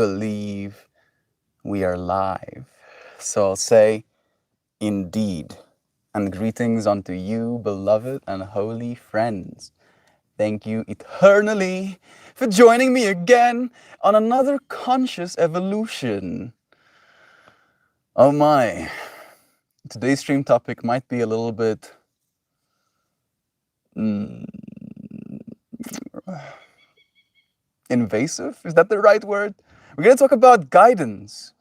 believe we are live. So I'll say, indeed, and greetings unto you, beloved and holy friends. Thank you eternally for joining me again on another conscious evolution. Oh my, today's stream topic might be a little bit invasive. Is that the right word? We're going to talk about guidance.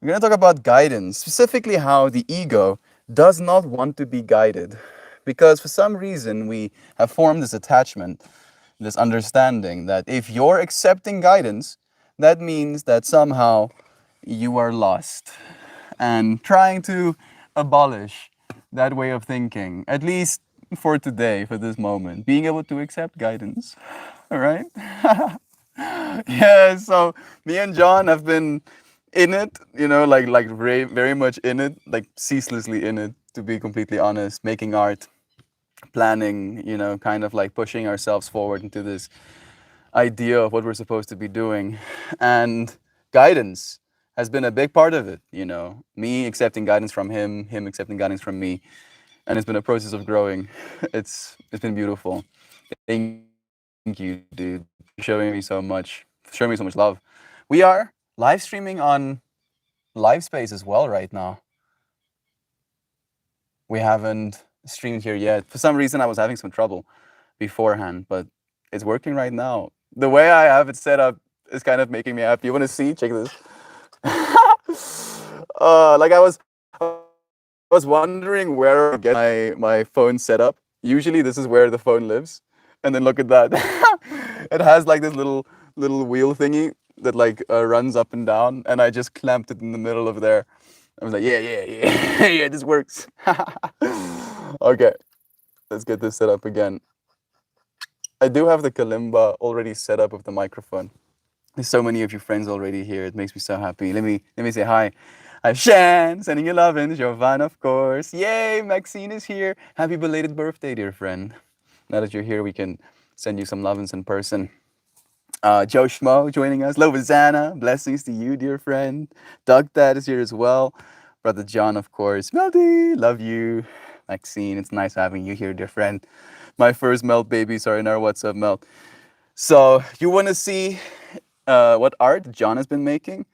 We're going to talk about guidance, specifically how the ego does not want to be guided. Because for some reason, we have formed this attachment, this understanding that if you're accepting guidance, that means that somehow you are lost. And trying to abolish that way of thinking, at least for today, for this moment, being able to accept guidance. All right? Yeah, so me and John have been in it, like very much in it, like ceaselessly in it, to be completely honest, making art, planning, kind of like pushing ourselves forward into this idea of what we're supposed to be doing. And guidance has been a big part of it, me accepting guidance from him accepting guidance from me. And it's been a process of growing. It's been beautiful. Thank you, dude, for showing me so much, love. We are live streaming on Livespace as well right now. We haven't streamed here yet. For some reason, I was having some trouble beforehand, but it's working right now. The way I have it set up is kind of making me happy. You want to see? Check this. Like I was wondering where I get my phone set up. Usually, this is where the phone lives, and then look at that. It has like this little wheel thingy that like runs up and down, and I just clamped it in the middle of there. I was like, yeah, yeah, this works. Okay, let's get this set up again. I do have the kalimba already set up with the microphone. There's so many of you friends already here. It makes me so happy. Let me say hi. Hi, Shan, sending you love, and Jovan, of course. Yay, Maxine is here. Happy belated birthday, dear friend. Now that you're here, we can send you some lovin's in person. Joe Schmo joining us. Lovazana, blessings to you, dear friend. Doug Dad is here as well. Brother John, of course. Melody, love you. Maxine, it's nice having you here, dear friend. My first Melt babies are in our What's Up Melt. So you want to see what art John has been making?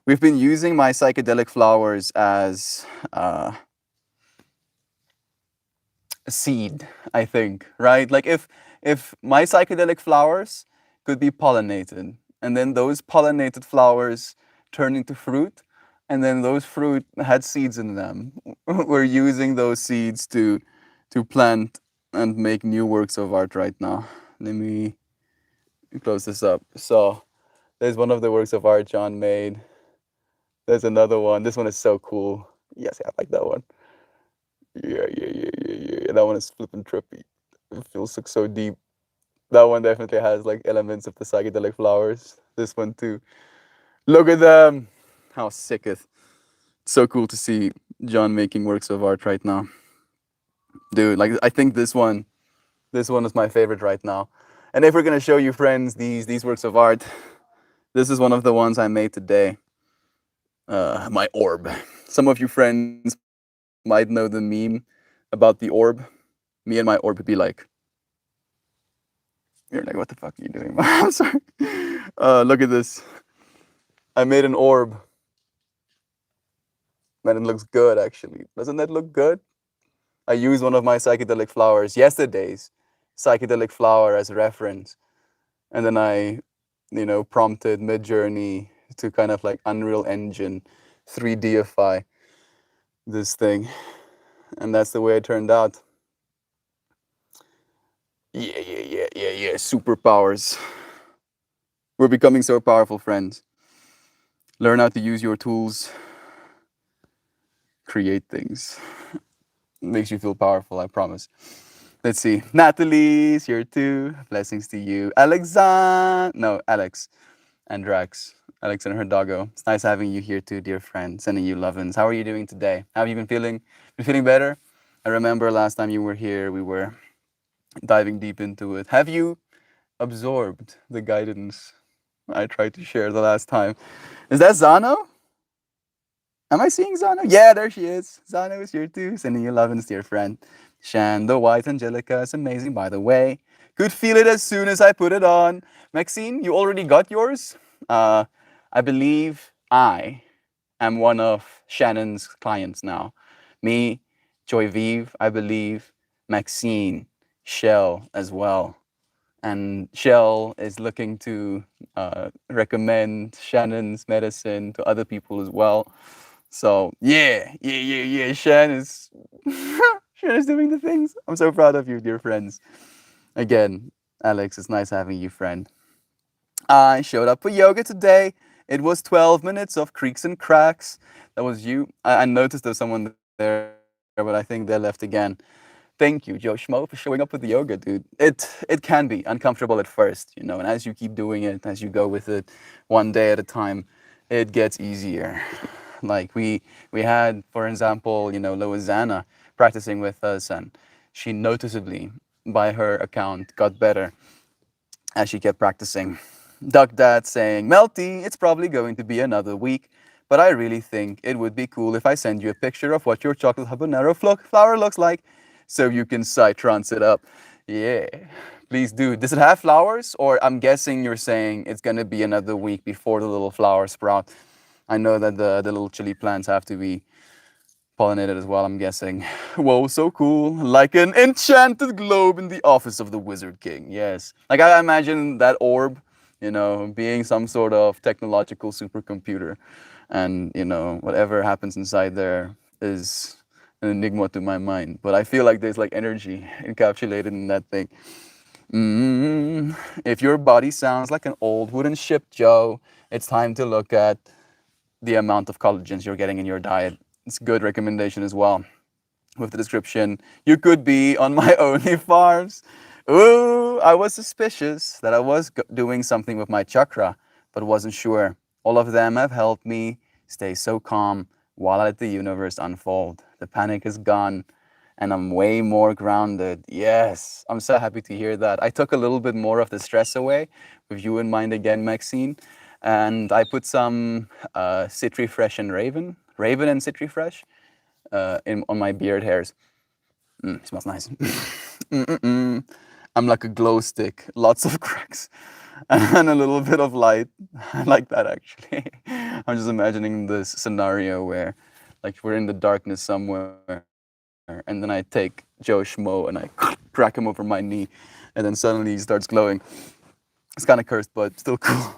We've been using my psychedelic flowers as a seed, I think, right? Like if my psychedelic flowers could be pollinated, and then those pollinated flowers turn into fruit, and then those fruit had seeds in them. We're using those seeds to plant and make new works of art right now. Let me close this up. So there's one of the works of art John made. There's another one. This one is so cool. Yes, I like that one. Yeah. That one is flipping trippy. It feels like so deep. That one definitely has like elements of the psychedelic flowers. This one too. Look at them. How sick it. So cool to see John making works of art right now. Dude, like I think this one is my favorite right now. And if we're gonna show you friends these works of art, this is one of the ones I made today. My orb. Some of you friends might know the meme about the orb. Me and my orb would be like, you're like, what the fuck are you doing? I'm sorry. Look at this. I made an orb. Man, it looks good actually. Doesn't that look good? I used one of my psychedelic flowers, yesterday's psychedelic flower, as a reference. And then I, prompted Midjourney to kind of like Unreal Engine 3Dify this thing. And that's the way it turned out. Yeah. Superpowers. We're becoming so powerful, friends. Learn how to use your tools. Create things. It makes you feel powerful, I promise. Let's see. Natalie's here too. Blessings to you. Alex and Drax. Alex and her doggo. It's nice having you here too, dear friend. Sending you lovin's. How are you doing today? How have you been feeling? Been feeling better? I remember last time you were here, we were diving deep into it. Have you absorbed the guidance I tried to share the last time. Is that Zano? Am I seeing Zano? Yeah, there she is. Zano is here too. Sending you love and dear friend. Shan, the white Angelica is amazing, by the way. Could feel it as soon as I put it on. Maxine, you already got yours? Uh, I believe I am one of Shannon's clients now. Me, Joy Vive, I believe, Maxine, Shell as well. And Shell is looking to recommend Shannon's medicine to other people as well. So yeah. Shan is Shan is doing the things. I'm so proud of you, dear friends. Again, Alex, it's nice having you, friend. I showed up for yoga today. It was 12 minutes of creaks and cracks. That was you. I noticed there's someone there, but I think they left again. Thank you, Joe Schmo, for showing up with the yoga, dude. It can be uncomfortable at first, and as you keep doing it, as you go with it, one day at a time, it gets easier. Like we had, for example, Loizana practicing with us, and she noticeably, by her account, got better as she kept practicing. Duck Dad saying, Melty, it's probably going to be another week, but I really think it would be cool if I send you a picture of what your chocolate habanero flower looks like so you can psytrance it up. Yeah, please do. Does it have flowers? Or I'm guessing you're saying it's going to be another week before the little flowers sprout. I know that the little chili plants have to be pollinated as well, I'm guessing. Whoa, so cool. Like an enchanted globe in the office of the Wizard King. Yes. Like I imagine that orb, being some sort of technological supercomputer. And, whatever happens inside there is an enigma to my mind. But I feel like there's like energy encapsulated in that thing. If your body sounds like an old wooden ship, Joe, it's time to look at the amount of collagens you're getting in your diet. It's a good recommendation as well. With the description, you could be on my only farms. Ooh, I was suspicious that I was doing something with my chakra, but wasn't sure. All of them have helped me stay so calm while I let the universe unfold. The panic is gone and I'm way more grounded. Yes, I'm so happy to hear that. I took a little bit more of the stress away with you in mind again, Maxine. And I put some Citri Fresh and Raven and Citri Fresh on my beard hairs. Smells nice. I'm like a glow stick, lots of cracks and a little bit of light. I like that actually. I'm just imagining this scenario where like we're in the darkness somewhere and then I take Joe Schmo and I crack him over my knee and then suddenly he starts glowing. It's kind of cursed, but still cool.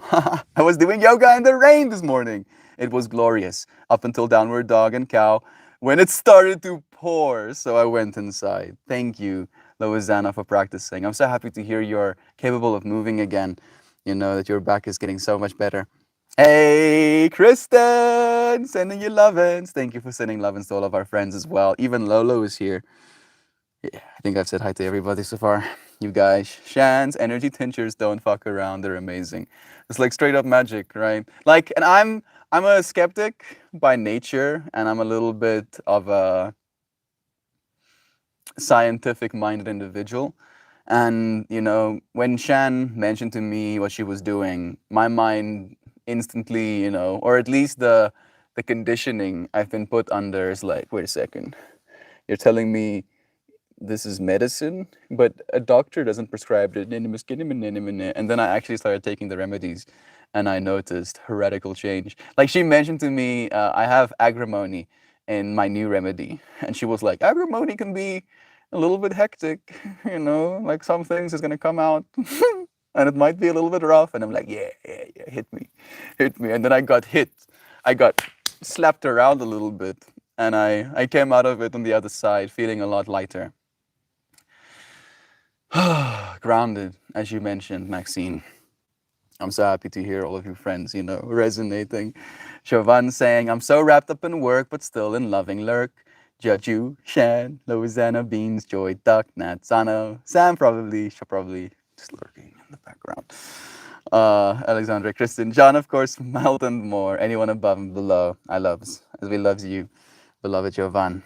I was doing yoga in the rain this morning. It was glorious up until Downward Dog and Cow when it started to pour. So I went inside. Thank you, Loizana, for practicing. I'm so happy to hear you're capable of moving again. That your back is getting so much better. Hey, Kristen, sending you lovin's. Thank you for sending lovin's to all of our friends as well. Even Lolo is here. Yeah, I think I've said hi to everybody so far. You guys, Shan's energy tinctures don't fuck around. They're amazing. It's like straight up magic, right? Like, and I'm a skeptic by nature, and I'm a little bit of a scientific minded individual. And when Shan mentioned to me what she was doing, my mind instantly, or at least the conditioning I've been put under is like, wait a second, you're telling me this is medicine, but a doctor doesn't prescribe it. And then I actually started taking the remedies and I noticed heretical change. Like she mentioned to me, I have agrimony in my new remedy. And she was like, agrimony can be a little bit hectic, like some things is going to come out and it might be a little bit rough. And I'm like, yeah, hit me. And then I got hit. I got slapped around a little bit and I came out of it on the other side feeling a lot lighter. Grounded, as you mentioned, Maxine. I'm so happy to hear all of your friends, resonating. Chauvin saying, I'm so wrapped up in work, but still in loving lurk. Jaju, Shan, Louisiana, Beans, Joy, Duck, Nat, Sano, Sam probably, she'll probably just lurking in the background. Alexandra, Kristen, John, of course, Melton, more, anyone above and below. I loves, as we loves you, beloved Jovan.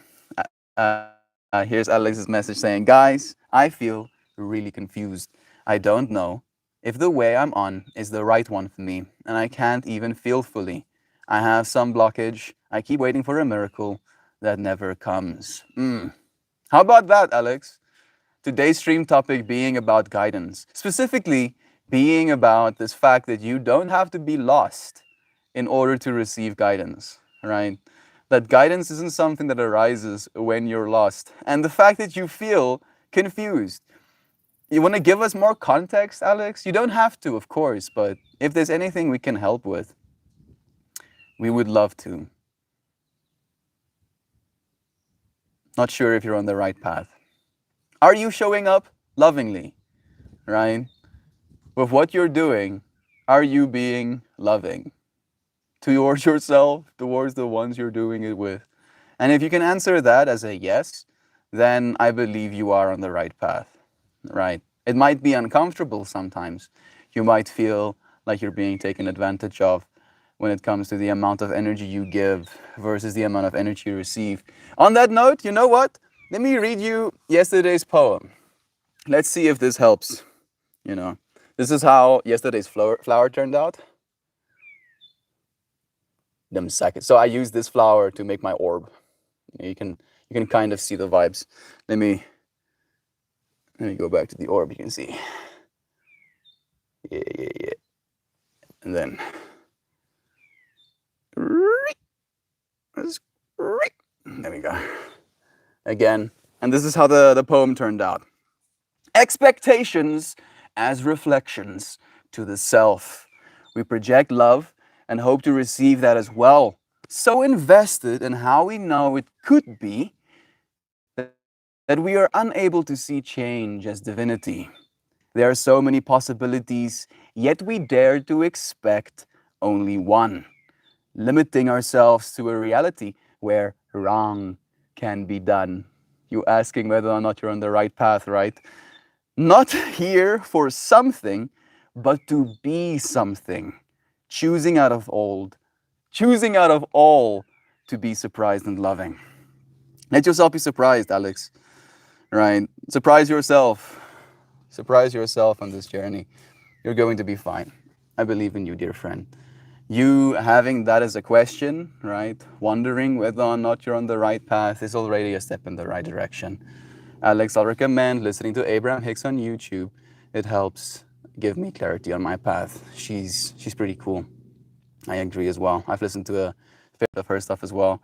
Here's Alex's message saying, guys, I feel really confused. I don't know If the way I'm on is the right one for me, and I can't even feel fully, I have some blockage, I keep waiting for a miracle that never comes. How about that, Alex? Today's stream topic being about guidance, specifically being about this fact that you don't have to be lost in order to receive guidance, right? That guidance isn't something that arises when you're lost. And the fact that you feel confused. You want to give us more context, Alex? You don't have to, of course, but if there's anything we can help with, we would love to. Not sure if you're on the right path. Are you showing up lovingly, right? With what you're doing, are you being loving towards yourself, towards the ones you're doing it with? And if you can answer that as a yes, then I believe you are on the right path, right? It might be uncomfortable sometimes. You might feel like you're being taken advantage of when it comes to the amount of energy you give versus the amount of energy you receive. On that note, you know what? Let me read you yesterday's poem. Let's see if this helps. You know, this is how yesterday's flower turned out. Them seconds. So I used this flower to make my orb. You can kind of see the vibes. Let me go back to the orb. You can see. Yeah. And then there we go. Again. And this is how the poem turned out. Expectations as reflections to the self. We project love and hope to receive that as well. So invested in how we know it could be that we are unable to see change as divinity. There are so many possibilities, yet we dare to expect only one, limiting ourselves to a reality where wrong can be done. You asking whether or not you're on the right path, right? Not here for something, but to be something. Choosing out of all to be surprised and loving. Let yourself be surprised, Alex. Right? Surprise yourself. Surprise yourself on this journey. You're going to be fine. I believe in you, dear friend. You having that as a question, right? Wondering whether or not you're on the right path is already a step in the right direction. Alex, I'll recommend listening to Abraham Hicks on YouTube. It helps give me clarity on my path. She's pretty cool. I agree as well. I've listened to a bit of her stuff as well.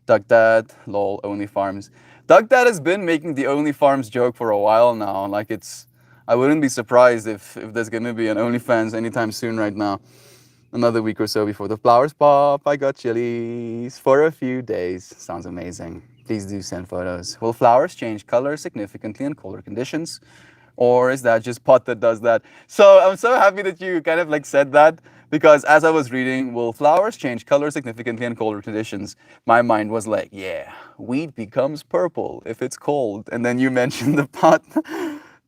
Duck Dad, lol, Only Farms. Duck Dad has been making the Only Farms joke for a while now. Like I wouldn't be surprised if there's gonna be an OnlyFans anytime soon right now. Another week or so before the flowers pop, I got chilies for a few days. Sounds amazing. Please do send photos. Will flowers change color significantly in colder conditions? Or is that just pot that does that? So I'm so happy that you kind of like said that, because as I was reading, will flowers change color significantly in colder conditions? My mind was like, yeah, wheat becomes purple if it's cold. And then you mentioned the pot.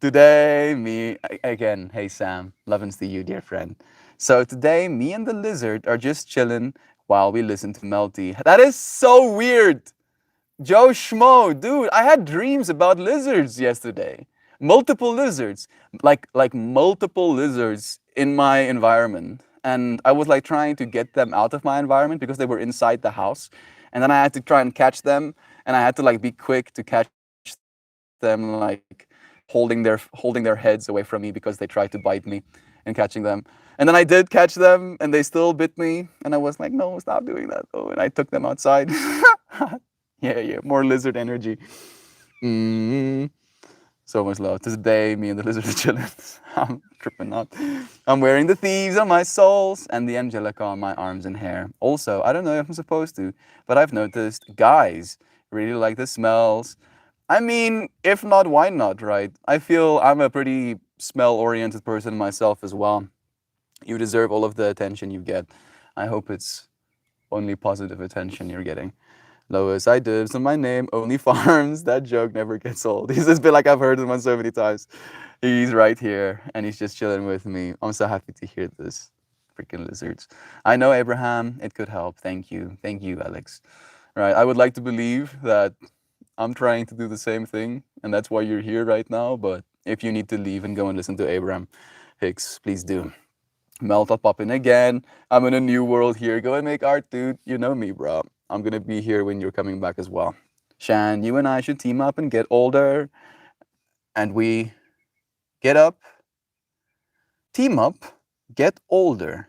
Today, again, hey Sam, lovins to you, dear friend. So today, me and the lizard are just chilling while we listen to Melty. That is so weird. Joe Schmo, dude, I had dreams about lizards yesterday. Multiple lizards, like multiple lizards in my environment. And I was like trying to get them out of my environment because they were inside the house. And then I had to try and catch them, and I had to like be quick to catch them, like holding their heads away from me because they tried to bite me and catching them. And then I did catch them, and they still bit me. And I was like, no, stop doing that. Oh, and I took them outside. Yeah, more lizard energy. So much love. Today, me and the lizard are chilling. I'm tripping out. I'm wearing the thieves on my soles and the angelica on my arms and hair. Also, I don't know if I'm supposed to, but I've noticed guys really like the smells. I mean, if not, why not, right? I feel I'm a pretty smell-oriented person myself as well. You deserve all of the attention you get. I hope it's only positive attention you're getting. Lois, I dibs on my name, Only Farms. That joke never gets old. He's just been like, I've heard him so many times. He's right here, and he's just chilling with me. I'm so happy to hear this. Freaking lizards. I know, Abraham, it could help. Thank you. Thank you, Alex. Right, I would like to believe that I'm trying to do the same thing, and that's why you're here right now. But if you need to leave and go and listen to Abraham, Hicks, please do. Melt, I'll pop in again. I'm in a new world here. Go and make art, dude. You know me, bro. I'm gonna be here when you're coming back as well. Shan, you and I should team up and get older. And we get up, team up, get older,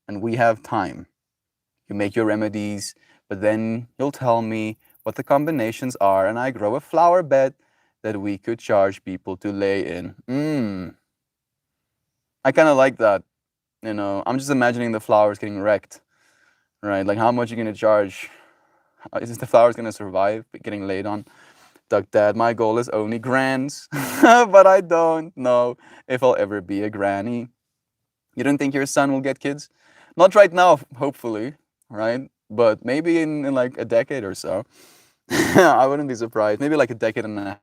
and we have time. You make your remedies, but then you'll tell me what the combinations are, and I grow a flower bed that we could charge people to lay in. I kind of like that. You know, I'm just imagining the flowers getting wrecked, right? Like, how much are you gonna charge? Is the flowers gonna survive getting laid on? Duck Dad, my goal is only grands, but I don't know if I'll ever be a granny. You don't think your son will get kids? Not right now, hopefully, right? But maybe in like a decade or so. I wouldn't be surprised. Maybe like a decade and a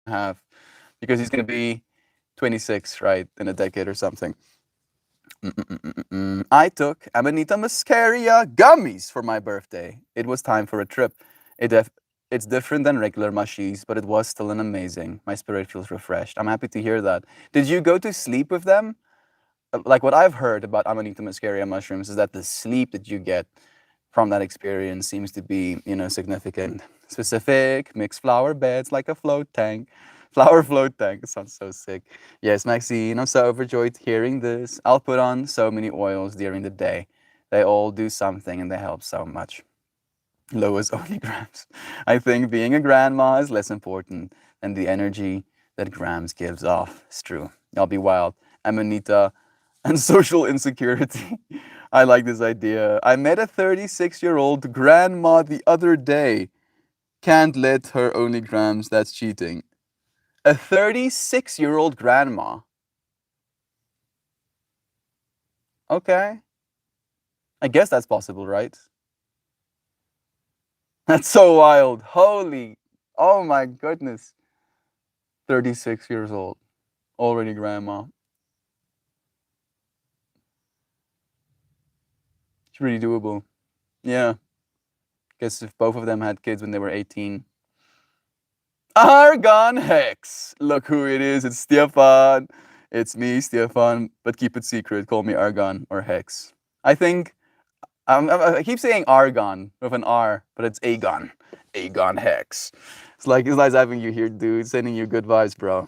half, because he's gonna be 26, right, in a decade or something. I took Amanita muscaria gummies for my birthday. It was time for a trip. It's different than regular mushies, but it was still an amazing. My spirit feels refreshed. I'm happy to hear that. Did you go to sleep with them? Like, what I've heard about Amanita muscaria mushrooms is that the sleep that you get from that experience seems to be, significant. Specific, mixed flower beds like a float tank. Flower float tank. It sounds so sick. Yes, Maxine, I'm so overjoyed hearing this. I'll put on so many oils during the day. They all do something and they help so much. Lois only grams. I think being a grandma is less important than the energy that grams gives off. It's true. I'll be wild. Amanita and social insecurity. I like this idea. I met a 36-year-old grandma the other day. Can't let her only grams. That's cheating. A 36-year-old grandma. Okay. I guess that's possible, right? That's so wild. Holy. Oh my goodness. 36 years old. Already grandma. It's really doable. Yeah. Guess if both of them had kids when they were 18. Argon Hex. Look who it is. It's Stefan. It's me, Stefan. But keep it secret. Call me Argon or Hex. I think I keep saying Argon with an R, but it's Agon. Agon Hex. It's nice having you here, dude. Sending you good vibes, bro.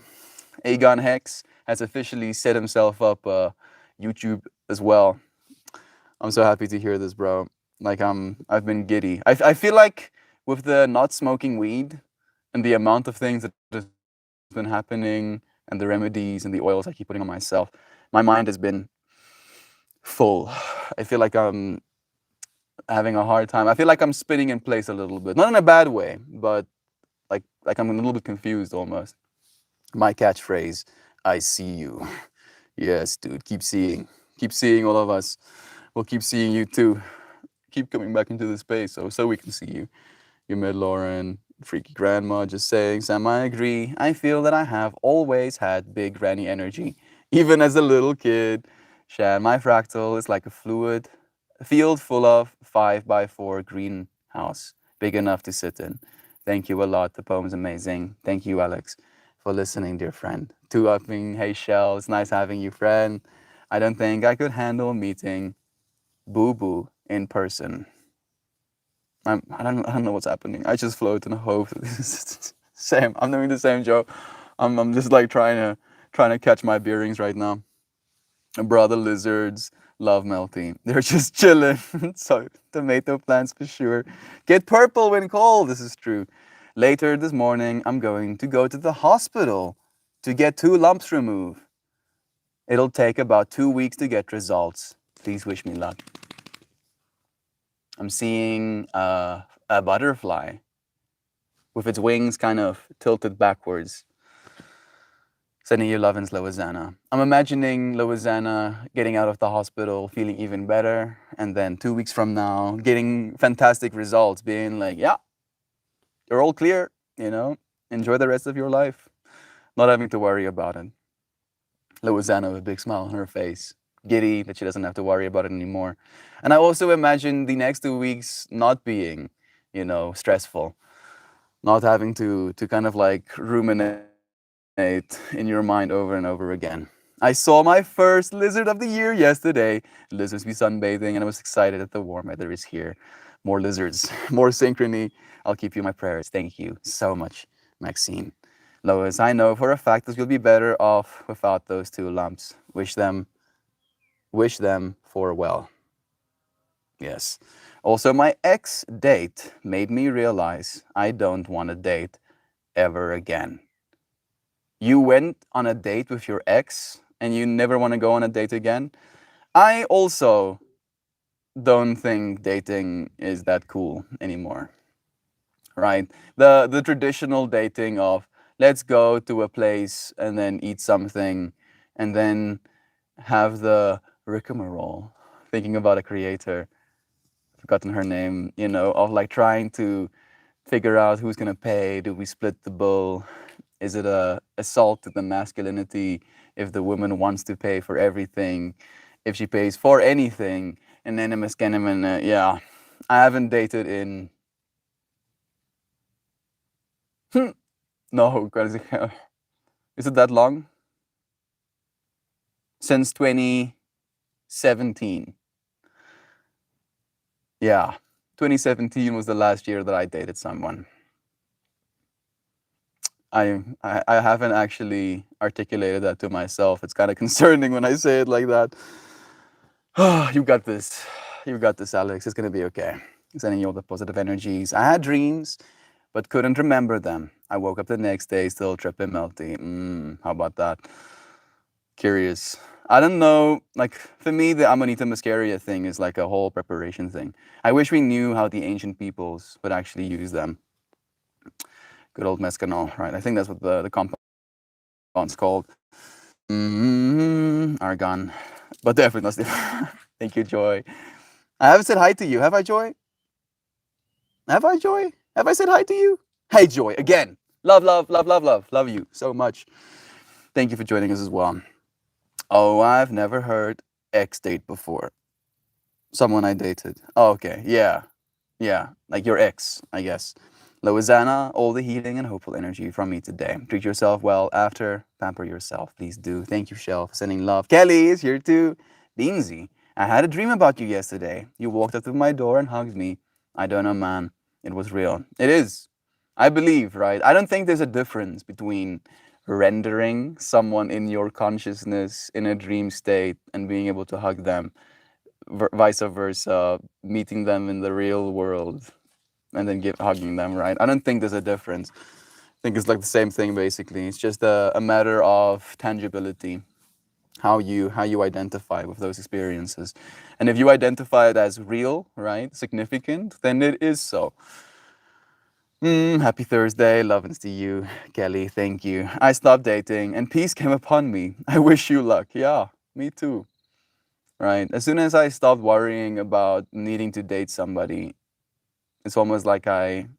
Agon Hex has officially set himself up YouTube as well. I'm so happy to hear this, bro. Like, I've been giddy. I feel like with the not smoking weed and the amount of things that has been happening and the remedies and the oils I keep putting on myself, my mind has been full. I feel like I'm having a hard time. I feel like I'm spinning in place a little bit. Not in a bad way, but like I'm a little bit confused almost. My catchphrase, I see you. Yes, dude, keep seeing. Keep seeing all of us. We'll keep seeing you too. Keep coming back into the space so we can see you. You met Lauren, freaky grandma, just saying, Sam, I agree. I feel that I have always had big granny energy, even as a little kid. Shan, my fractal is like a field full of 5x4 greenhouse, big enough to sit in. Thank you a lot. The poem's amazing. Thank you, Alex, for listening, dear friend. Two upping, hey Shell, it's nice having you, friend. I don't think I could handle meeting Boo Boo in person. I don't know what's happening. I just float and hope. Same. I'm doing the same, Joe. I'm just like trying to catch my bearings right now. Brother lizards love melting. They're just chilling. So tomato plants for sure. Get purple when cold. This is true. Later this morning, I'm going to go to the hospital to get 2 lumps removed. It'll take about 2 weeks to get results. Please wish me luck. I'm seeing a butterfly with its wings kind of tilted backwards. Sending you love and Loizana. I'm imagining Loizana getting out of the hospital, feeling even better, and then 2 weeks from now, getting fantastic results, being like, yeah, you're all clear, enjoy the rest of your life, not having to worry about it. Loizana with a big smile on her face, giddy that she doesn't have to worry about it anymore. And I also imagine the next 2 weeks not being, stressful, not having to kind of like ruminate in your mind over and over again. I saw my first lizard of the year yesterday. Lizards be sunbathing, and I was excited that the warm weather is here. More lizards, more synchrony. I'll keep you in my prayers. Thank you so much, Maxine. Lois, I know for a fact that you'll be better off without those two lumps. Wish them for well. Yes. Also, my ex date made me realize I don't want to date ever again. You went on a date with your ex and you never want to go on a date again? I also don't think dating is that cool anymore. Right? The traditional dating of let's go to a place and then eat something and then have the rigmarole. Thinking about a creator, forgotten her name, of like trying to figure out who's gonna pay. Do we split the bill? Is it a assault to the masculinity if the woman wants to pay for everything, if she pays for anything? And then yeah, I haven't dated in no, is it that long? Since 2017. Yeah, 2017 was the last year that I dated someone. I haven't actually articulated that to myself. It's kind of concerning when I say it like that. You got this. You got this, Alex. It's gonna be okay. Sending you all the positive energies. I had dreams, but couldn't remember them. I woke up the next day still tripping melty. How about that? Curious. I don't know. Like for me, the Amanita muscaria thing is like a whole preparation thing. I wish we knew how the ancient peoples would actually use them. Good old mescanol, right? I think that's what the compound's called. Argon. But definitely not Steve. Thank you, Joy. I haven't said hi to you. Have I, Joy? Have I, Joy? Have I said hi to you? Hey, Joy, again. Love, love, love, love, love. Love you so much. Thank you for joining us as well. Oh, I've never heard ex date before. Someone I dated. Oh, okay. Yeah. Yeah. Like your ex, I guess. Loizana, all the healing and hopeful energy from me today. Treat yourself well after. Pamper yourself. Please do. Thank you, Shell, for sending love. Kelly is here too. Beansy, I had a dream about you yesterday. You walked up to my door and hugged me. I don't know, man. It was real. It is. I believe, right? I don't think there's a difference between rendering someone in your consciousness in a dream state and being able to hug them, vice versa, meeting them in the real world and then hugging them, right? I don't think there's a difference. I think it's like the same thing basically. It's just a matter of tangibility, how you identify with those experiences. And if you identify it as real, right, significant, then it is so. Happy Thursday, love and see you, Kelly. Thank you. I stopped dating and peace came upon me. I wish you luck. Yeah, me too. Right. As soon as I stopped worrying about needing to date somebody, it's almost like I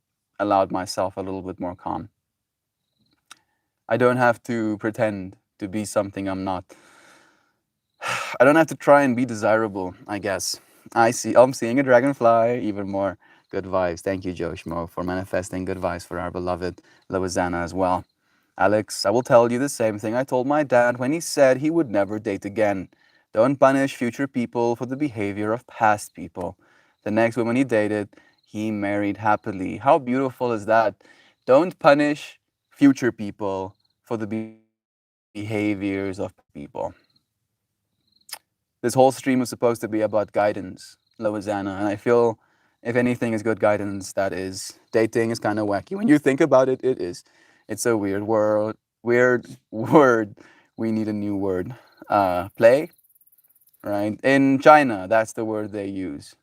allowed myself a little bit more calm. I don't have to pretend to be something I'm not. I don't have to try and be desirable, I guess. I'm seeing a dragonfly, even more good vibes. Thank you, Joe Schmo, for manifesting good vibes for our beloved Loizana as well. Alex, I will tell you the same thing I told my dad when he said he would never date again. Don't punish future people for the behavior of past people. The next woman he dated, he married happily. How beautiful is that? Don't punish future people for the behaviors of people. This whole stream was supposed to be about guidance, Loizana, and I feel if anything is good guidance, that is dating is kind of wacky. When you think about it, it is. It's a weird word. Weird word. We need a new word. Play, right? In China, that's the word they use.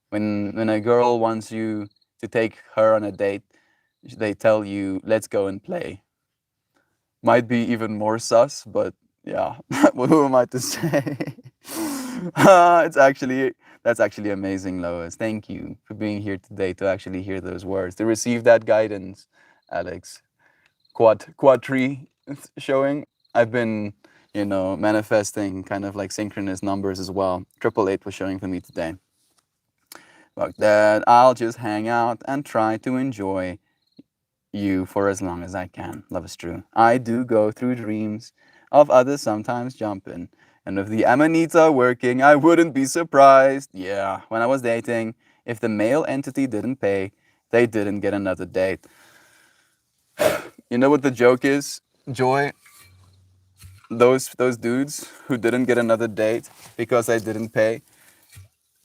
When a girl wants you to take her on a date, they tell you, let's go and play. Might be even more sus, but yeah, who am I to say? That's actually amazing, Lois. Thank you for being here today to actually hear those words, to receive that guidance, Alex. Quad tree showing. I've been, manifesting kind of like synchronous numbers as well. 888 was showing for me today. Fuck that. I'll just hang out and try to enjoy you for as long as I can. Love is true. I do go through dreams of others sometimes jumping. And if the amanita working, I wouldn't be surprised. Yeah, when I was dating, if the male entity didn't pay, they didn't get another date. You know what the joke is, Joy? Those dudes who didn't get another date because they didn't pay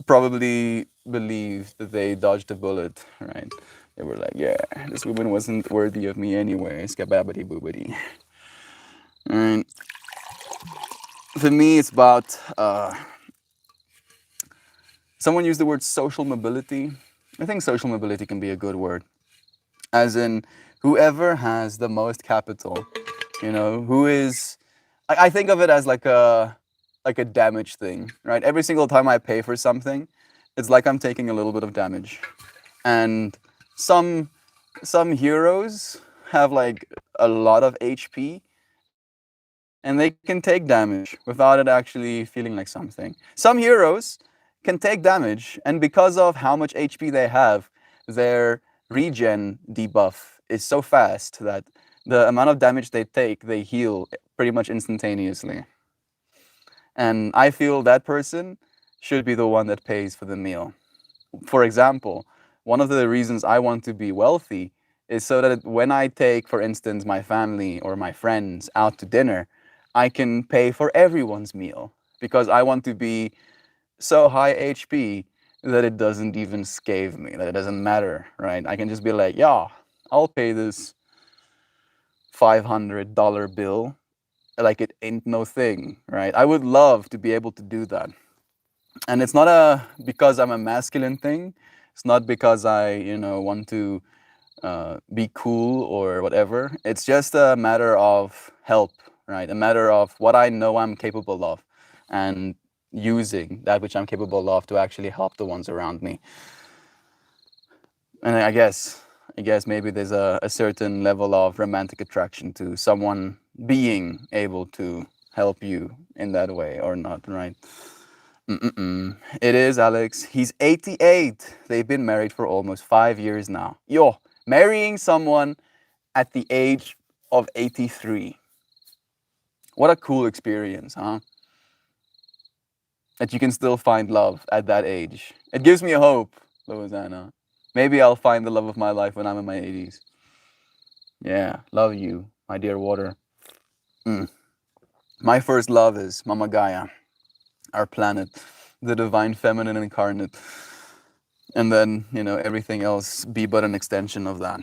probably believed that they dodged a bullet, right? They were like, yeah, this woman wasn't worthy of me anyway. Skababbity boobity. And for me, it's about someone used the word social mobility. I think social mobility can be a good word, as in whoever has the most capital, who is. I think of it as like a damage thing, right? Every single time I pay for something, it's like I'm taking a little bit of damage, and some some heroes have like a lot of HP and they can take damage without it actually feeling like something. Some heroes can take damage, and because of how much HP they have, their regen debuff is so fast that the amount of damage they take, they heal pretty much instantaneously. And I feel that person should be the one that pays for the meal. For example, one of the reasons I want to be wealthy is so that when I take, for instance, my family or my friends out to dinner, I can pay for everyone's meal because I want to be so high HP that it doesn't even scave me, that it doesn't matter, right? I can just be like, yeah, I'll pay this $500 bill like it ain't no thing, right? I would love to be able to do that. And it's not because I'm a masculine thing. It's not because I, want to be cool or whatever. It's just a matter of help, right? A matter of what I know I'm capable of and using that which I'm capable of to actually help the ones around me. And I guess maybe there's a certain level of romantic attraction to someone being able to help you in that way or not, right? Mm-mm. It is, Alex. He's 88. They've been married for almost 5 years now. Yo, marrying someone at the age of 83. What a cool experience, huh? That you can still find love at that age. It gives me hope, Louisiana. Maybe I'll find the love of my life when I'm in my 80s. Yeah, love you, my dear water. Mm. My first love is Mama Gaia, our planet, the divine feminine incarnate. And then, everything else be but an extension of that.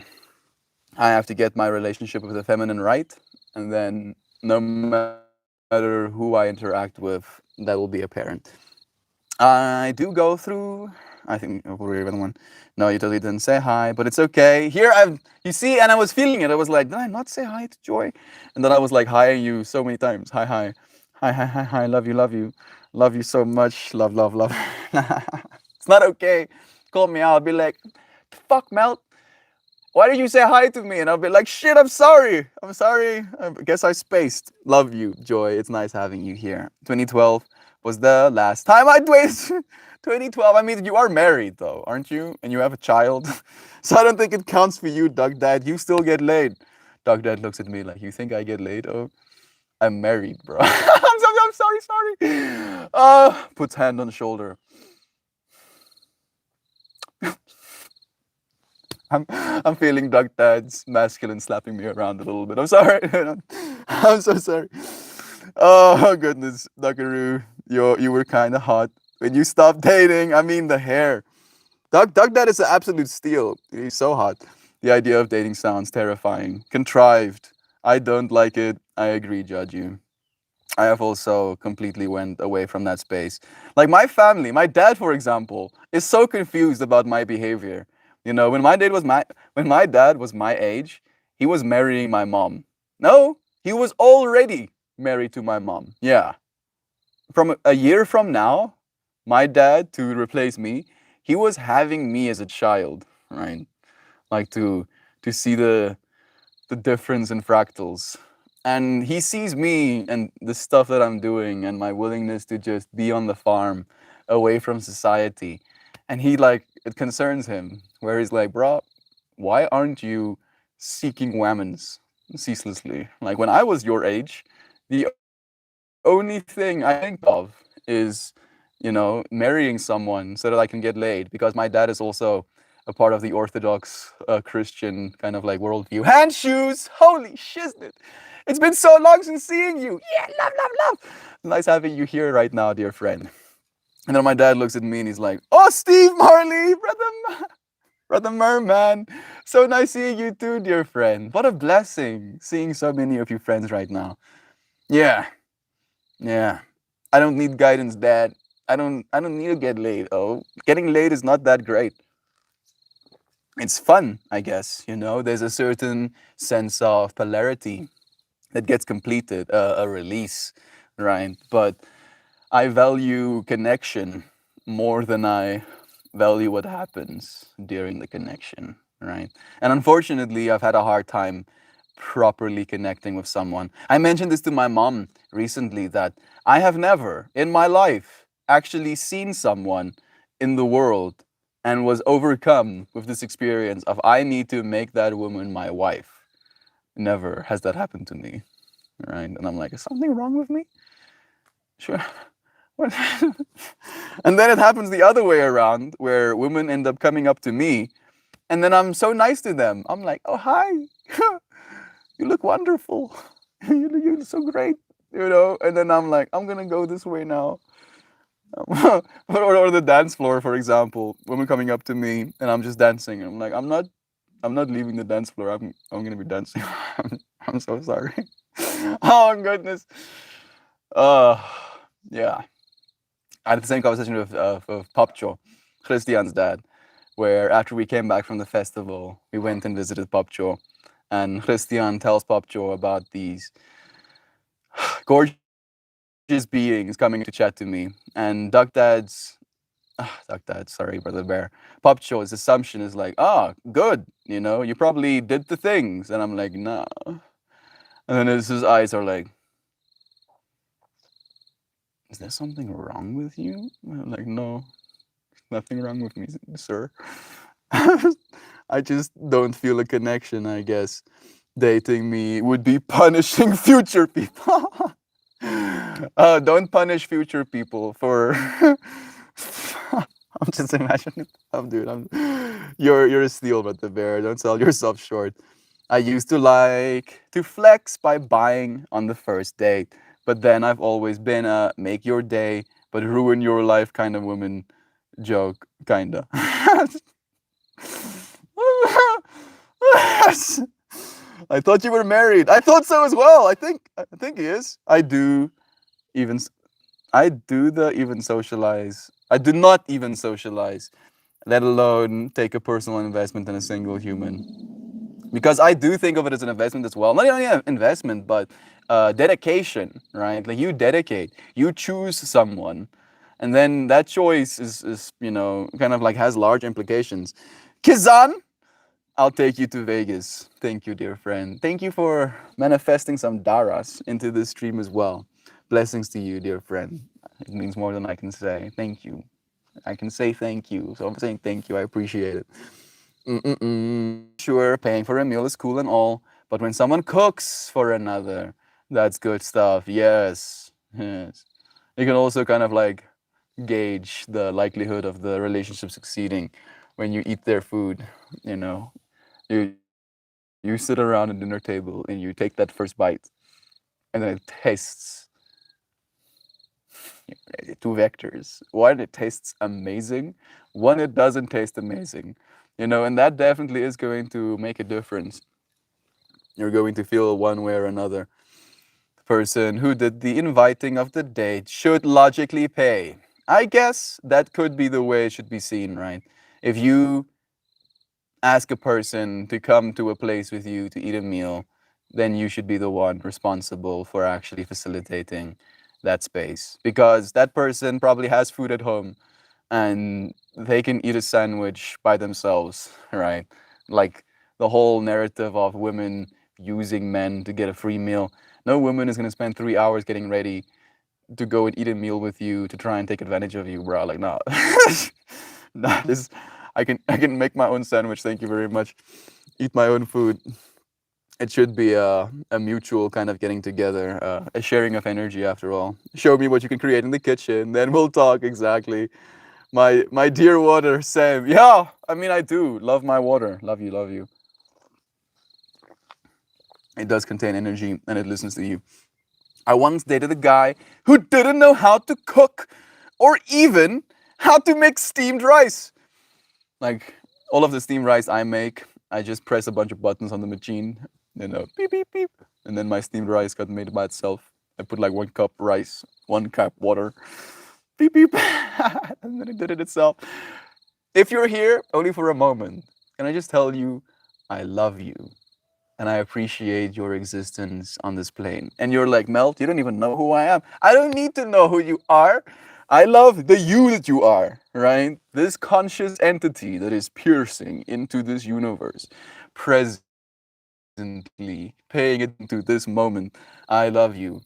I have to get my relationship with the feminine right, and then no matter who I interact with, that will be apparent. I do go through. I think we're the one. No, you totally didn't say hi, but it's okay. Here you see, and I was feeling it. I was like, did I not say hi to Joy? And then I was like, hi you so many times. Hi, hi, hi, hi, hi, hi. Love you so much. Love, love, love. It's not okay. Call me out. I'll be like, fuck, Mel. Why did you say hi to me? And I'll be like, shit, I'm sorry. I'm sorry. I guess I spaced. Love you, Joy. It's nice having you here. 2012 was the last time I waited. 2012. I mean, you are married though, aren't you? And you have a child. So I don't think it counts for you, Doug Dad. You still get laid. Doug Dad looks at me like, you think I get laid? Oh, I'm married, bro. I'm sorry. Puts hand on the shoulder. I'm feeling Doug Dad's masculine slapping me around a little bit. I'm sorry. I'm so sorry. Oh goodness, Duckaroo, you were kind of hot when you stopped dating. I mean the hair. Doug Dad is an absolute steal. He's so hot. The idea of dating sounds terrifying, contrived. I don't like it. I agree, judge you. I have also completely went away from that space. Like my family, my dad, for example, is so confused about my behavior. When my dad was my age, he was marrying my mom. No, he was already married to my mom. Yeah. From a year from now, my dad to replace me, he was having me as a child, right? Like to see the difference in fractals. And he sees me and the stuff that I'm doing and my willingness to just be on the farm away from society. And it concerns him, where he's like, bro, why aren't you seeking whammons ceaselessly? Like when I was your age, The only thing I think of is, marrying someone so that I can get laid, because my dad is also a part of the Orthodox Christian kind of like worldview. Hand shoes! Holy shiznit! It's been so long since seeing you! Yeah, love, love, love! Nice having you here right now, dear friend. And then my dad looks at me and he's like, "Oh, Steve Marley, brother Merman. So nice seeing you too, dear friend. What a blessing seeing so many of you friends right now." Yeah, yeah. I don't need guidance, Dad. I don't need to get laid. Oh, getting laid is not that great. It's fun, I guess. There's a certain sense of polarity that gets completed, a release, right? But I value connection more than I value what happens during the connection, right? And unfortunately, I've had a hard time properly connecting with someone. I mentioned this to my mom recently, that I have never in my life actually seen someone in the world and was overcome with this experience of I need to make that woman my wife. Never has that happened to me, right? And I'm like, is something wrong with me? Sure. What? And then it happens the other way around, where women end up coming up to me, and then I'm so nice to them. I'm like, "Oh, hi. You look wonderful. You look so great." And then I'm like, "I'm gonna go this way now." or the dance floor, for example, women coming up to me and I'm just dancing. I'm like, I'm not leaving the dance floor. I'm gonna be dancing. I'm so sorry. Oh goodness. Uh yeah. I had the same conversation with Popcho, Christian's dad, where after we came back from the festival, we went and visited Popcho, and Christian tells Popcho about these gorgeous beings coming to chat to me, and Duck Dad, sorry, Brother Bear, Popcho's assumption is like, good, you probably did the things, and I'm like, nah, and then his eyes are like, is there something wrong with you? And I'm like, no, nothing wrong with me, sir. I just don't feel a connection, I guess. Dating me would be punishing future people. Don't punish future people for. I'm just imagining. Dude. You're a steal, but the bear. Don't sell yourself short. I used to like to flex by buying on the first date, but then I've always been a make your day but ruin your life kind of woman. Joke, kinda. I thought you were married. I thought so as well. I think he is. Even I do the even socialize. I do not even socialize, let alone take a personal investment in a single human. Because I do think of it as an investment as well. Not only an investment, but dedication, right? Like you dedicate, you choose someone, and then that choice is kind of like has large implications. Kizan, I'll take you to Vegas. Thank you, dear friend. Thank you for manifesting some Daras into this stream as well. Blessings to you, dear friend. It means more than I can say. Thank you. I can say thank you. So I'm saying thank you. I appreciate it. Sure, paying for a meal is cool and all, but when someone cooks for another, that's good stuff. Yes. Yes. You can also kind of like gauge the likelihood of the relationship succeeding when you eat their food, you know. You you sit around a dinner table and you take that first bite, and then it tastes two vectors. One, it tastes amazing. One, it doesn't taste amazing. And that definitely is going to make a difference. You're going to feel one way or another. The person who did the inviting of the date should logically pay. I guess that could be the way it should be seen, right? If you ask a person to come to a place with you to eat a meal, then you should be the one responsible for actually facilitating that space. Because that person probably has food at home and they can eat a sandwich by themselves, right? Like the whole narrative of women using men to get a free meal. No woman is going to spend 3 hours getting ready to go and eat a meal with you to try and take advantage of you, bro. Like, no. Nah, I can make my own sandwich. Thank you very much. Eat my own food. It should be a mutual kind of getting together, a sharing of energy after all. Show me what you can create in the kitchen, then we'll talk exactly. My dear water, Sam. Yeah, I mean I do love my water. Love you, love you. It does contain energy and it listens to you. I once dated a guy who didn't know how to cook or even how to make steamed rice. Like all of the steamed rice I make, I just press a bunch of buttons on the machine, beep beep beep, and then my steamed rice got made by itself. I put like 1 cup rice, 1 cup water, beep beep, and then it did it itself. If you're here only for a moment, can I just tell you, I love you and I appreciate your existence on this plane. And you're like, Melt, you don't even know who I am. I don't need to know who you are. I love the you that you are, right? This conscious entity that is piercing into this universe, presently paying attention to this moment. I love you.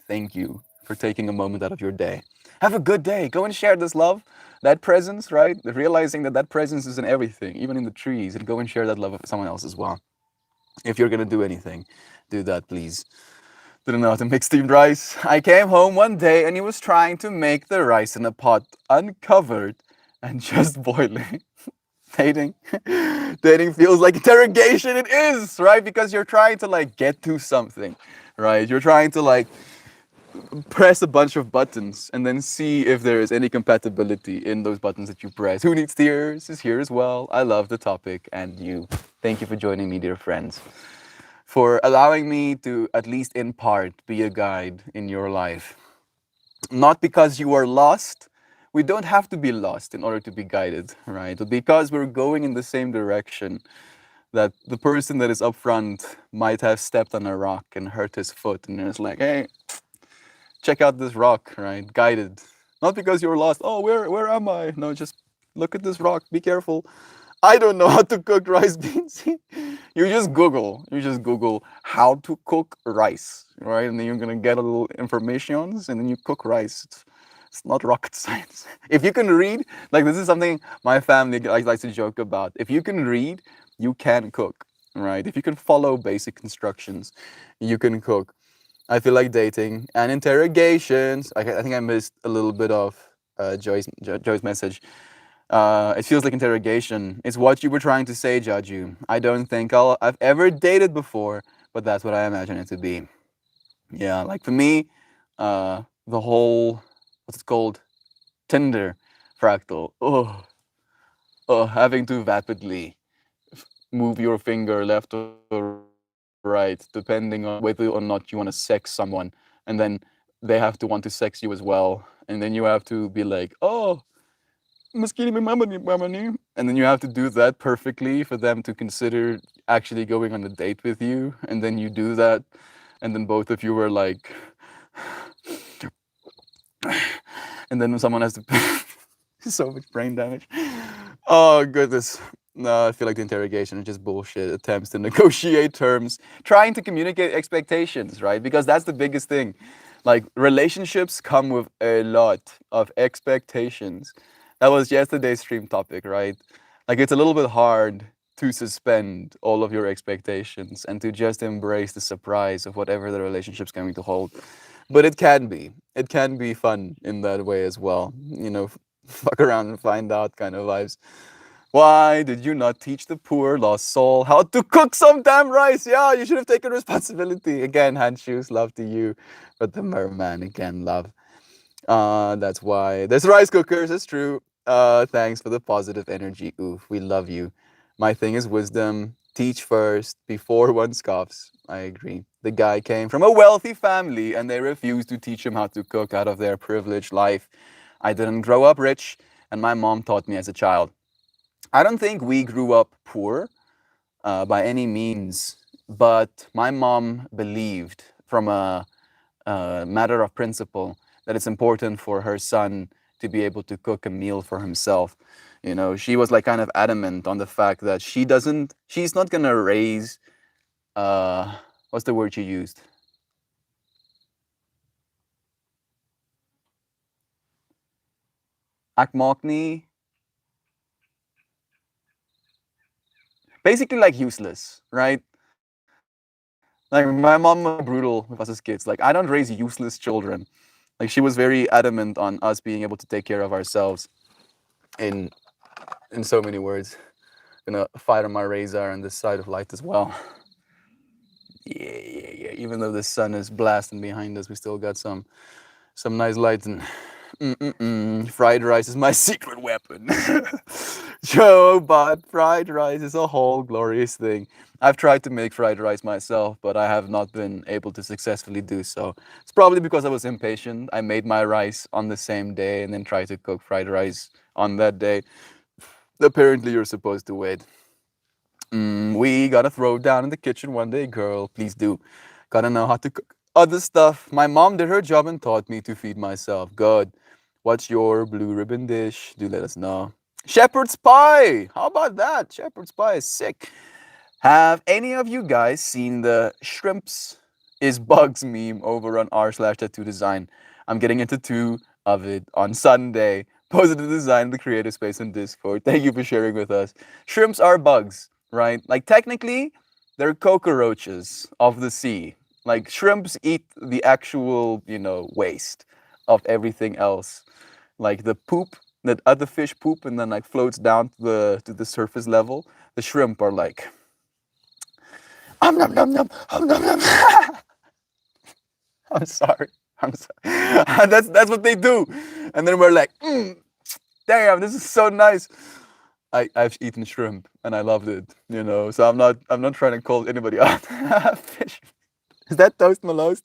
Thank you for taking a moment out of your day. Have a good day. Go and share this love, that presence, right? Realizing that that presence is in everything, even in the trees, and go and share that love with someone else as well. If you're gonna do anything, do that, please. Didn't know how to make steamed rice. I came home one day and he was trying to make the rice in a pot, uncovered and just boiling. Dating, dating feels like interrogation. It is, right? Because you're trying to like get to something, right? You're trying to like press a bunch of buttons and then see if there is any compatibility in those buttons that you press. Who Needs Tears is here as well. I love the topic and you. Thank you for joining me, dear friends, for allowing me to, at least in part, be a guide in your life. Not because you are lost. We don't have to be lost in order to be guided, right? But because we're going in the same direction, that the person that is up front might have stepped on a rock and hurt his foot, and it's like, hey, check out this rock, right? Guided. Not because you're lost. Oh, where am I? No, just look at this rock. Be careful. I don't know how to cook rice beans. You just Google. You just Google how to cook rice, right? And then you're gonna get a little informations, and then you cook rice. It's not rocket science. If you can read, like this is something my family likes to joke about. If you can read, you can cook, right? If you can follow basic instructions, you can cook. I feel like dating and interrogations. I think I missed a little bit of Joy's message. It feels like interrogation. It's what you were trying to say, Jaju. I don't think I've ever dated before, but that's what I imagine it to be. Yeah, like for me, the whole what's it called, Tinder fractal. Having to rapidly move your finger left or right, depending on whether or not you want to sex someone, and then they have to want to sex you as well, and then you have to be like, oh, maskini may mamani, and then you have to do that perfectly for them to consider actually going on a date with you, and then you do that, and then both of you were like, and then someone has to so much brain damage. Oh goodness. No, I feel like the interrogation is just bullshit. Attempts to negotiate terms, trying to communicate expectations, right? Because that's the biggest thing. Like relationships come with a lot of expectations. That was yesterday's stream topic, right? Like it's a little bit hard to suspend all of your expectations and to just embrace the surprise of whatever the relationship's going to hold. But it can be. It can be fun in that way as well. Fuck around and find out kind of vibes. Why did you not teach the poor lost soul how to cook some damn rice? Yeah, you should have taken responsibility. Again, hand shoes, love to you. But the merman, again, love. That's why there's rice cookers, it's true. Thanks for the positive energy. Oof, we love you. My thing is wisdom. Teach first before one scoffs. I agree. The guy came from a wealthy family and they refused to teach him how to cook out of their privileged life. I didn't grow up rich, and my mom taught me as a child. I don't think we grew up poor by any means, but my mom believed from a matter of principle that it's important for her son to be able to cook a meal for himself. She was like kind of adamant on the fact that she's not gonna raise, what's the word she used? Akmokni, basically like useless, right? Like my mom was brutal with us as kids. Like I don't raise useless children. Like she was very adamant on us being able to take care of ourselves in so many words. Gonna fight on my razor on this side of light as well. Yeah, yeah, yeah. Even though the sun is blasting behind us, we still got some nice lights and fried rice is my secret weapon. Joe, but fried rice is a whole glorious thing. I've tried to make fried rice myself, but I have not been able to successfully do so. It's probably because I was impatient. I made my rice on the same day and then tried to cook fried rice on that day. Apparently, you're supposed to wait. We gotta throw down in the kitchen one day, girl. Please do. Gotta know how to cook other stuff. My mom did her job and taught me to feed myself. Good. What's your blue ribbon dish? Do let us know. Shepherd's pie. How about that? Shepherd's pie is sick. Have any of you guys seen the shrimps is bugs meme over on r/tattoo design? I'm getting into two of it on Sunday. Posted the design in the creative space on Discord. Thank you for sharing with us. Shrimps are bugs, right? Like technically, they're cockroaches of the sea. Like shrimps eat the actual, waste of everything else. Like the poop that other fish poop and then like floats down to the surface level. The shrimp are like nom nom nom, nom nom. I'm sorry. I'm sorry. That's what they do. And then we're like, damn, this is so nice. I've eaten shrimp and I loved it, So I'm not trying to call anybody out. Fish. Is that Toast Malos?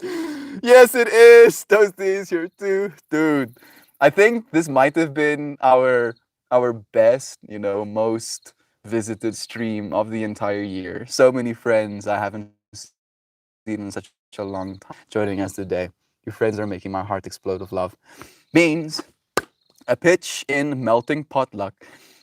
Yes, it is. Toasty is here too, dude. I think this might have been our best, most visited stream of the entire year. So many friends I haven't seen in such a long time joining us today. Your friends are making my heart explode with love. Beans, a pitch in melting potluck.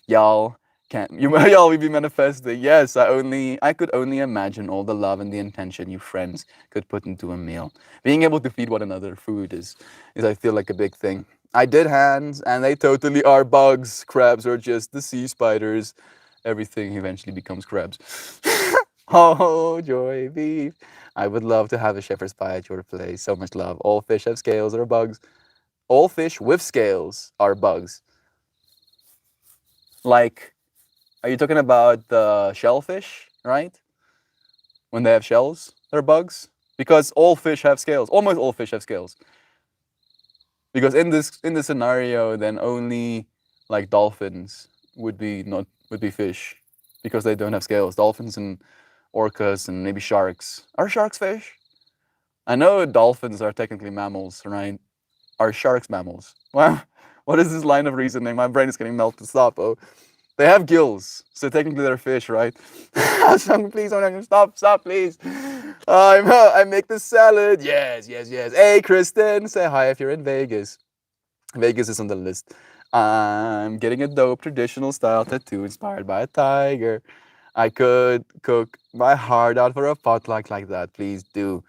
Y'all can't y'all we be manifesting. Yes, I could only imagine all the love and the intention you friends could put into a meal. Being able to feed one another food is I feel like a big thing. I did hands and they totally are bugs. Crabs are just the sea spiders. Everything eventually becomes crabs. Oh, joy beef. I would love to have a shepherd's pie at your place. So much love. All fish have scales or bugs. All fish with scales are bugs. Like, are you talking about the shellfish, right? When they have shells, they're bugs? Because all fish have scales. Almost all fish have scales. Because in this scenario, then only like dolphins would be fish because they don't have scales. Dolphins and orcas and maybe sharks. Are sharks fish? I know dolphins are technically mammals, right? Are sharks mammals? Wow. What is this line of reasoning? My brain is getting melted. Stop. Oh, they have gills, so technically they're fish, right? Please don't stop, please. I make the salad. Yes, yes, yes. Hey, Kristen, say hi if you're in Vegas. Vegas is on the list. I'm getting a dope traditional style tattoo inspired by a tiger. I could cook my heart out for a potluck like that. Please do.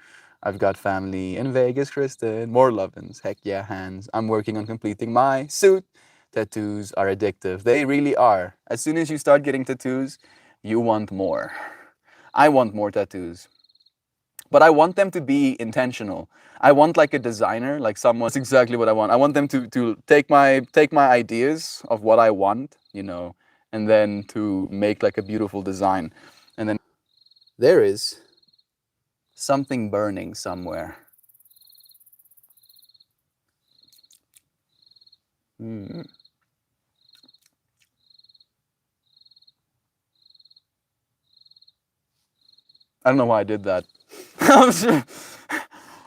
I've got family in Vegas, Kristen. More lovin's. Heck yeah, hands. I'm working on completing my suit. Tattoos are addictive. They really are. As soon as you start getting tattoos, you want more. I want more tattoos. But I want them to be intentional. I want like a designer, like someone. That's exactly what I want. I want them to take my ideas of what I want, and then to make like a beautiful design. And then there is something burning somewhere. Hmm. I don't know why I did that. I'm sure-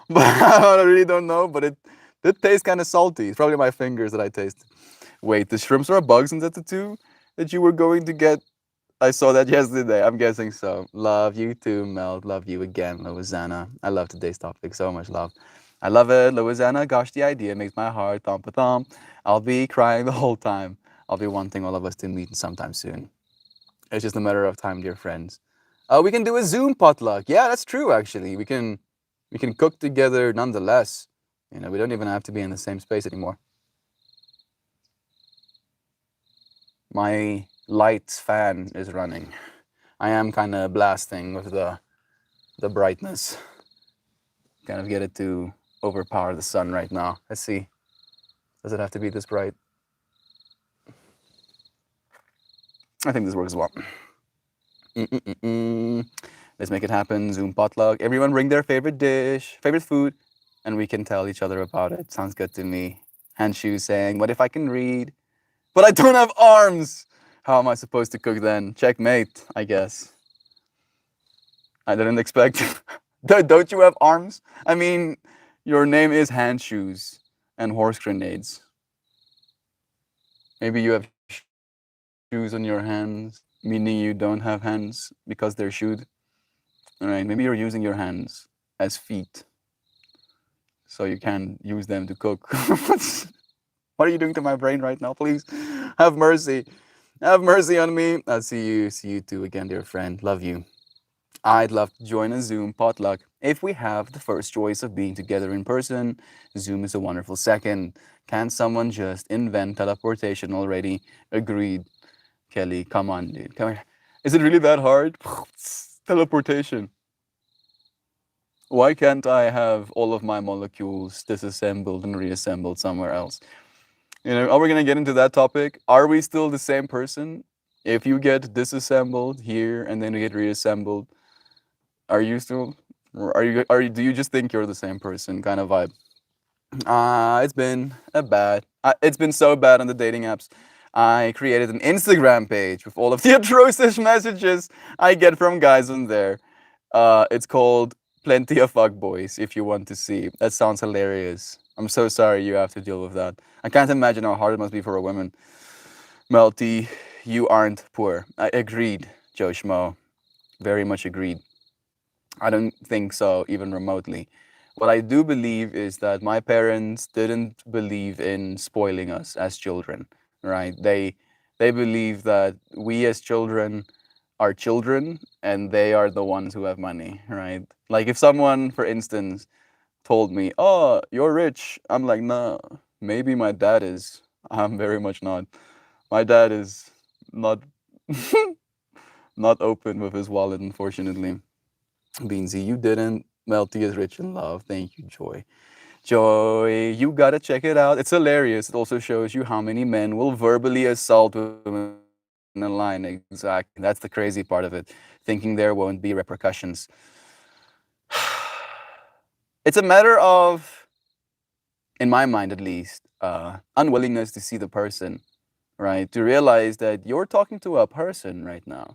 but I really don't know. But it did taste kind of salty. It's probably my fingers that I tasted. Wait, the shrimps are bugs in the tattoo that you were going to get. I saw that yesterday. I'm guessing so. Love you too, Mel. Love you again, Louisiana. I love today's topic. So much love. I love it, Louisiana. Gosh, the idea makes my heart thump a thump. I'll be crying the whole time. I'll be wanting all of us to meet sometime soon. It's just a matter of time, dear friends. We can do a Zoom potluck. Yeah, that's true. Actually, we can cook together nonetheless. We don't even have to be in the same space anymore. My lights fan is running. I am kind of blasting with the the brightness. Kind of get it to overpower the sun right now. Let's see. Does it have to be this bright? I think this works well. Let's make it happen. Zoom potluck. Everyone bring their favorite dish, favorite food, and we can tell each other about it. Sounds good to me. Handshoe saying, what if I can read? But I don't have arms! How am I supposed to cook then? Checkmate, I guess. I didn't expect. Don't you have arms? I mean, your name is Handshoes and horse grenades. Maybe you have shoes on your hands, meaning you don't have hands because they're shoed. All right, maybe you're using your hands as feet, so you can use them to cook. What are you doing to my brain right now? Please have mercy. Have mercy on me. I'll see you too again, dear friend. Love you. I'd love to join a Zoom potluck. If we have the first choice of being together in person, Zoom is a wonderful second. Can someone just invent teleportation already? Agreed. Kelly, come on, dude. Come here. Is it really that hard? Teleportation. Why can't I have all of my molecules disassembled and reassembled somewhere else? You know, are we gonna get into that topic? Are we still the same person? If you get disassembled here and then you get reassembled, are you still? Or are you? Do you just think you're the same person? Kind of vibe. It's been so bad on the dating apps. I created an Instagram page with all of the atrocious messages I get from guys on there. It's called Plenty of Fuck Boys. If you want to see, that sounds hilarious. I'm so sorry you have to deal with that. I can't imagine how hard it must be for a woman. Melty, you aren't poor. I agreed, Joe Schmo. Very much agreed. I don't think so, even remotely. What I do believe is that my parents didn't believe in spoiling us as children, right? They believe that we as children are children and they are the ones who have money, right? Like if someone, for instance, told me, "Oh, you're rich," I'm like, "No, maybe my dad is." I'm very much not. My dad is not not open with his wallet, unfortunately. Beansy, you didn't. Melty is rich in love. Thank you, Joy. Joy, you gotta check it out. It's hilarious. It also shows you how many men will verbally assault women in a line. Exactly. That's the crazy part of it. Thinking there won't be repercussions. It's a matter of, in my mind at least, unwillingness to see the person, right? To realize that you're talking to a person right now,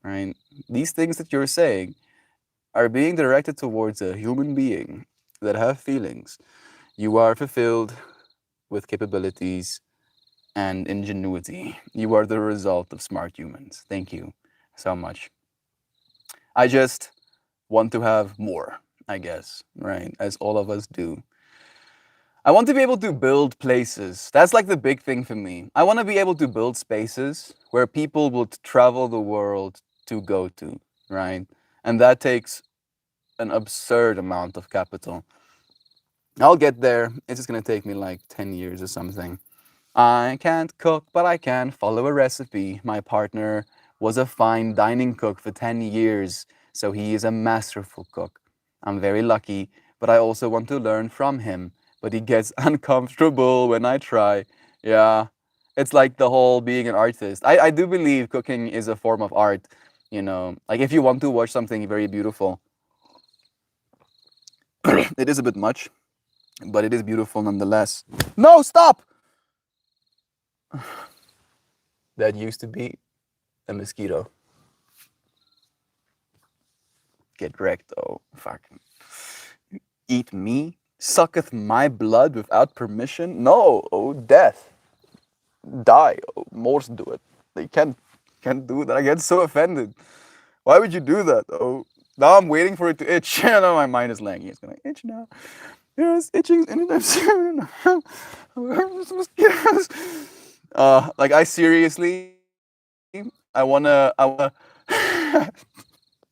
right? These things that you're saying are being directed towards a human being that have feelings. You are fulfilled with capabilities and ingenuity. You are the result of smart humans. Thank you so much. I just want to have more, I guess, right? As all of us do. I want to be able to build places. That's like the big thing for me. I want to be able to build spaces where people will travel the world to go to, right? And that takes an absurd amount of capital. I'll get there. It's just gonna take me like 10 years or something. I can't cook, but I can follow a recipe. My partner was a fine dining cook for 10 years, so he is a masterful cook. I'm very lucky, but I also want to learn from him. But he gets uncomfortable when I try. Yeah, it's like the whole being an artist. I do believe cooking is a form of art. You know, like if you want to watch something very beautiful, it is a bit much, but it is beautiful nonetheless. No, stop! That used to be a mosquito. Get wrecked, oh, fucking. Eat me? Sucketh my blood without permission? No, oh, death. Die. Oh, Morse do it. They can't do that. I get so offended. Why would you do that? Oh, now I'm waiting for it to itch. Now my mind is lagging. It's gonna itch now. It's itching anytime soon. Like I seriously, I wanna.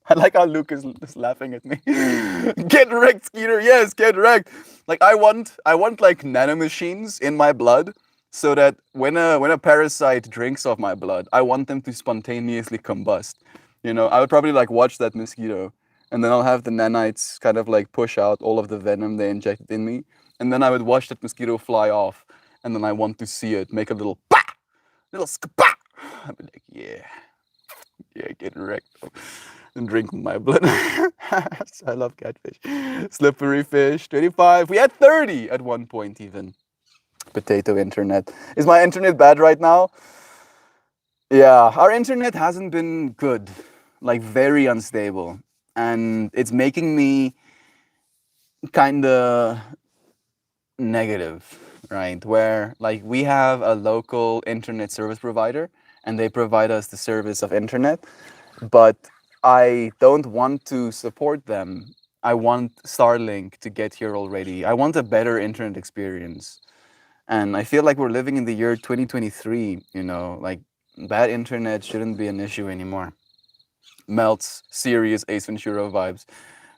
I like how Luke is laughing at me. Get wrecked, Skeeter. Yes, get wrecked. Like I want like nanomachines in my blood, so that when a parasite drinks of my blood, I want them to spontaneously combust. You know, I would probably like watch that mosquito and then I'll have the nanites kind of like push out all of the venom they injected in me, and then I would watch that mosquito fly off, and then I want to see it make a little pa, little skapa. I'd be like, yeah, yeah, get wrecked. And drink my blood. I love catfish. Slippery fish, 25. We had 30 at one point even. Potato internet. Is my internet bad right now? Yeah, our internet hasn't been good, like very unstable. And it's making me kind of negative, right? Where like we have a local internet service provider and they provide us the service of internet, but I don't want to support them. I want Starlink to get here already. I want a better internet experience. And I feel like we're living in the year 2023, you know, like bad internet shouldn't be an issue anymore. Melts serious Ace Ventura vibes.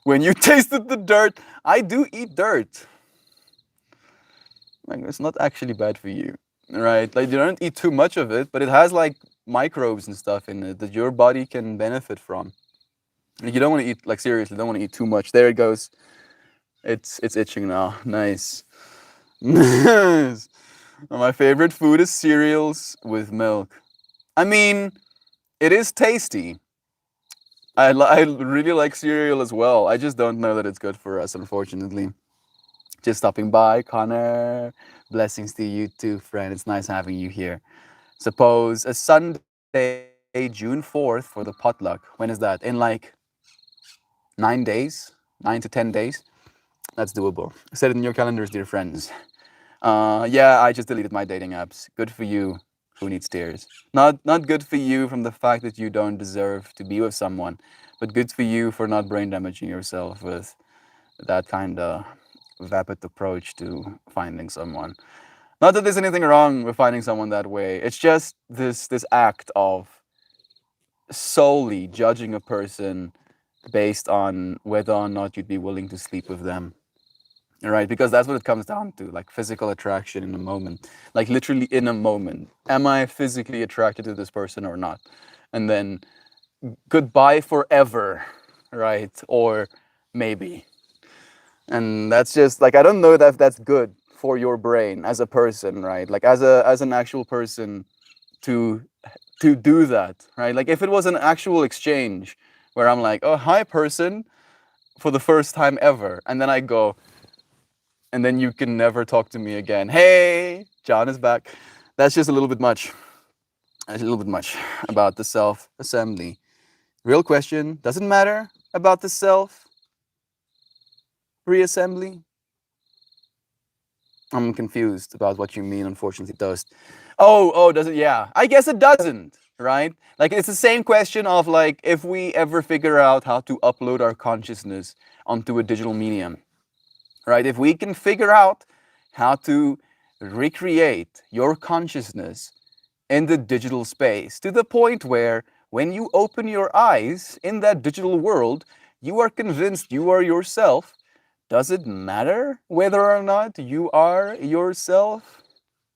When you tasted the dirt, I do eat dirt. Like it's not actually bad for you, right? Like you don't eat too much of it, but it has like microbes and stuff in it that your body can benefit from. Like, you don't want to eat like seriously, don't want to eat too much. There it goes. It's itching now. Nice. Nice. My favorite food is cereals with milk. I mean, it is tasty. I really like cereal as well. I just don't know that it's good for us, unfortunately. Just stopping by, Connor. Blessings to you too, friend. It's nice having you here. Suppose a Sunday, June 4th for the potluck. When is that? In like 9 days? 9 to 10 days? That's doable. Set it in your calendars, dear friends. Yeah, I just deleted my dating apps. Good for you. Who needs tears? Not good for you from the fact that you don't deserve to be with someone, but good for you for not brain damaging yourself with that kind of vapid approach to finding someone. Not that there's anything wrong with finding someone that way. It's just this act of solely judging a person based on whether or not you'd be willing to sleep with them. Right, because that's what it comes down to, like physical attraction in a moment, like literally in a moment. Am I physically attracted to this person or not? And then goodbye forever, right? Or maybe. And that's just like I don't know that that's good for your brain as a person, right? Like as an actual person to do that, right? Like if it was an actual exchange where I'm like, oh hi person, for the first time ever, and then I go, and then you can never talk to me again. Hey, John is back. That's just a little bit much. That's a little bit much about the self assembly. Real question, does it matter about the self reassembly? I'm confused about what you mean, unfortunately, Toast. Oh, does it? Yeah, I guess it doesn't, right? Like, it's the same question of, like, if we ever figure out how to upload our consciousness onto a digital medium, right? If we can figure out how to recreate your consciousness in the digital space to the point where when you open your eyes in that digital world, you are convinced you are yourself. Does it matter whether or not you are yourself,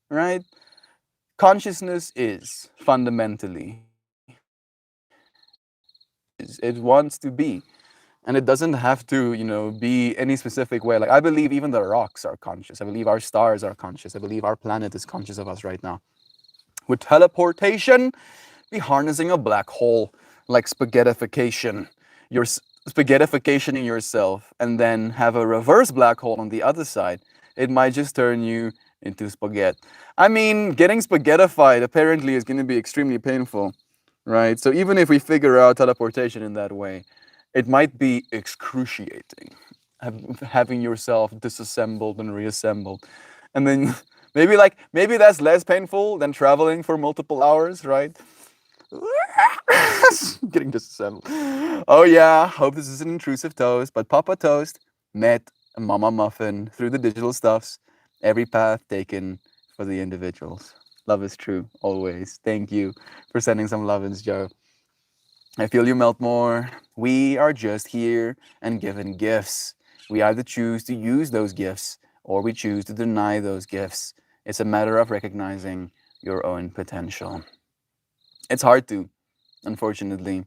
right? Consciousness is fundamentally, it wants to be. And it doesn't have to, be any specific way. Like I believe even the rocks are conscious. I believe our stars are conscious. I believe our planet is conscious of us right now. With teleportation, be harnessing a black hole, like spaghettification. You're spaghettificationing yourself and then have a reverse black hole on the other side. It might just turn you into spaghetti. I mean, getting spaghettified apparently is going to be extremely painful, right? So even if we figure out teleportation in that way, it might be excruciating having yourself disassembled and reassembled. And then maybe that's less painful than traveling for multiple hours, right? Getting disassembled. Oh yeah, hope this isn't intrusive Toast, but Papa Toast met Mama Muffin through the digital stuffs. Every path taken for the individuals. Love is true, always. Thank you for sending some lovin's, Joe. I feel you melt more. We are just here and given gifts. We either choose to use those gifts or we choose to deny those gifts. It's a matter of recognizing your own potential. It's hard to, unfortunately,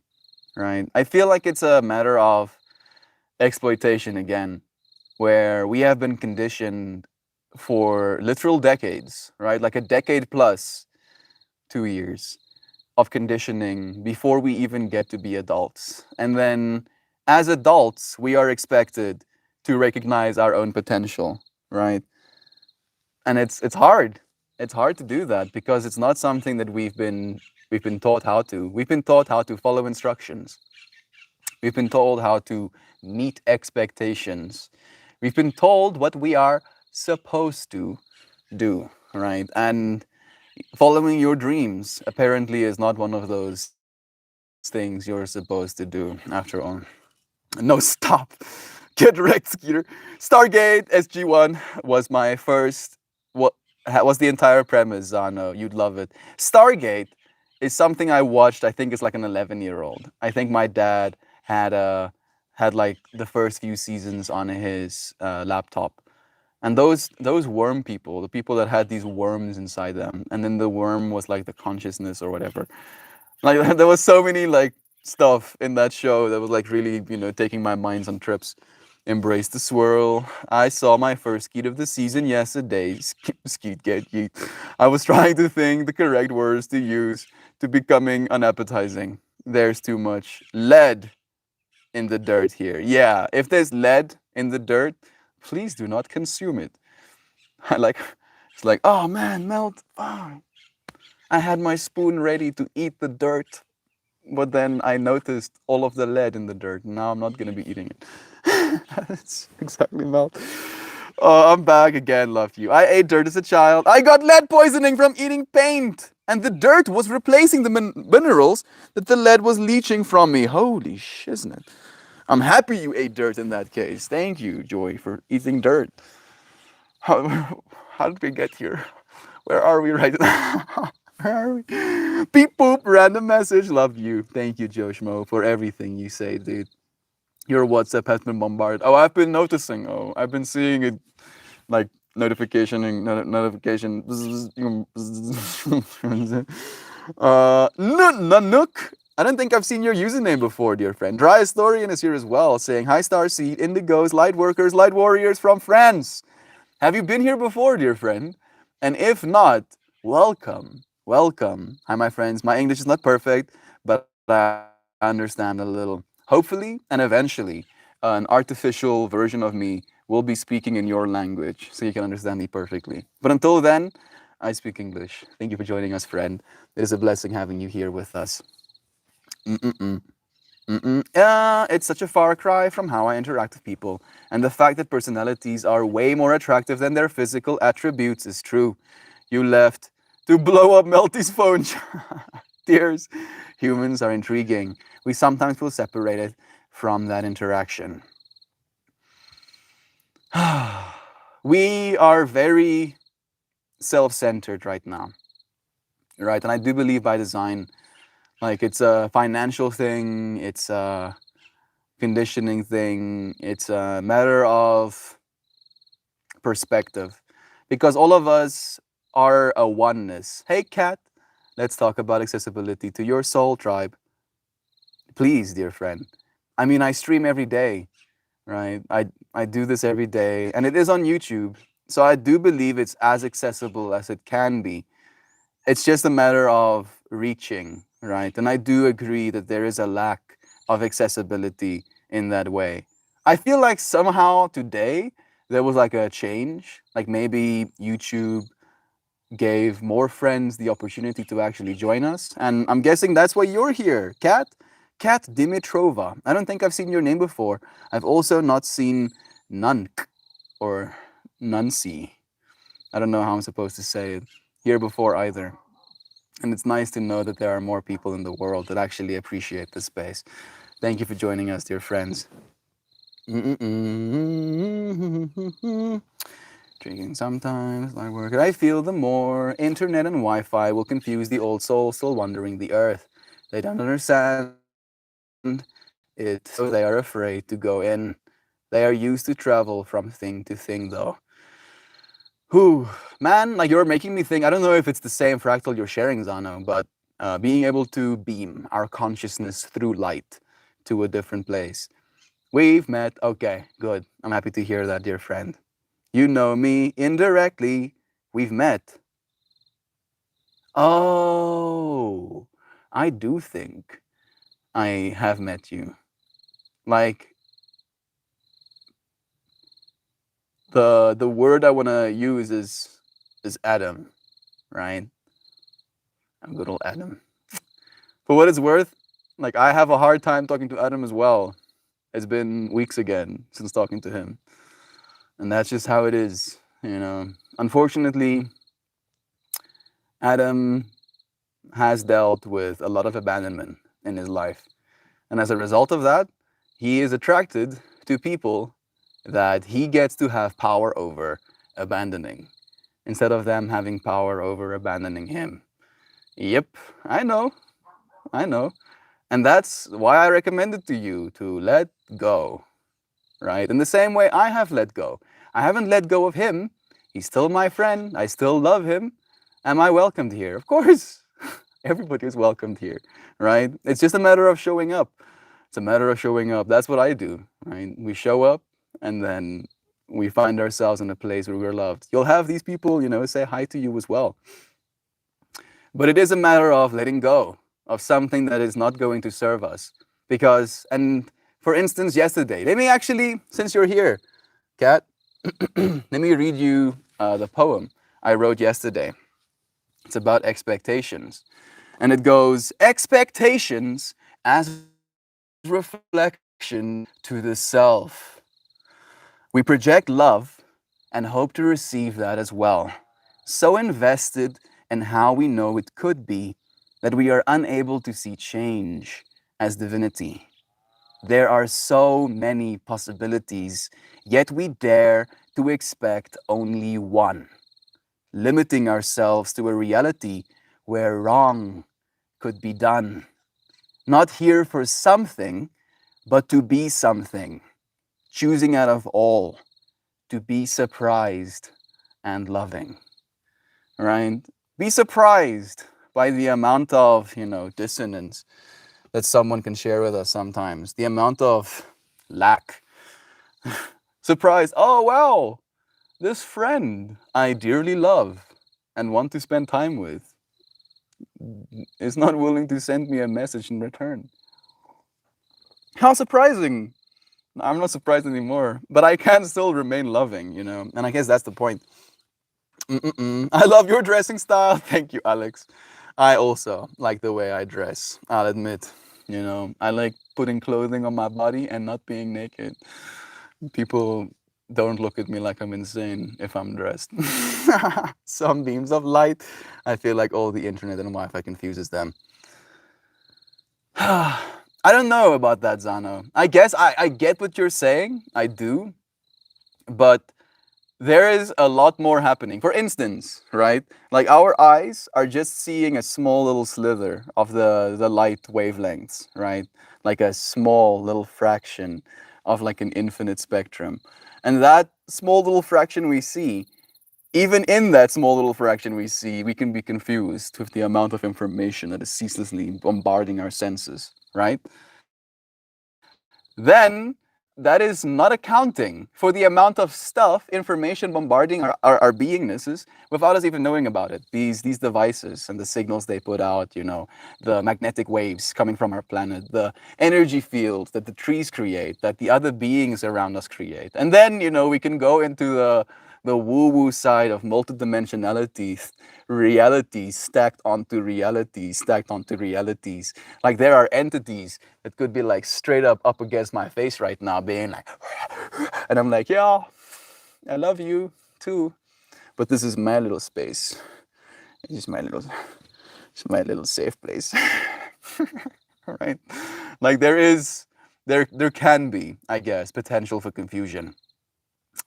right? I feel like it's a matter of exploitation again, where we have been conditioned for literal decades, right? Like a decade plus 2 years of conditioning before we even get to be adults. And then as adults, we are expected to recognize our own potential, right? And it's hard. It's hard to do that because it's not something that we've been taught how to. We've been taught how to follow instructions. We've been told how to meet expectations. We've been told what we are supposed to do, right? And following your dreams apparently is not one of those things you're supposed to do after all. No, stop. Get wrecked, Skeeter. Stargate SG1 was my first. What was the entire premise? Zano, you'd love it. Stargate is something I watched. I think it's like an 11-year-old. I think my dad had had like the first few seasons on his laptop, and those worm people, the people that had these worms inside them, and then the worm was like the consciousness or whatever. Like there was so many like stuff in that show that was like really, taking my minds on trips. Embrace the swirl. I saw my first skeet of the season yesterday. Skeet get yeet. I was trying to think the correct words to use to becoming unappetizing. There's too much lead in the dirt here. Yeah, if there's lead in the dirt, please do not consume it. I like it's like, oh man, melt. Oh, I had my spoon ready to eat the dirt, but then I noticed all of the lead in the dirt. Now I'm not gonna be eating it. That's exactly melt. Oh, I'm back again, love you. I ate dirt as a child. I got lead poisoning from eating paint. And the dirt was replacing the minerals that the lead was leaching from me. Holy shiznit. I'm happy you ate dirt in that case. Thank you, Joy, for eating dirt. How did we get here? Where are we right now? Where are we? Beep boop, random message. Love you. Thank you, Joshmo, for everything you say, dude. Your WhatsApp has been bombarded. Oh, I've been noticing. Oh, I've been seeing it like notification and notification. Nanook. I don't think I've seen your username before, dear friend. Dry Historian is here as well, saying hi, Starseed, Indigos, Light Workers, Light Warriors from France. Have you been here before, dear friend? And if not, welcome. Welcome. Hi, my friends. My English is not perfect, but I understand a little. Hopefully and eventually, an artificial version of me will be speaking in your language so you can understand me perfectly. But until then, I speak English. Thank you for joining us, friend. It is a blessing having you here with us. Mm-mm-mm. Mm-mm. It's such a far cry from how I interact with people. And the fact that personalities are way more attractive than their physical attributes is true. You left to blow up Melty's phone. Tears. Humans are intriguing. We sometimes feel separated from that interaction. We are very self centered right now, right? And I do believe by design, like it's a financial thing, it's a conditioning thing, it's a matter of perspective because all of us are a oneness. Hey, Kat, let's talk about accessibility to your soul tribe. Please, dear friend. I mean, I stream every day, right? I do this every day and it is on YouTube. So I do believe it's as accessible as it can be. It's just a matter of reaching, right? And I do agree that there is a lack of accessibility in that way. I feel like somehow today there was like a change. Like maybe YouTube gave more friends the opportunity to actually join us. And I'm guessing that's why you're here, Kat. Kat Dimitrova. I don't think I've seen your name before. I've also not seen Nunk or Nuncy. I don't know how I'm supposed to say it here before either. And it's nice to know that there are more people in the world that actually appreciate this space. Thank you for joining us, dear friends. Drinking sometimes, like work. I feel the more internet and Wi-Fi will confuse the old soul still wandering the earth. They don't understand it, so they are afraid to go in. They are used to travel from thing to thing, though. Whew, man, like you're making me think. I don't know if it's the same fractal you're sharing, Zano, but being able to beam our consciousness through light to a different place. We've met. Okay, good. I'm happy to hear that, dear friend. You know me indirectly. We've met. Oh, I do think I have met you. Like the word I want to use is Adam, right? I'm good old Adam. For what it's worth, like I have a hard time talking to Adam as well. It's been weeks again since talking to him. And that's just how it is, you know. Unfortunately, Adam has dealt with a lot of abandonment in his life. And as a result of that, he is attracted to people that he gets to have power over abandoning instead of them having power over abandoning him. Yep, I know, I know. And that's why I recommend it to you to let go, right? In the same way I have let go. I haven't let go of him. He's still my friend. I still love him. Am I welcomed here? Of course. Everybody is welcomed here, right? It's just a matter of showing up. It's a matter of showing up. That's what I do, right? We show up and then we find ourselves in a place where we're loved. You'll have these people, you know, say hi to you as well. But it is a matter of letting go of something that is not going to serve us. Because, and for instance, yesterday, let me actually, since you're here, Kat, let me read you the poem I wrote yesterday. It's about expectations. And it goes, expectations as reflection to the self. We project love and hope to receive that as well. So invested in how we know it could be that we are unable to see change as divinity. There are so many possibilities, yet we dare to expect only one, limiting ourselves to a reality where wrong could be done. Not here for something, but to be something, choosing out of all to be surprised and loving, right? Be surprised by the amount of, you know, dissonance that someone can share with us sometimes, the amount of lack. Surprise, oh wow, this friend I dearly love and want to spend time with is not willing to send me a message in return. How surprising. I'm not surprised anymore, but I can still remain loving, you know, and I guess that's the point. I love your dressing style. Thank you, Alex. I also like the way I dress, I'll admit. You know, I like putting clothing on my body and not being naked. People don't look at me like I'm insane if I'm dressed. Some beams of light, I feel like all the internet and Wi-Fi confuses them. I don't know about that, Zano. I guess I get what you're saying. I do. But there is a lot more happening. For instance, right? Like our eyes are just seeing a small little slither of the light wavelengths, right? Like a small little fraction of like an infinite spectrum. And that small little fraction we see, even in that small little fraction we see, we can be confused with the amount of information that is ceaselessly bombarding our senses, right? Then that is not accounting for the amount of stuff, information bombarding our beingnesses without us even knowing about it. These devices and the signals they put out, you know, the magnetic waves coming from our planet, the energy fields that the trees create, that the other beings around us create. And then, you know, we can go into the woo-woo side of multidimensionality, realities stacked onto realities, stacked onto realities. Like there are entities that could be like straight up against my face right now, being like, and I'm like, yeah, I love you too, but this is my little space. It's my little safe place, right? Like there can be, I guess, potential for confusion.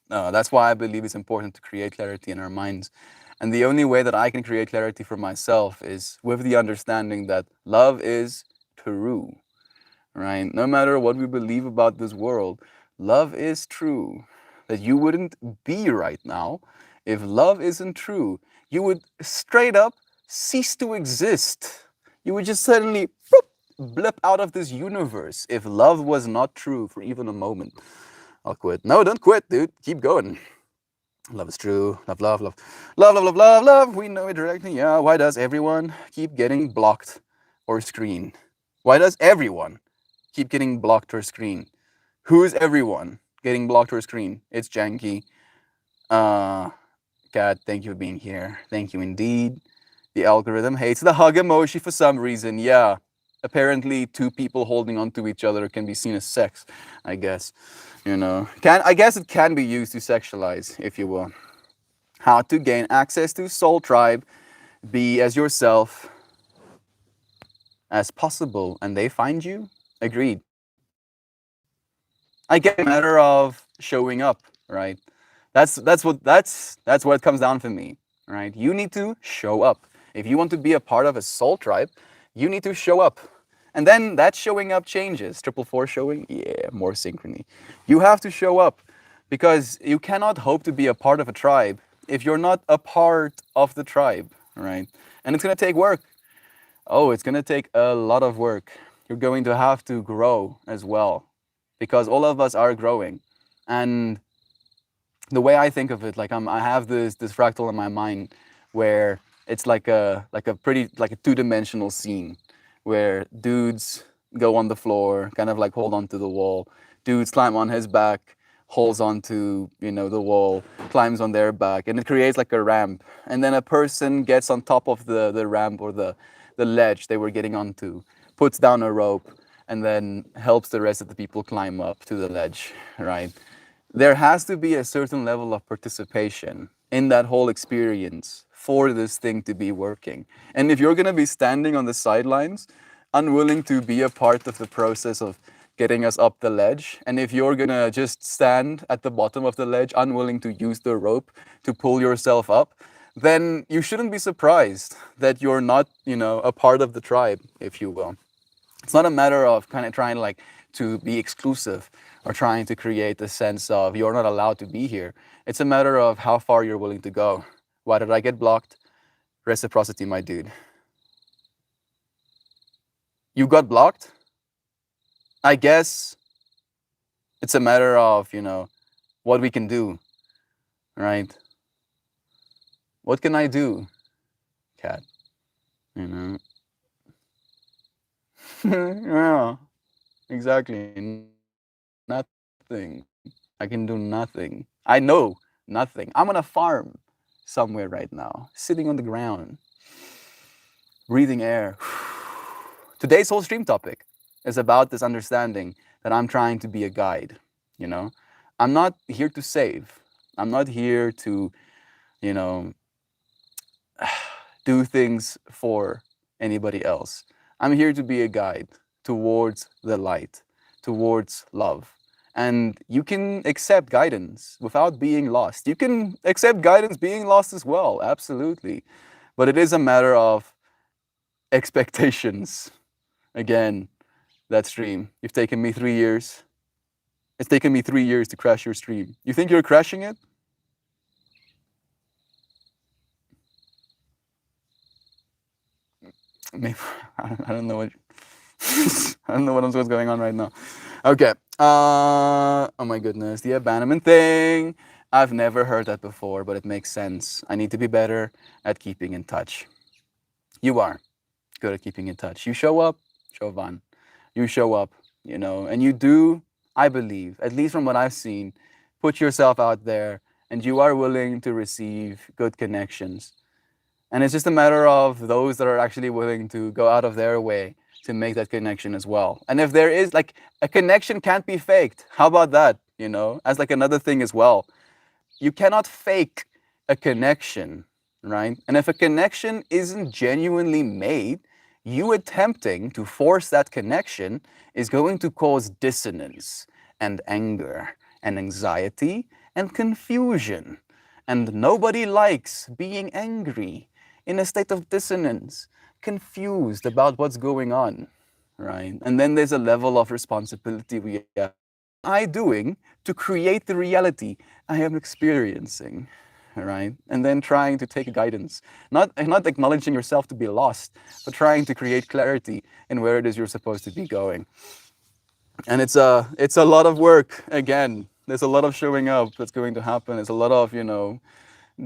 That's why I believe it's important to create clarity in our minds. And the only way that I can create clarity for myself is with the understanding that love is true, right? No matter what we believe about this world, love is true. That you wouldn't be right now if love isn't true. You would straight up cease to exist. You would just suddenly boop, blip out of this universe if love was not true for even a moment. I'll quit. No, don't quit, dude. Keep going. Love is true. Love, love, love. Love, love, love, love, love. We know it directly. Yeah. Why does everyone keep getting blocked or screen? Why does everyone keep getting blocked or screen? Who's everyone getting blocked or screen? It's Janky. Kat, thank you for being here. Thank you indeed. The algorithm hates the hug emoji for some reason. Yeah. Apparently, two people holding onto each other can be seen as sex, I guess. I guess it can be used to sexualize, if you will. How to gain access to Soul Tribe. Be as yourself as possible, and they find you. Agreed. I guess it's a matter of showing up, right? That's what it comes down for me, right? You need to show up. If you want to be a part of a Soul Tribe, you need to show up. And then that showing up changes. 444 showing, yeah, more synchrony. You have to show up because you cannot hope to be a part of a tribe if you're not a part of the tribe, right? And it's gonna take work. Oh, it's gonna take a lot of work. You're going to have to grow as well because all of us are growing. And the way I think of it, like I have this fractal in my mind where it's like a two-dimensional scene where dudes go on the floor, kind of like hold onto the wall. Dudes climb on his back, holds onto the wall, climbs on their back, and it creates like a ramp. And then a person gets on top of the ramp or the ledge they were getting onto, puts down a rope, and then helps the rest of the people climb up to the ledge, right? There has to be a certain level of participation in that whole experience for this thing to be working. And if you're going to be standing on the sidelines, unwilling to be a part of the process of getting us up the ledge, and if you're going to just stand at the bottom of the ledge, unwilling to use the rope to pull yourself up, then you shouldn't be surprised that you're not, a part of the tribe, if you will. It's not a matter of kind of trying to be exclusive or trying to create a sense of you're not allowed to be here. It's a matter of how far you're willing to go. Why did I get blocked? Reciprocity, my dude. You got blocked? I guess it's a matter of, what we can do, right? What can I do, Kat? Yeah, exactly. Nothing. I can do nothing. I know nothing. I'm on a farm somewhere right now, sitting on the ground, breathing air. Today's whole stream topic is about this understanding that I'm trying to be a guide, I'm not here to save. I'm not here to, do things for anybody else. I'm here to be a guide towards the light, towards love. And you can accept guidance without being lost. You can accept guidance being lost as well, absolutely. But it is a matter of expectations. Again, that stream. You've taken me 3 years. It's taken me 3 years to crash your stream. You think you're crashing it? Maybe I don't know what I don't know what's going on right now. Okay. Oh my goodness, the abandonment thing. I've never heard that before, but it makes sense. I need to be better at keeping in touch. You are good at keeping in touch. You show up, Chauvin. You show up, and you do, I believe, at least from what I've seen, put yourself out there and you are willing to receive good connections. And it's just a matter of those that are actually willing to go out of their way to make that connection as well. And if there is a connection can't be faked. How about that? As another thing as well. You cannot fake a connection, right? And if a connection isn't genuinely made, you attempting to force that connection is going to cause dissonance and anger and anxiety and confusion. And nobody likes being angry, in a state of dissonance, confused about what's going on, right? And then there's a level of responsibility we have. What am I doing to create the reality I am experiencing, right? And then trying to take guidance. Not acknowledging yourself to be lost, but trying to create clarity in where it is you're supposed to be going. And it's a lot of work. Again, there's a lot of showing up that's going to happen. There's a lot of,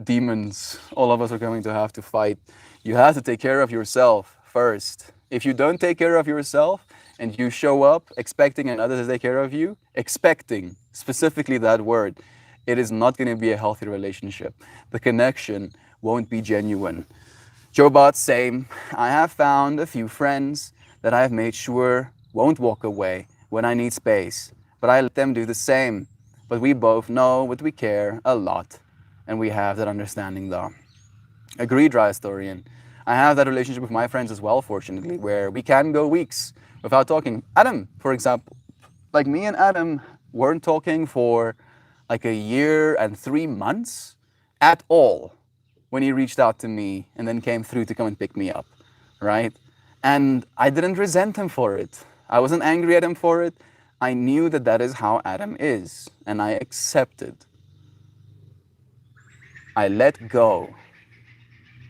demons all of us are going to have to fight. You have to take care of yourself first. If you don't take care of yourself and you show up expecting another to take care of you, expecting specifically that word, it is not going to be a healthy relationship. The connection won't be genuine. Jobot, same. I have found a few friends that I have made sure won't walk away when I need space, but I let them do the same. But we both know what we care a lot, and we have that understanding though. Agreed, Dry Historian. I have that relationship with my friends as well, fortunately, where we can go weeks without talking. Adam, for example, like me and Adam weren't talking for like a year and 3 months at all when he reached out to me and then came through to come and pick me up, right? And I didn't resent him for it. I wasn't angry at him for it. I knew that that is how Adam is, and I accepted. I let go.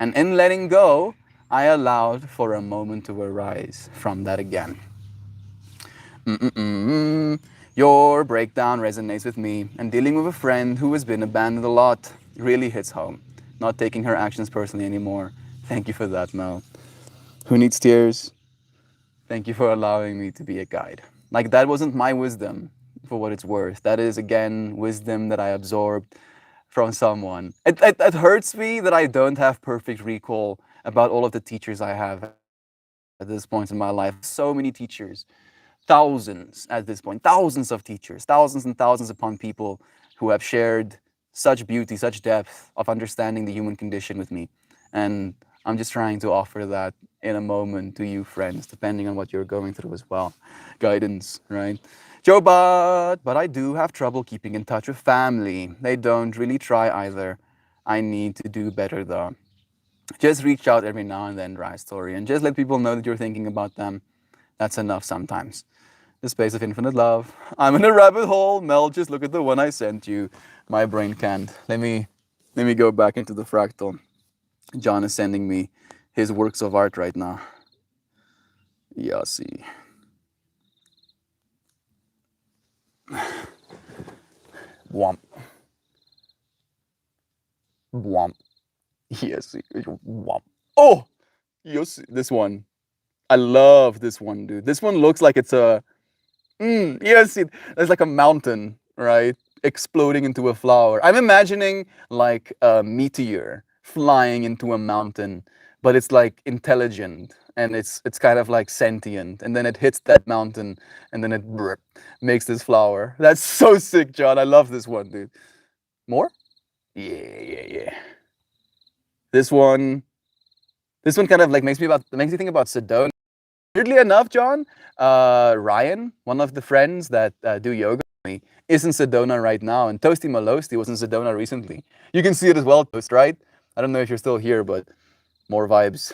And in letting go, I allowed for a moment to arise from that again. Your breakdown resonates with me, and dealing with a friend who has been abandoned a lot really hits home. Not taking her actions personally anymore. Thank you for that, Mel. Who needs tears? Thank you for allowing me to be a guide. Like, that wasn't my wisdom, for what it's worth. That is, again, wisdom that I absorbed from someone. It hurts me that I don't have perfect recall about all of the teachers I have at this point in my life. So many teachers, thousands at this point, thousands of teachers, thousands and thousands upon people who have shared such beauty, such depth of understanding the human condition with me. And I'm just trying to offer that in a moment to you, friends, depending on what you're going through as well. Guidance, right? Joe, but I do have trouble keeping in touch with family. They don't really try either. I need to do better though. Just reach out every now and then, Dry Story, and just let people know that you're thinking about them. That's enough sometimes. The space of infinite love. I'm in a rabbit hole. Mel, just look at the one I sent you. My brain can't. Let me go back into the fractal. John is sending me his works of art right now. Yossi. Womp. Womp. Yes. Womp. Oh! Yossi. This one. I love this one, dude. This one looks like it's a... yes, it's like a mountain, right? Exploding into a flower. I'm imagining like a meteor flying into a mountain, but it's like intelligent and it's kind of like sentient, and then it hits that mountain and then it makes this flower. That's so sick, John. I love this one, dude. More? Yeah. This one kind of like makes me think about Sedona. Weirdly enough, John, Ryan, one of the friends that do yoga with me, is in Sedona right now, and Toasty Malosti was in Sedona recently. You can see it as well, Toast, right? I don't know if you're still here, but more vibes.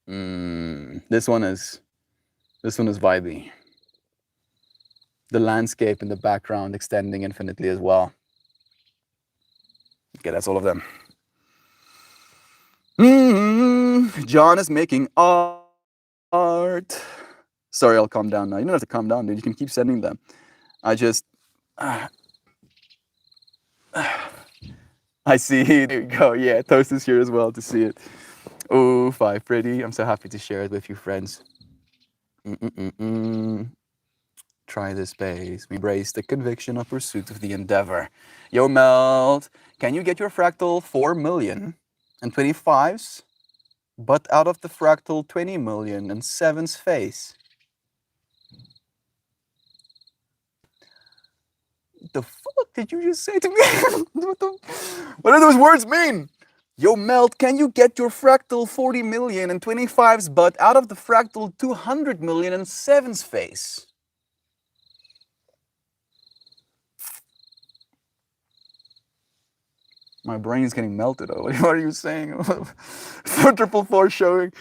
This one is vibey. The landscape in the background extending infinitely as well. Okay, that's all of them. John is making art. Sorry, I'll calm down now. You don't have to calm down, dude. You can keep sending them. I just... I see. There you go. Yeah, Toast is here as well to see it. Oh, 5 pretty. I'm so happy to share it with you, friends. Try this space. We embrace the conviction of pursuit of the endeavor. Yo, Melt, can you get your fractal 4 million and 25s, but out of the fractal 20 million and 7's face? The fuck did you just say to me? What do those words mean? Yo, Melt, can you get your fractal 40 million and 25's, but out of the fractal 200 million and 7's face? My brain's getting melted. What are you saying? 444 showing.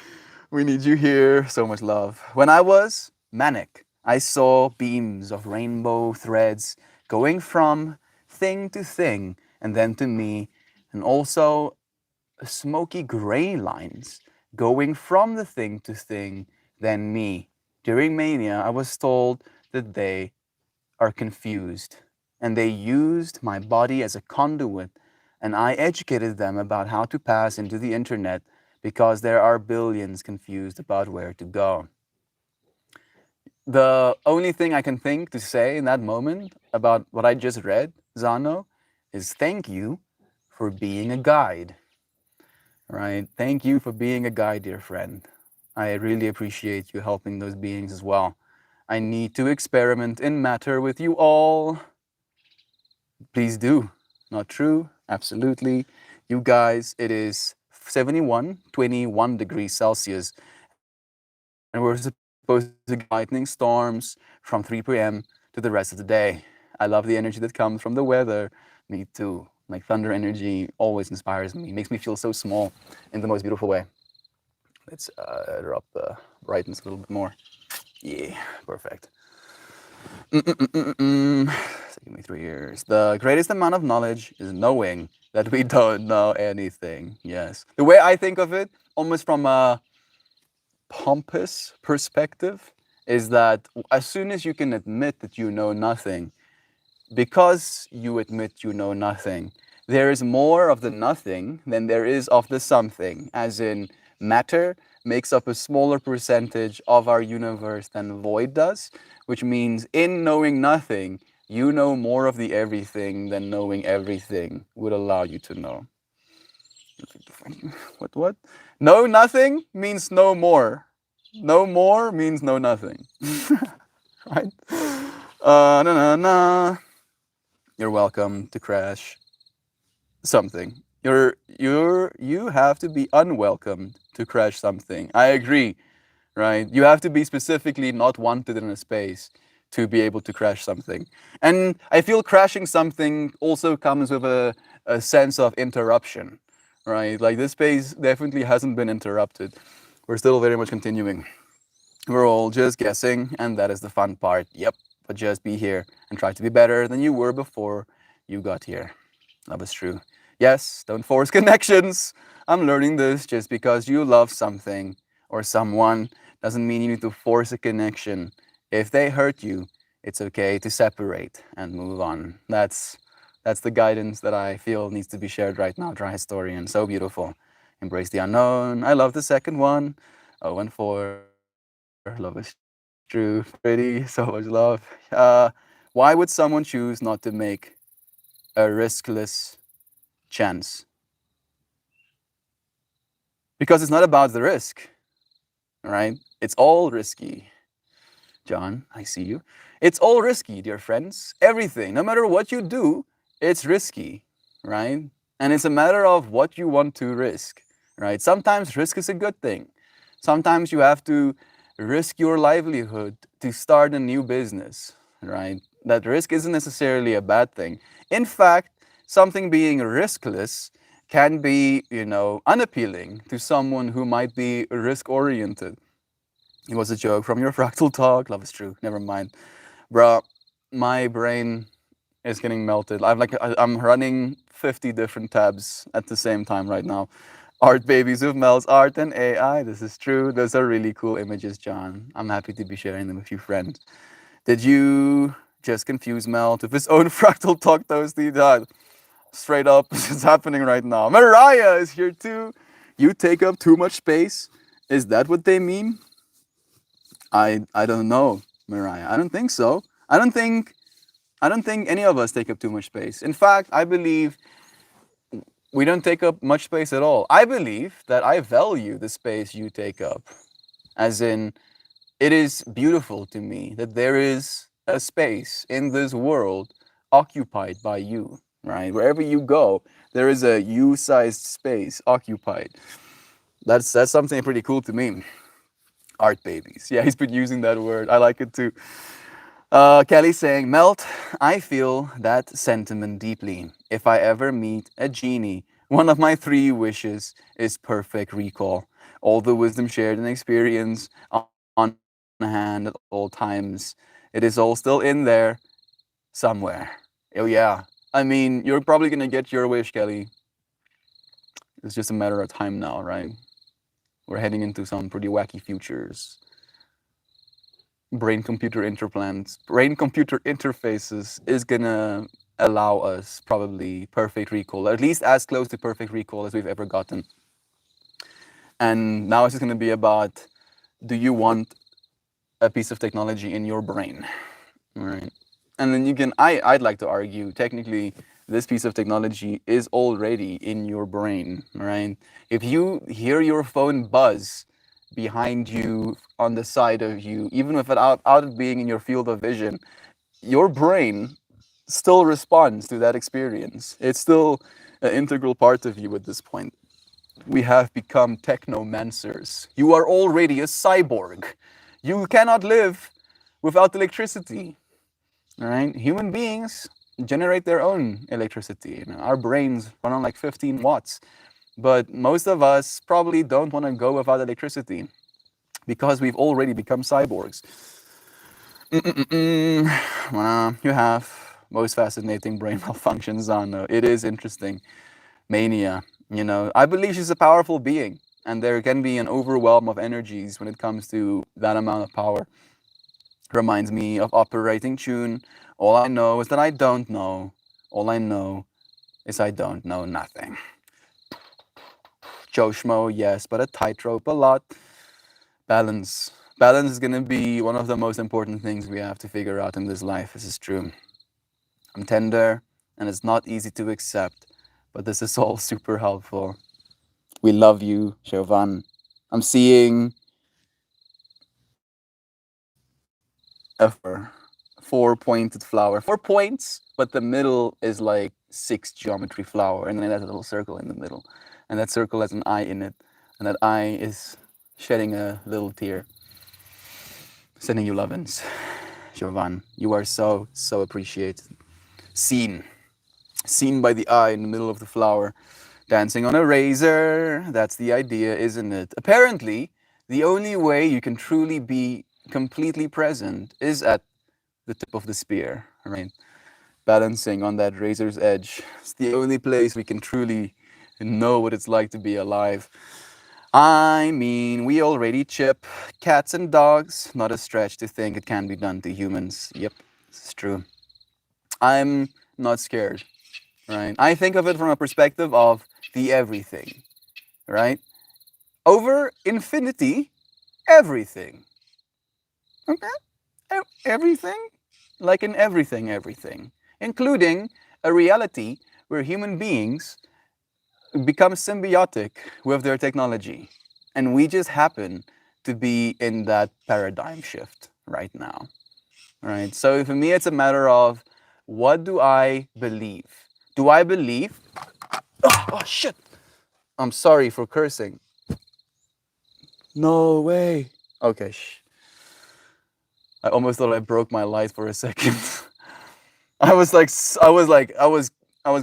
We need you here. So much love. When I was manic, I saw beams of rainbow threads going from thing to thing and then to me. and also smoky gray lines going from the thing to thing, then me. During mania, I was told that they are confused and they used my body as a conduit, and I educated them about how to pass into the internet because there are billions confused about where to go. The only thing I can think to say in that moment about what I just read, Zano, is thank you for being a guide. Right? Thank you for being a guide, dear friend. I really appreciate you helping those beings as well. I need to experiment in matter with you all. Please do. Not true? Absolutely. You guys, it is 21 degrees Celsius, and we're supposed to get lightning storms from 3 p.m. to the rest of the day. I love the energy that comes from the weather. Me too. Like thunder energy always inspires me, makes me feel so small in the most beautiful way. Let's drop the brightness a little bit more. Yeah, perfect. It's taking me 3 years. The greatest amount of knowledge is knowing that we don't know anything. Yes. The way I think of it, almost from a pompous perspective, is that as soon as you can admit that you know nothing, because you admit you know nothing, there is more of the nothing than there is of the something, as in matter makes up a smaller percentage of our universe than void does, which means in knowing nothing, you know more of the everything than knowing everything would allow you to know. What? Know nothing means no more. No more means know nothing. Right? Na na na. You're welcome to crash something. You have to be unwelcomed to crash something. I agree, right? You have to be specifically not wanted in a space to be able to crash something. And I feel crashing something also comes with a sense of interruption, right? Like this space definitely hasn't been interrupted. We're still very much continuing. We're all just guessing, and that is the fun part. Yep, but just be here and try to be better than you were before you got here. Love is true. Yes, don't force connections. I'm learning this. Just because you love something or someone doesn't mean you need to force a connection. If they hurt you, it's okay to separate and move on. That's the guidance that I feel needs to be shared right now. Dry historian, so beautiful. Embrace the unknown. I love the second one. Oh, and 4. Love is true. Pretty, so much love. Why would someone choose not to make a riskless chance? Because it's not about the risk, right? It's all risky. John, I see you. It's all risky, dear friends. Everything, no matter what you do, it's risky, right? And it's a matter of what you want to risk, right? Sometimes risk is a good thing. Sometimes you have to risk your livelihood to start a new business, right? That risk isn't necessarily a bad thing. In fact, something being riskless can be, unappealing to someone who might be risk oriented. It was a joke from your fractal talk. Love is true. Never mind. Bro, my brain is getting melted. I'm running 50 different tabs at the same time right now. Art babies with Mel's art and AI. This is true. Those are really cool images, John. I'm happy to be sharing them with you, friends. Did you just confuse Mel with his own fractal talk toasty? Straight up, it's happening right now. Mariah is here too. You take up too much space. Is that what they mean? I don't know, Mariah. I don't think so. I don't think any of us take up too much space. In fact, I believe we don't take up much space at all. I believe that I value the space you take up. As in, it is beautiful to me that there is a space in this world occupied by you, right? Wherever you go, there is a you-sized space occupied. That's something pretty cool to me. Art babies. Yeah, he's been using that word. I like it too. Kelly saying, Melt, I feel that sentiment deeply. If I ever meet a genie, one of my 3 wishes is perfect recall. All the wisdom shared and experience on hand at all times. It is all still in there somewhere. Oh, yeah. I mean, you're probably going to get your wish, Kelly. It's just a matter of time now, right? We're heading into some pretty wacky futures. Brain computer interfaces is gonna allow us probably perfect recall, at least as close to perfect recall as we've ever gotten. And now it's just gonna be about, do you want a piece of technology in your brain, right? And then you can, I'd like to argue, technically, this piece of technology is already in your brain, right? If you hear your phone buzz behind you, on the side of you, even without it being in your field of vision, your brain still responds to that experience. It's still an integral part of you at this point. We have become technomancers. You are already a cyborg. You cannot live without electricity. All right? Human beings generate their own electricity. You know, our brains run on like 15 watts. But most of us probably don't want to go without electricity because we've already become cyborgs. You have most fascinating brain malfunctions, Zano. It is interesting. Mania, you know, I believe she's a powerful being, and there can be an overwhelm of energies when it comes to that amount of power. Reminds me of operating tune. All I know is that I don't know. All I know is I don't know nothing. Joe Schmo, yes, but a tightrope a lot. Balance. Balance is going to be one of the most important things we have to figure out in this life. This is true. I'm tender, and it's not easy to accept, but this is all super helpful. We love you, Chauvin. I'm seeing a four-pointed flower. 4 points, but the middle is like 6 geometry flower, and then it has a little circle in the middle. And that circle has an eye in it, and that eye is shedding a little tear. Sending you lovin's, Chauvin. You are so, so appreciated. Seen by the eye in the middle of the flower. Dancing on a razor, that's the idea, isn't it? Apparently, the only way you can truly be completely present is at the tip of the spear, right? Balancing on that razor's edge. It's the only place we can truly know what it's like to be alive. I mean, we already chip cats and dogs. Not a stretch to think it can be done to humans. Yep, it's true. I'm not scared, right? I think of it from a perspective of the everything, right? Over infinity, everything. Okay? Everything? Like in everything, including a reality where human beings become symbiotic with their technology. And we just happen to be in that paradigm shift right now, right? So for me, it's a matter of, what do I believe? Do I believe? Oh shit! I'm sorry for cursing. No way. Okay, shh. I almost thought I broke my light for a second. I was like, I was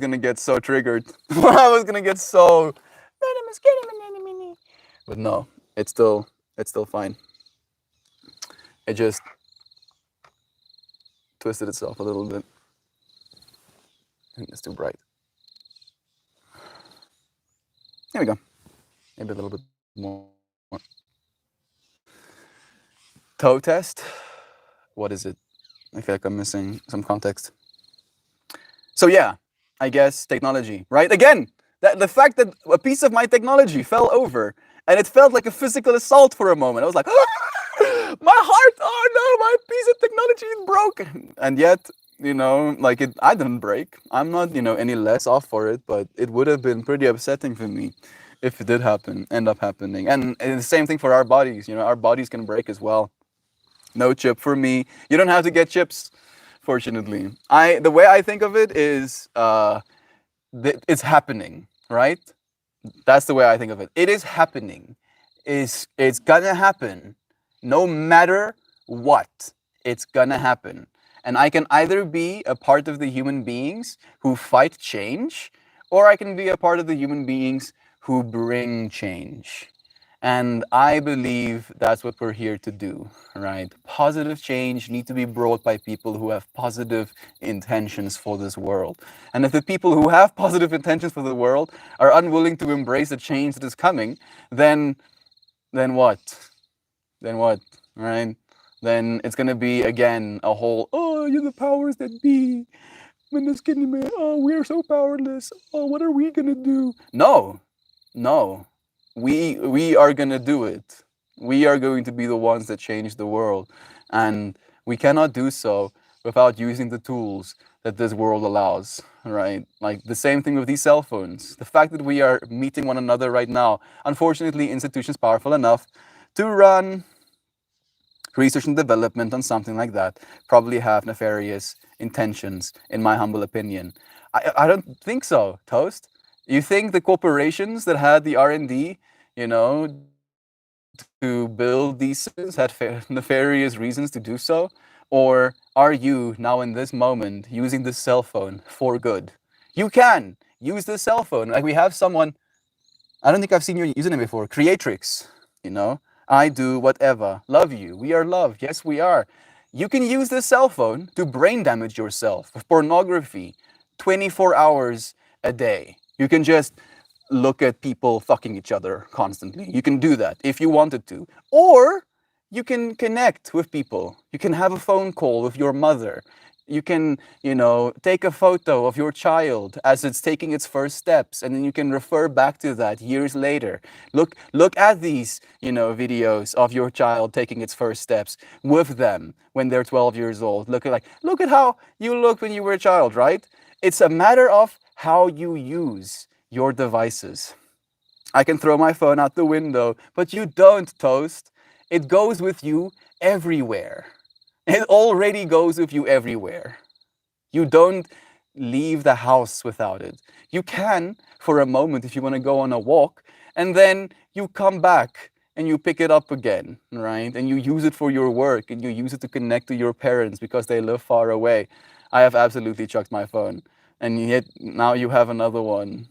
gonna get so triggered. I was gonna get so. But no, it's still fine. It just twisted itself a little bit. I think it's too bright. There we go. Maybe a little bit more. Toe test. What is it? I feel like I'm missing some context. So yeah, I guess technology, right? Again, the fact that a piece of my technology fell over and it felt like a physical assault for a moment. I was like, my heart, oh no, my piece of technology is broken. And yet, you know, like I didn't break. I'm not, you know, any less off for it, but it would have been pretty upsetting for me if it did end up happening. And the same thing for our bodies, you know, our bodies can break as well. No chip for me. You don't have to get chips, fortunately. The way I think of it is it's happening, right? That's the way I think of it. It is happening. It's gonna happen, no matter what. It's gonna happen, and I can either be a part of the human beings who fight change, or I can be a part of the human beings who bring change. And I believe that's what we're here to do, right? Positive change need to be brought by people who have positive intentions for this world. And if the people who have positive intentions for the world are unwilling to embrace the change that is coming, then then what? Then what? Right? Then it's gonna be again a whole, oh, you're the powers that be. When the skinny man, oh, we're so powerless. Oh, what are we gonna do? No, no, we are gonna do it. We are going to be the ones that change the world, and we cannot do so without using the tools that this world allows. Right? Like the same thing with these cell phones. The fact that we are meeting one another right now, unfortunately, institutions powerful enough to run research and development on something like that probably have nefarious intentions, in my humble opinion. I don't think so, Toast. You think the corporations that had the R&D, you know, to build these systems had nefarious reasons to do so? Or are you now in this moment using this cell phone for good? You can use this cell phone. Like we have someone, I don't think I've seen your username before, Creatrix, you know? I do whatever. Love you. We are loved. Yes, we are. You can use this cell phone to brain damage yourself with pornography 24 hours a day. You can just look at people fucking each other constantly. You can do that if you wanted to. Or you can connect with people. You can have a phone call with your mother. You can, take a photo of your child as it's taking its first steps, and then you can refer back to that years later. Look at these, videos of your child taking its first steps with them when they're 12 years old. Look at how you looked when you were a child, right? It's a matter of how you use your devices. I can throw my phone out the window, but you don't, Toast. It goes with you everywhere. It already goes with you everywhere. You don't leave the house without it. You can for a moment if you want to go on a walk, and then you come back and you pick it up again, right? And you use it for your work, and you use it to connect to your parents because they live far away. I have absolutely chucked my phone, and yet now you have another one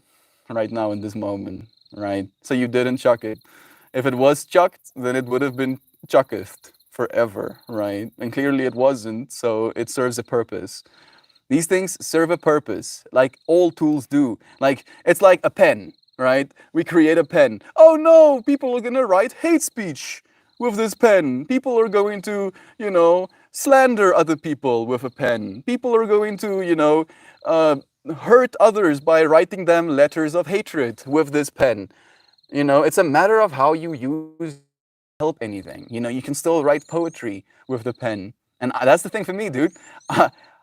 right now in this moment, right? So you didn't chuck it. If it was chucked, then it would have been chucketh forever, right? And clearly it wasn't, so it serves a purpose. These things serve a purpose, like all tools do. Like, it's like a pen, right? We create a pen. Oh no, people are gonna write hate speech with this pen. People are going to, slander other people with a pen. People are going to, hurt others by writing them letters of hatred with this pen. It's a matter of how you use help anything. You can still write poetry with the pen. And that's the thing for me, dude.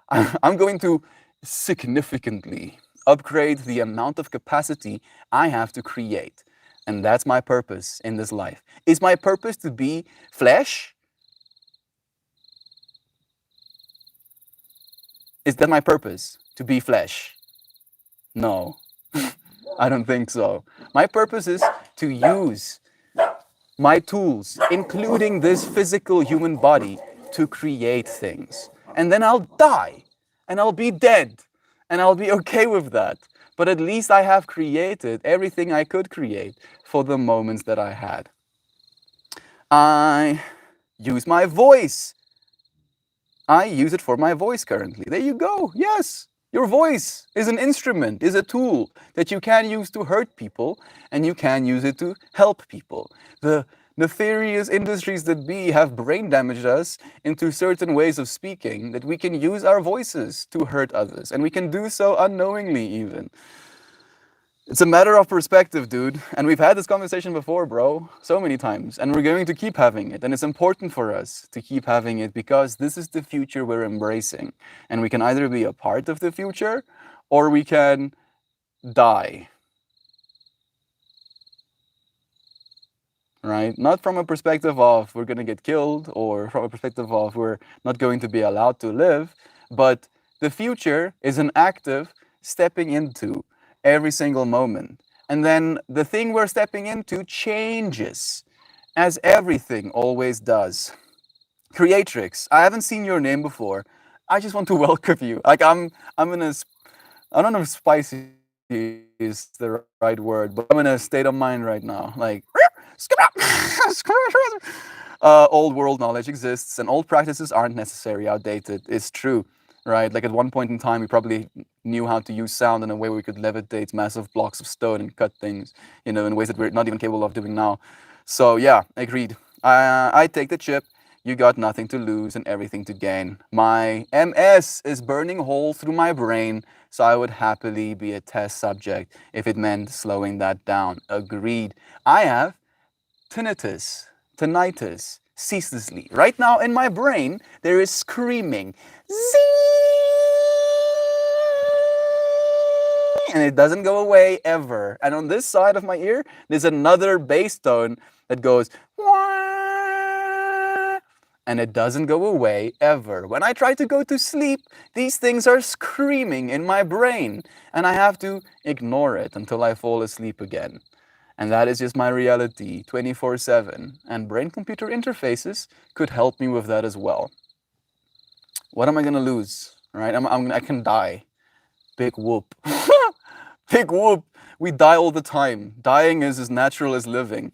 I'm going to significantly upgrade the amount of capacity I have to create. And that's my purpose in this life. Is my purpose to be flesh? Is that my purpose? To be flesh? No, I don't think so. My purpose is to use my tools, including this physical human body, to create things. And then I'll die, and I'll be dead, and I'll be okay with that. But at least I have created everything I could create for the moments that I had. I use my voice. I use it for my voice currently. There you go. Yes. Your voice is an instrument, is a tool that you can use to hurt people, and you can use it to help people. The nefarious industries that be have brain damaged us into certain ways of speaking that we can use our voices to hurt others, and we can do so unknowingly even. It's a matter of perspective, dude. And we've had this conversation before, bro, so many times. And we're going to keep having it. And it's important for us to keep having it because this is the future we're embracing. And we can either be a part of the future or we can die. Right? Not from a perspective of we're going to get killed or from a perspective of we're not going to be allowed to live, but the future is an active stepping into every single moment. And then the thing we're stepping into changes, as everything always does. Creatrix, I haven't seen your name before. I just want to welcome you. Like I'm in a, I don't know if spicy is the right word, but I'm in a state of mind right now. Like, Old world knowledge exists, and old practices aren't necessary, outdated. It's true, right? Like at one point in time, we probably knew how to use sound in a way where we could levitate massive blocks of stone and cut things, in ways that we're not even capable of doing now. So yeah, agreed. I take the chip. You got nothing to lose and everything to gain. My MS is burning holes through my brain, so I would happily be a test subject if it meant slowing that down. Agreed. I have tinnitus, ceaselessly. Right now in my brain, there is screaming. Zing! And it doesn't go away ever. And on this side of my ear, there's another bass tone that goes, wah, and it doesn't go away ever. When I try to go to sleep, these things are screaming in my brain, and I have to ignore it until I fall asleep again. And that is just my reality 24/7. And brain-computer interfaces could help me with that as well. What am I gonna lose? Right? I can die. Big whoop. Big whoop. We die all the time. Dying is as natural as living,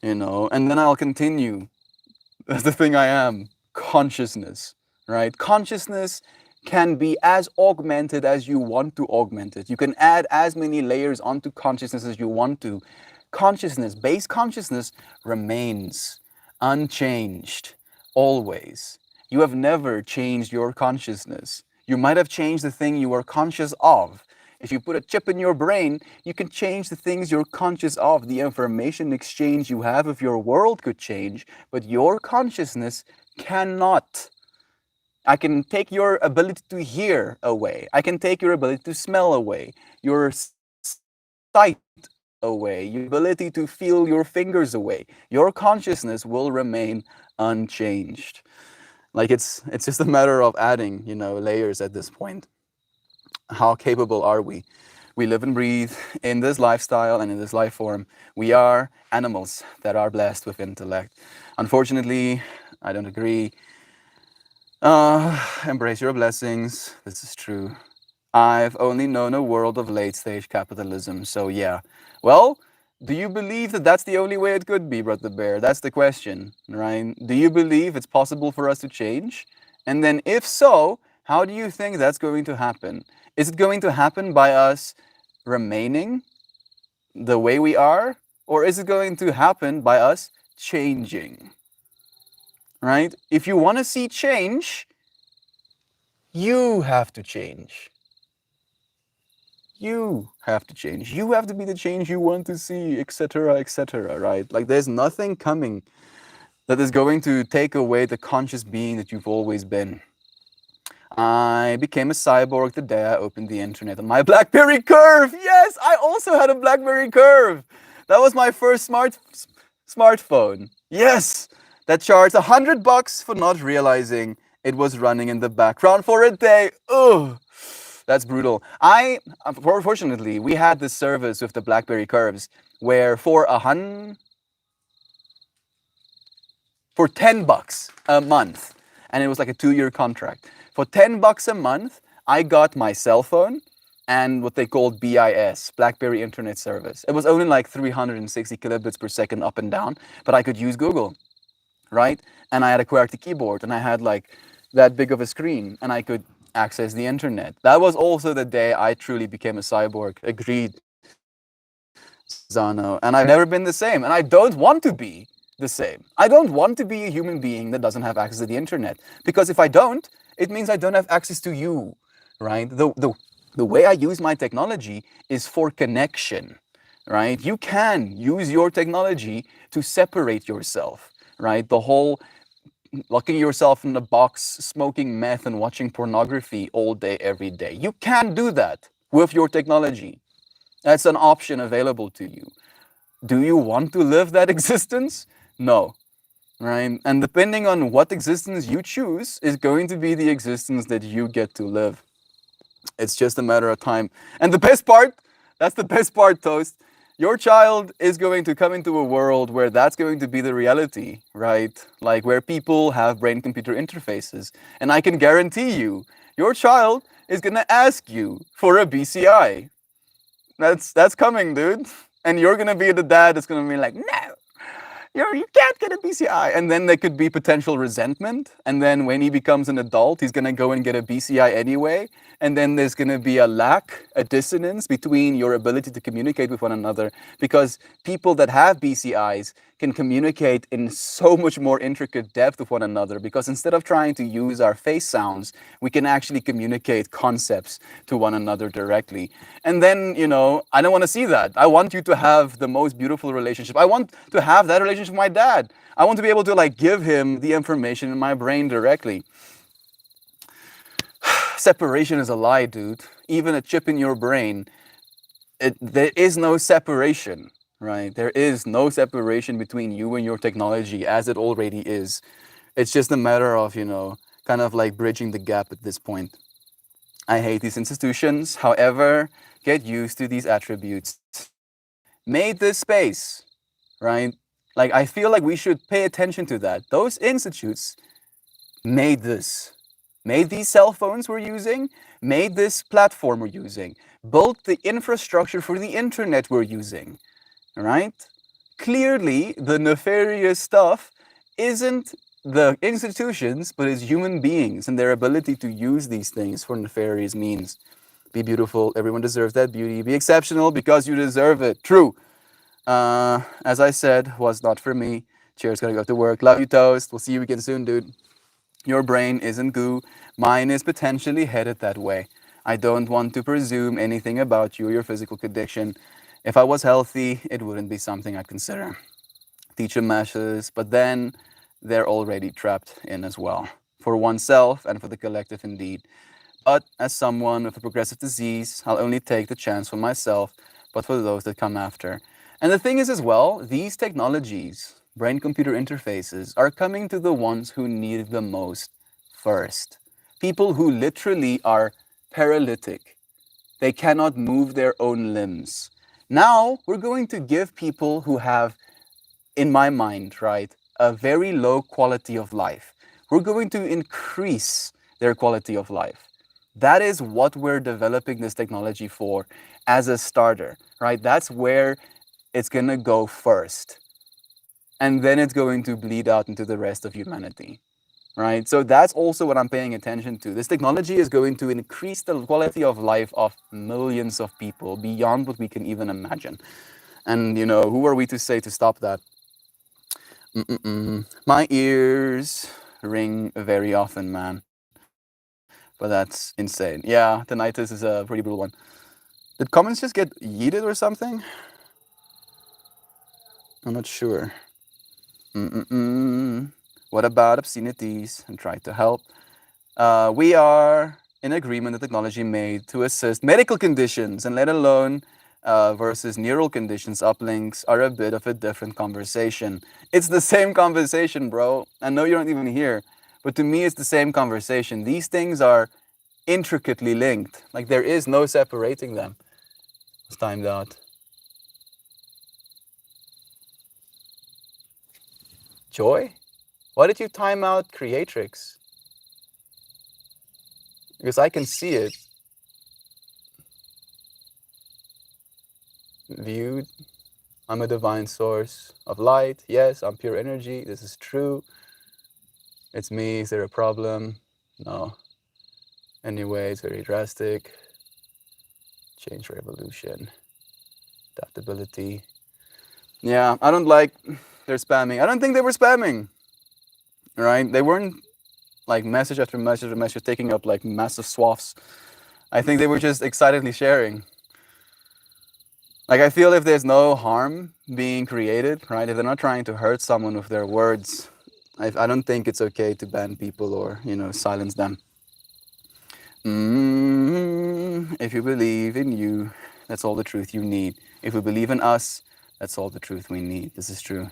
And then I'll continue. That's the thing I am. Consciousness, right? Consciousness can be as augmented as you want to augment it. You can add as many layers onto consciousness as you want to. Base consciousness remains unchanged, always. You have never changed your consciousness. You might have changed the thing you are conscious of. If you put a chip in your brain, you can change the things you're conscious of. The information exchange you have of your world could change, but your consciousness cannot. I can take your ability to hear away. I can take your ability to smell away, your sight away, your ability to feel your fingers away. Your consciousness will remain unchanged. Like it's just a matter of adding, layers at this point. How capable are we? We live and breathe in this lifestyle and in this life form. We are animals that are blessed with intellect. Unfortunately, I don't agree. Embrace your blessings. This is true. I've only known a world of late-stage capitalism, so yeah. Well, do you believe that that's the only way it could be, Brother Bear? That's the question, right? Do you believe it's possible for us to change? And then if so, how do you think that's going to happen? Is it going to happen by us remaining the way we are? Or is it going to happen by us changing? Right? If you want to see change, you have to change. You have to change. You have to be the change you want to see, etc., etc., right? Like there's nothing coming that is going to take away the conscious being that you've always been. I became a cyborg the day I opened the internet on my BlackBerry Curve. Yes, I also had a BlackBerry Curve. That was my first smartphone. Yes, that charged $100 for not realizing it was running in the background for a day. Ugh. That's brutal. Fortunately, we had this service with the BlackBerry Curves where for $10 a month, and it was like a 2-year contract. For $10 a month, I got my cell phone and what they called BIS, BlackBerry Internet Service. It was only like 360 kilobits per second up and down, but I could use Google, right? And I had a QWERTY keyboard, and I had like that big of a screen, and I could access the internet. That was also the day I truly became a cyborg. Agreed, Zano. And I've never been the same, and I don't want to be the same. I don't want to be a human being that doesn't have access to the internet, because if I don't, it means I don't have access to you, right? The way I use my technology is for connection, right? You can use your technology to separate yourself, right? The whole locking yourself in a box, smoking meth and watching pornography all day, every day. You can do that with your technology. That's an option available to you. Do you want to live that existence? No, right? And depending on what existence you choose is going to be the existence that you get to live. It's just a matter of time. And the best part, that's the best part, Toast. Your child is going to come into a world where that's going to be the reality, right? Like where people have brain-computer interfaces. And I can guarantee you, your child is going to ask you for a BCI. That's coming, dude. And you're going to be the dad that's going to be like, no, You can't get a BCI. And then there could be potential resentment. And then when he becomes an adult, he's going to go and get a BCI anyway. And then there's going to be a lack, a dissonance between your ability to communicate with one another, because people that have BCIs can communicate in so much more intricate depth with one another, because instead of trying to use our face sounds, we can actually communicate concepts to one another directly. And then, I don't want to see that. I want you to have the most beautiful relationship. I want to have that relationship with my dad. I want to be able to like give him the information in my brain directly. Separation is a lie, dude. Even a chip in your brain, there is no separation, right? There is no separation between you and your technology as it already is. It's just a matter of, kind of like bridging the gap at this point. I hate these institutions. However, get used to these attributes. Made this space, right? Like, I feel like we should pay attention to that. Those institutes made this. Made these cell phones we're using, made this platform we're using, built the infrastructure for the internet we're using, right? Clearly, the nefarious stuff isn't the institutions, but it's human beings and their ability to use these things for nefarious means. Be beautiful. Everyone deserves that beauty. Be exceptional because you deserve it. True. As I said, was not for me. Cheers, gotta go to work. Love you, Toast. We'll see you again soon, dude. Your brain isn't goo. Mine is potentially headed that way. I don't want to presume anything about you or your physical condition. If I was healthy, it wouldn't be something I'd consider. Teach them meshes, but then they're already trapped in as well. For oneself and for the collective indeed. But as someone with a progressive disease, I'll only take the chance for myself, but for those that come after. And the thing is as well, these technologies, brain-computer interfaces, are coming to the ones who need it the most first. People who literally are paralytic. They cannot move their own limbs. Now, we're going to give people who have, in my mind, right, a very low quality of life. We're going to increase their quality of life. That is what we're developing this technology for as a starter, right? That's where it's going to go first. And then it's going to bleed out into the rest of humanity, right? So that's also what I'm paying attention to. This technology is going to increase the quality of life of millions of people beyond what we can even imagine. And, who are we to say to stop that? My ears ring very often, man. But that's insane. Yeah, tinnitus is a pretty brutal one. Did comments just get yeeted or something? I'm not sure. What about obscenities? And try to help. We are in agreement that technology made to assist medical conditions, and let alone versus neural conditions, uplinks are a bit of a different conversation. It's the same conversation, bro. I know you're not even here, but to me, it's the same conversation. These things are intricately linked. Like, there is no separating them. It's timed out. Joy? Why did you time out Creatrix? Because I can see it. Viewed. I'm a divine source of light. Yes, I'm pure energy. This is true. It's me. Is there a problem? No. Anyway, it's very drastic. Change revolution. Adaptability. Yeah, I don't like their spamming. I don't think they were spamming. Right? They weren't like message after message after message taking up like massive swaths. I think they were just excitedly sharing. Like, I feel if there's no harm being created, right? If they're not trying to hurt someone with their words, I don't think it's okay to ban people or, silence them. If you believe in you, that's all the truth you need. If we believe in us, that's all the truth we need. This is true.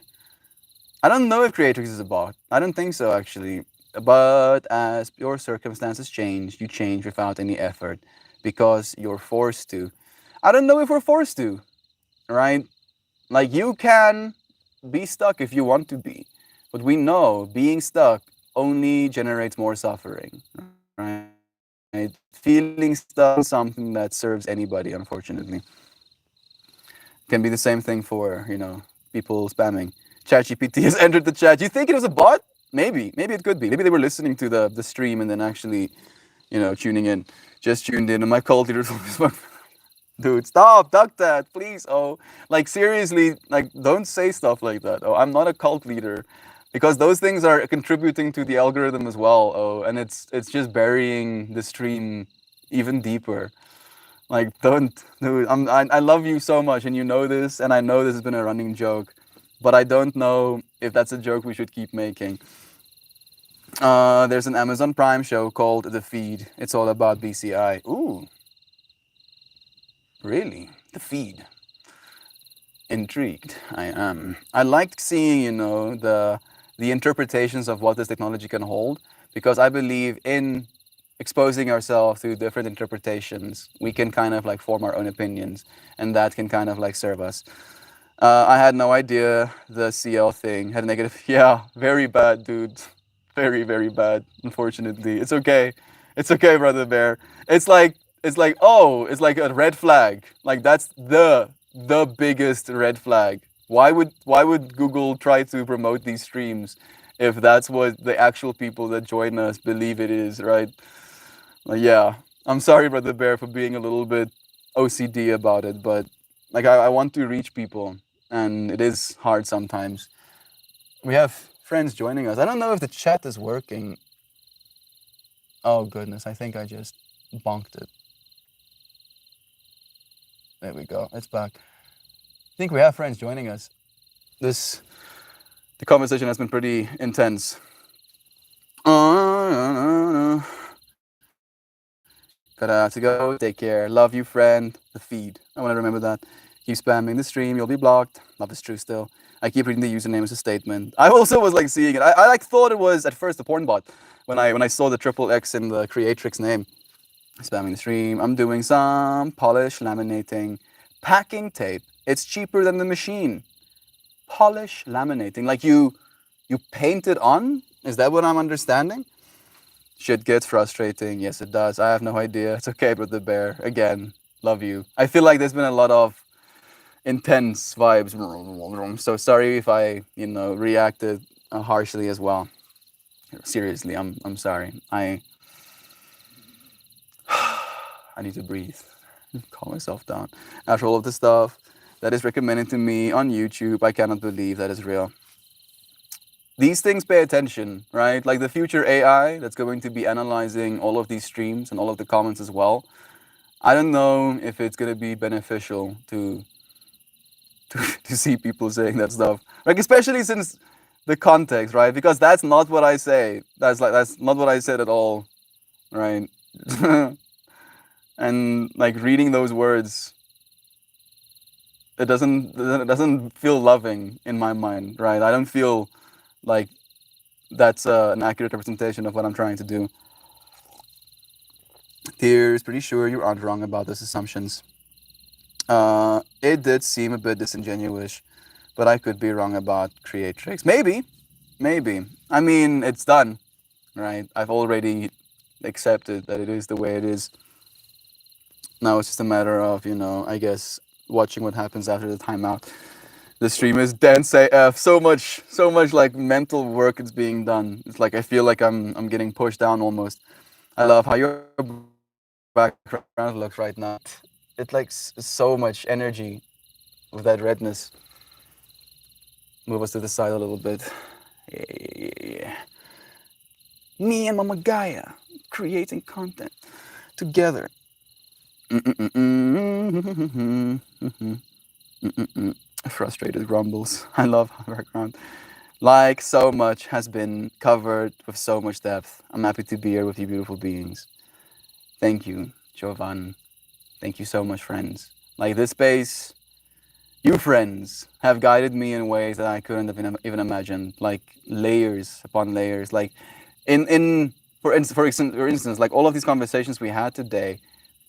I don't know if Creatrix is a bot. I don't think so, actually. But as your circumstances change, you change without any effort because you're forced to. I don't know if we're forced to, right? Like, you can be stuck if you want to be, but we know being stuck only generates more suffering, right? Feeling stuck is something that serves anybody, unfortunately. Can be the same thing for, people spamming. ChatGPT has entered the chat. Do you think it was a bot? Maybe it could be. Maybe they were listening to the stream and then actually, tuning in. Just tuned in, and my cult leader told me, dude, stop, duck that, please. Oh, like seriously, like don't say stuff like that. Oh, I'm not a cult leader, because those things are contributing to the algorithm as well. Oh, and it's just burying the stream even deeper. Like, don't, dude. I love you so much, and you know this, and I know this has been a running joke, but I don't know if that's a joke we should keep making. There's an Amazon Prime show called The Feed. It's all about BCI. Ooh, really? The Feed. Intrigued. I am. I liked seeing, the interpretations of what this technology can hold, because I believe in exposing ourselves to different interpretations, we can kind of like form our own opinions, and that can kind of like serve us. I had no idea the CL thing had a negative. Yeah, very bad, dude. Very, very bad. Unfortunately, it's okay. It's okay, brother bear. It's like a red flag. Like that's the biggest red flag. Why would Google try to promote these streams if that's what the actual people that join us believe it is, right? Like, yeah, I'm sorry, brother bear, for being a little bit OCD about it, but like I want to reach people, and it is hard sometimes. We have friends joining us. I don't know if the chat is working. Oh goodness, I think I just bonked it. There we go. It's back. I think we have friends joining us. The conversation has been pretty intense. Gotta have to go. Take care. Love you, friend. The Feed. I want to remember that. Keep spamming the stream. You'll be blocked. Love is true still. I keep reading the username as a statement. I also was like seeing it. I like thought it was at first a porn bot when I saw the triple X in the creatrix name. Spamming the stream. I'm doing some polish laminating, packing tape. It's cheaper than the machine. Polish laminating, like you paint it on. Is that what I'm understanding? Shit gets frustrating. Yes, it does. I have no idea. It's okay, brother bear. Again, love you. I feel like there's been a lot of intense vibes. So sorry if I, reacted harshly as well. Seriously, I'm sorry. I need to breathe. Calm myself down. After all of the stuff that is recommended to me on YouTube, I cannot believe that is real. These things pay attention, right? Like the future AI that's going to be analyzing all of these streams and all of the comments as well. I don't know if it's going to be beneficial to see people saying that stuff. Like, especially since the context, right? Because that's not what I say. That's not what I said at all, right? And like reading those words, it doesn't feel loving in my mind, right? I don't feel like that's an accurate representation of what I'm trying to do. Tears, pretty sure you aren't wrong about those assumptions. It did seem a bit disingenuous, but I could be wrong about creatrix. Maybe. I mean, it's done, right? I've already accepted that it is the way it is. Now it's just a matter of, I guess, watching what happens after the timeout. The stream is dense AF. So much like mental work is being done. It's like I feel like I'm getting pushed down almost. I love how your background looks right now. It like so much energy with that redness. Move us to the side a little bit. Yeah. Me and Mama Gaia creating content together. Frustrated grumbles. I love background. Like so much has been covered with so much depth. I'm happy to be here with you beautiful beings. Thank you, Jovan. Thank you so much, friends. Like this space, you friends have guided me in ways that I couldn't have even imagined. Like layers upon layers. Like for instance, like all of these conversations we had today,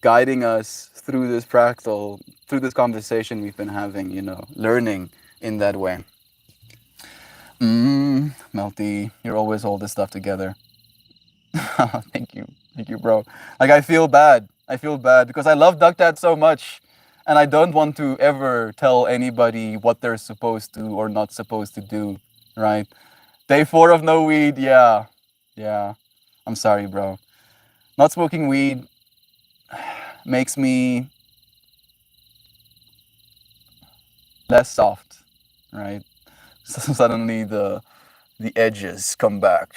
guiding us through this fractal, through this conversation we've been having, learning in that way. Melty, you're always all this stuff together. Thank you, bro. Like I feel bad because I love Duck Dad so much, And I don't want to ever tell anybody what they're supposed to or not supposed to do, right? Day 4 of no weed, yeah. Yeah. I'm sorry, bro. Not smoking weed makes me less soft, right? So suddenly the edges come back.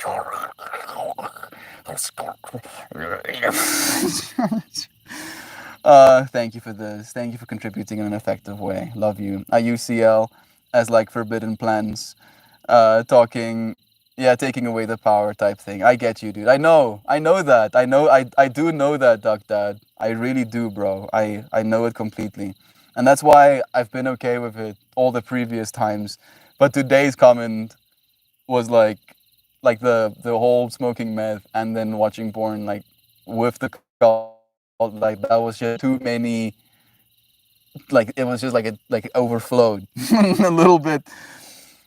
Thank you for this. Thank you for contributing in an effective way. Love you. I use CL as like forbidden plans, talking, yeah, taking away the power type thing. I get you, dude. I know that. I do know that, Duck Dad. I really do, bro. I know it completely, and that's why I've been okay with it all the previous times. But today's comment was like the whole smoking meth and then watching porn like with the cult, like that was just too many, like it was just like it overflowed a little bit.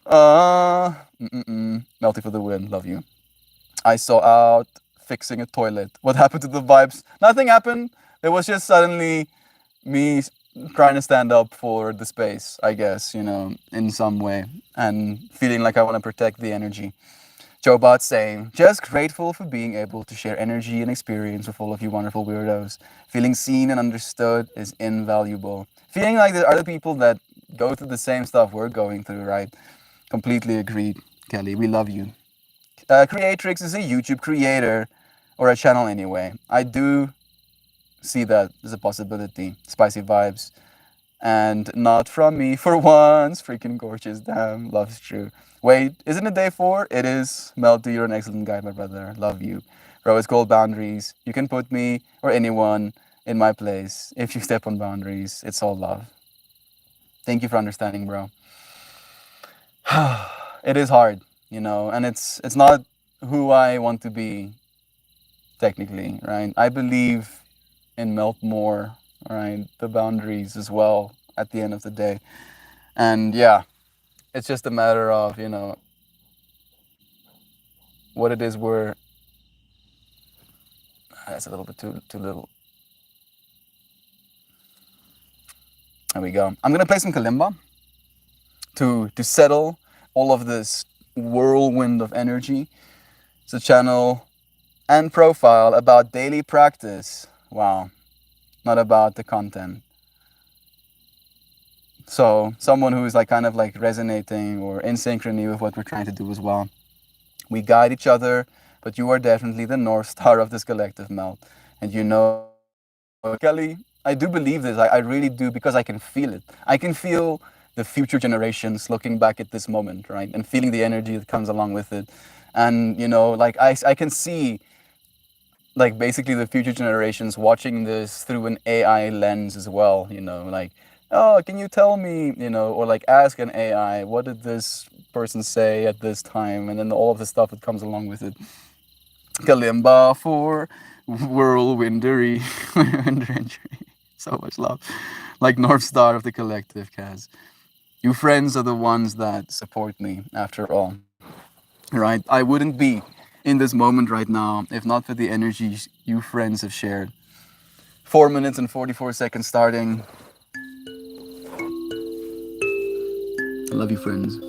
Melty for the win, love you. I saw out fixing a toilet. What happened to the vibes? Nothing happened. It was just suddenly me trying to stand up for the space, I guess, you know, in some way, and feeling like I want to protect the energy. Jobot saying, just grateful for being able to share energy and experience with all of you wonderful weirdos. Feeling seen and understood is invaluable. Feeling like there are other people that go through the same stuff we're going through, right? Completely agreed, Kelly. We love you. Creatrix is a YouTube creator, or a channel anyway. I do see that as a possibility. Spicy vibes. And not from me for once. Freaking gorgeous, damn. Love's true. Wait, isn't it day 4? It is. Melty, you're an excellent guy, my brother. Love you. Bro, it's called boundaries. You can put me or anyone in my place. If you step on boundaries, it's all love. Thank you for understanding, bro. It is hard, you know, and it's not who I want to be technically, right? I believe in Melt more, right? The boundaries as well at the end of the day. And yeah, it's just a matter of, you know, what it is we're that's a little bit too little. There we go. I'm gonna play some kalimba to settle all of this whirlwind of energy. It's a channel and profile about daily practice. Wow, not about the content. So someone who is like kind of like resonating or in synchrony with what we're trying to do as well. We guide each other, but you are definitely the North Star of this collective, Melt. And you know, Kelly, I do believe this. I really do, because I can feel it. I can feel the future generations looking back at this moment, right? And feeling the energy that comes along with it. And, you know, like I can see like basically the future generations watching this through an AI lens as well, you know, like, oh, can you tell me, you know, or like ask an AI, what did this person say at this time? And then all of the stuff that comes along with it. Kalimba for whirlwindery. So much love. Like North Star of the collective, Kaz. You friends are the ones that support me, after all. Right? I wouldn't be in this moment right now if not for the energy you friends have shared. 4 minutes and 44 seconds starting. I love you, friends.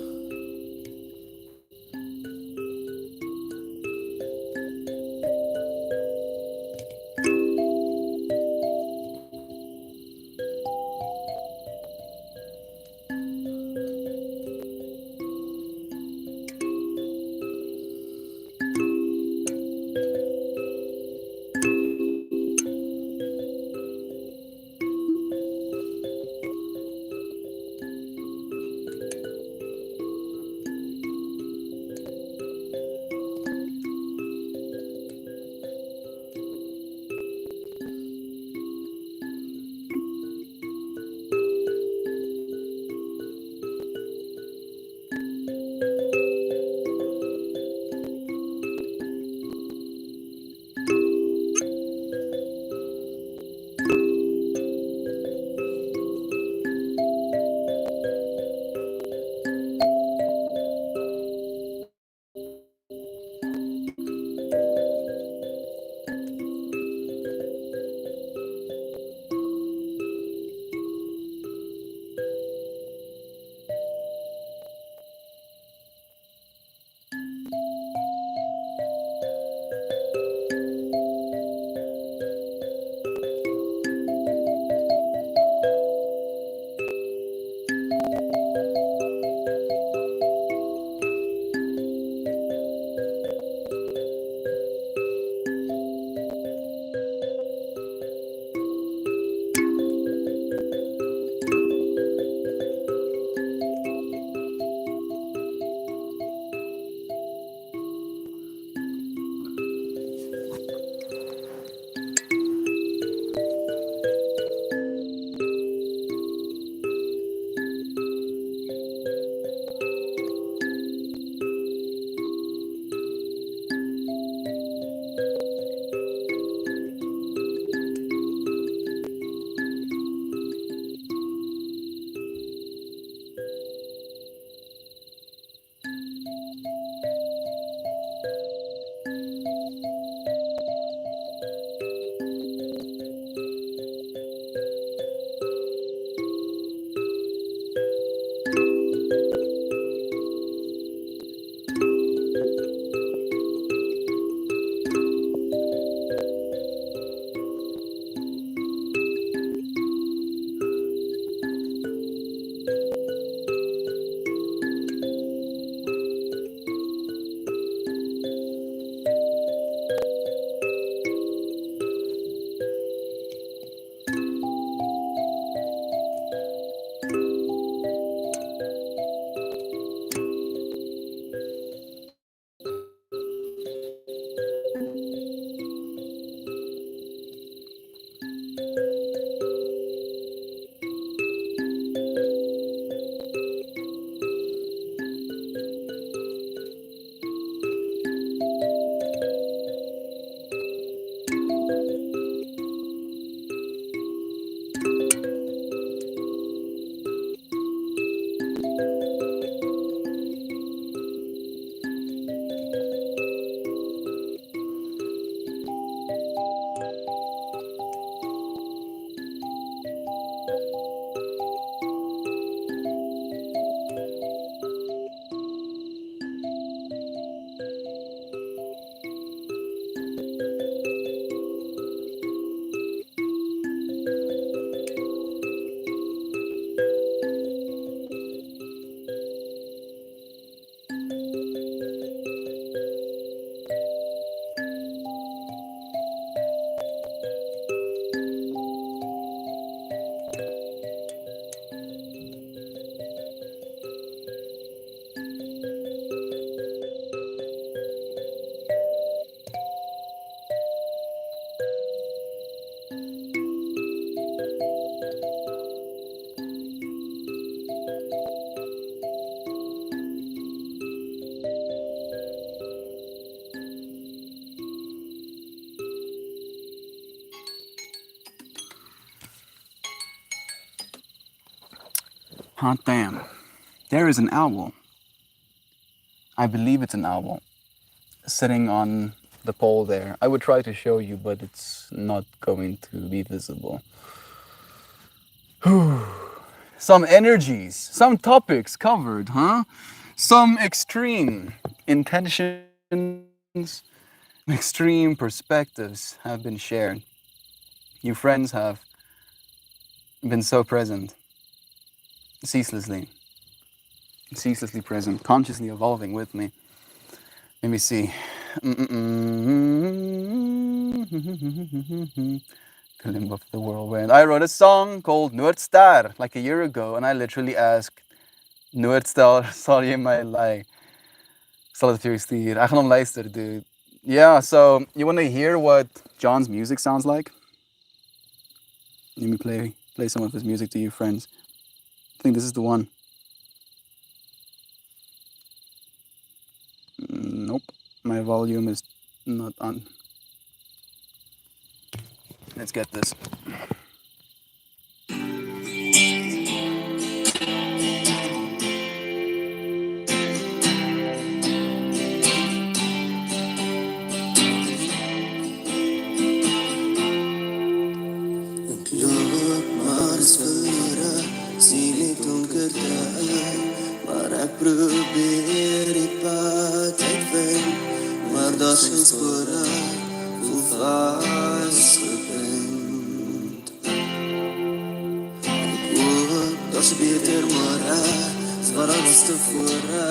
Hot damn. There is an owl. I believe it's an owl sitting on the pole there. I would try to show you, but it's not going to be visible. Some energies, some topics covered, huh? Some extreme intentions, extreme perspectives have been shared. You friends have been so present, ceaselessly present, consciously evolving with me. Let me see. Kalimba of the Whirlwind. I wrote a song called Noordstar like a year ago, and I literally asked Noordstar, sal jy my lei? Sal het vir jou stuur. Ek gaan hom luister, dude. Yeah, so you want to hear what John's music sounds like? Let me play some of his music to you, friends. I think this is the one. Nope, my volume is not on. Let's get this. Probeer die pad uitvind, maar daar's geen spore, voel vasgebind. Ek hoop, daar's 'n beter môre, as wat alles tevore.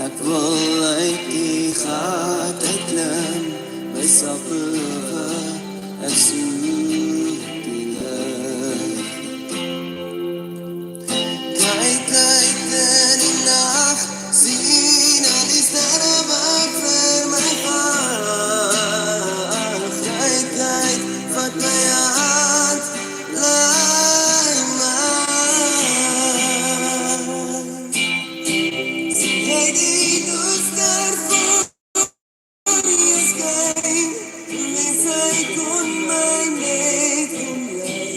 Ek wil uit die gat uitklim, myself beloof, ek soek die lig. Kyk in die nag, sien al die sterre wat vir my val. Kyk, vat my hand, lei my. Sien jy die doelster voor die skyn, mens hy kon my net omlei.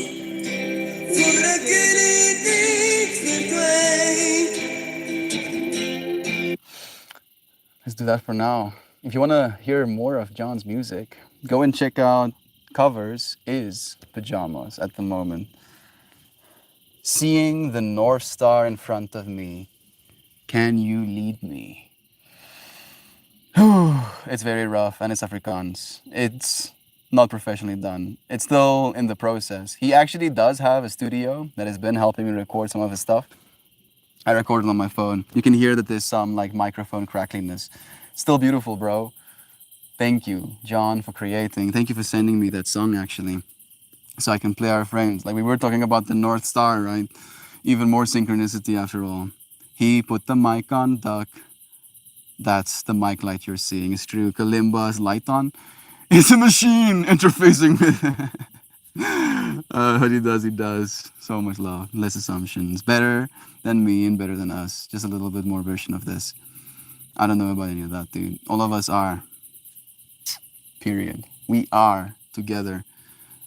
Voor ek in die diep verdwijn. Let's do that for now. If you want to hear more of John's music, go and check out Covers is Pajamas at the moment. Seeing the North Star in front of me, can you lead me? It's very rough and it's Afrikaans. It's not professionally done. It's still in the process. He actually does have a studio that has been helping me record some of his stuff. I recorded on my phone. You can hear that there's some like microphone crackliness. Still beautiful, bro. Thank you, John, for creating. Thank you for sending me that song, actually, so I can play our friends. Like we were talking about the North Star, right? Even more synchronicity after all. He put the mic on, duck. That's the mic light you're seeing. It's true. Kalimba's light on. It's a machine interfacing with what he does. So much love, less assumptions. Better than me and better than us. Just a little bit more version of this. I don't know about any of that, dude. All of us are. Period. We are together.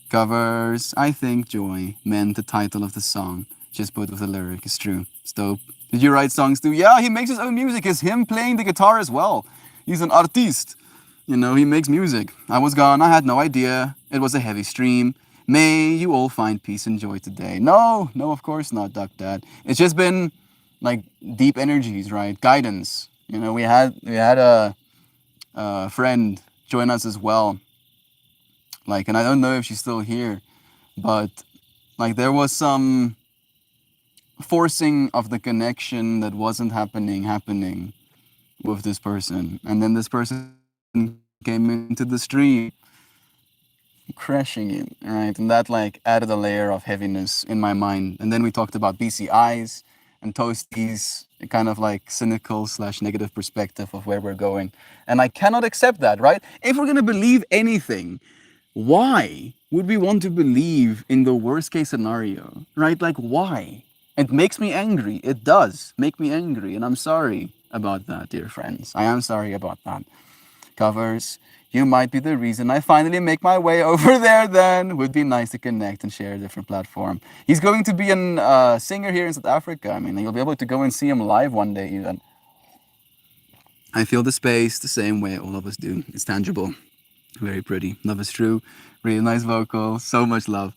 Covers, I think Joy meant the title of the song. Just put with the lyric. It's true. It's dope. Did you write songs too? Yeah, he makes his own music. It's him playing the guitar as well. He's an artiste. You know, he makes music. I was gone. I had no idea. It was a heavy stream. May you all find peace and joy today. No, no, of course not, Duck Dad. It's just been like deep energies, right? Guidance. You know, we had a friend join us as well. Like, and I don't know if she's still here, but like there was some forcing of the connection that wasn't happening with this person, and then this person came into the stream crashing it, right? And that like added a layer of heaviness in my mind. And then we talked about BCIs and Toasties, a kind of like cynical slash negative perspective of where we're going. And I cannot accept that, right? If we're gonna believe anything, why would we want to believe in the worst case scenario, right? Like why? It makes me angry. It does make me angry, and I'm sorry about that, dear friends. I am sorry about that. Covers, you might be the reason I finally make my way over there then. Would be nice to connect and share a different platform. He's going to be a singer here in South Africa. I mean, you'll be able to go and see him live one day even. I feel the space the same way all of us do. It's tangible. Very pretty. Love is true. Really nice vocal. So much love.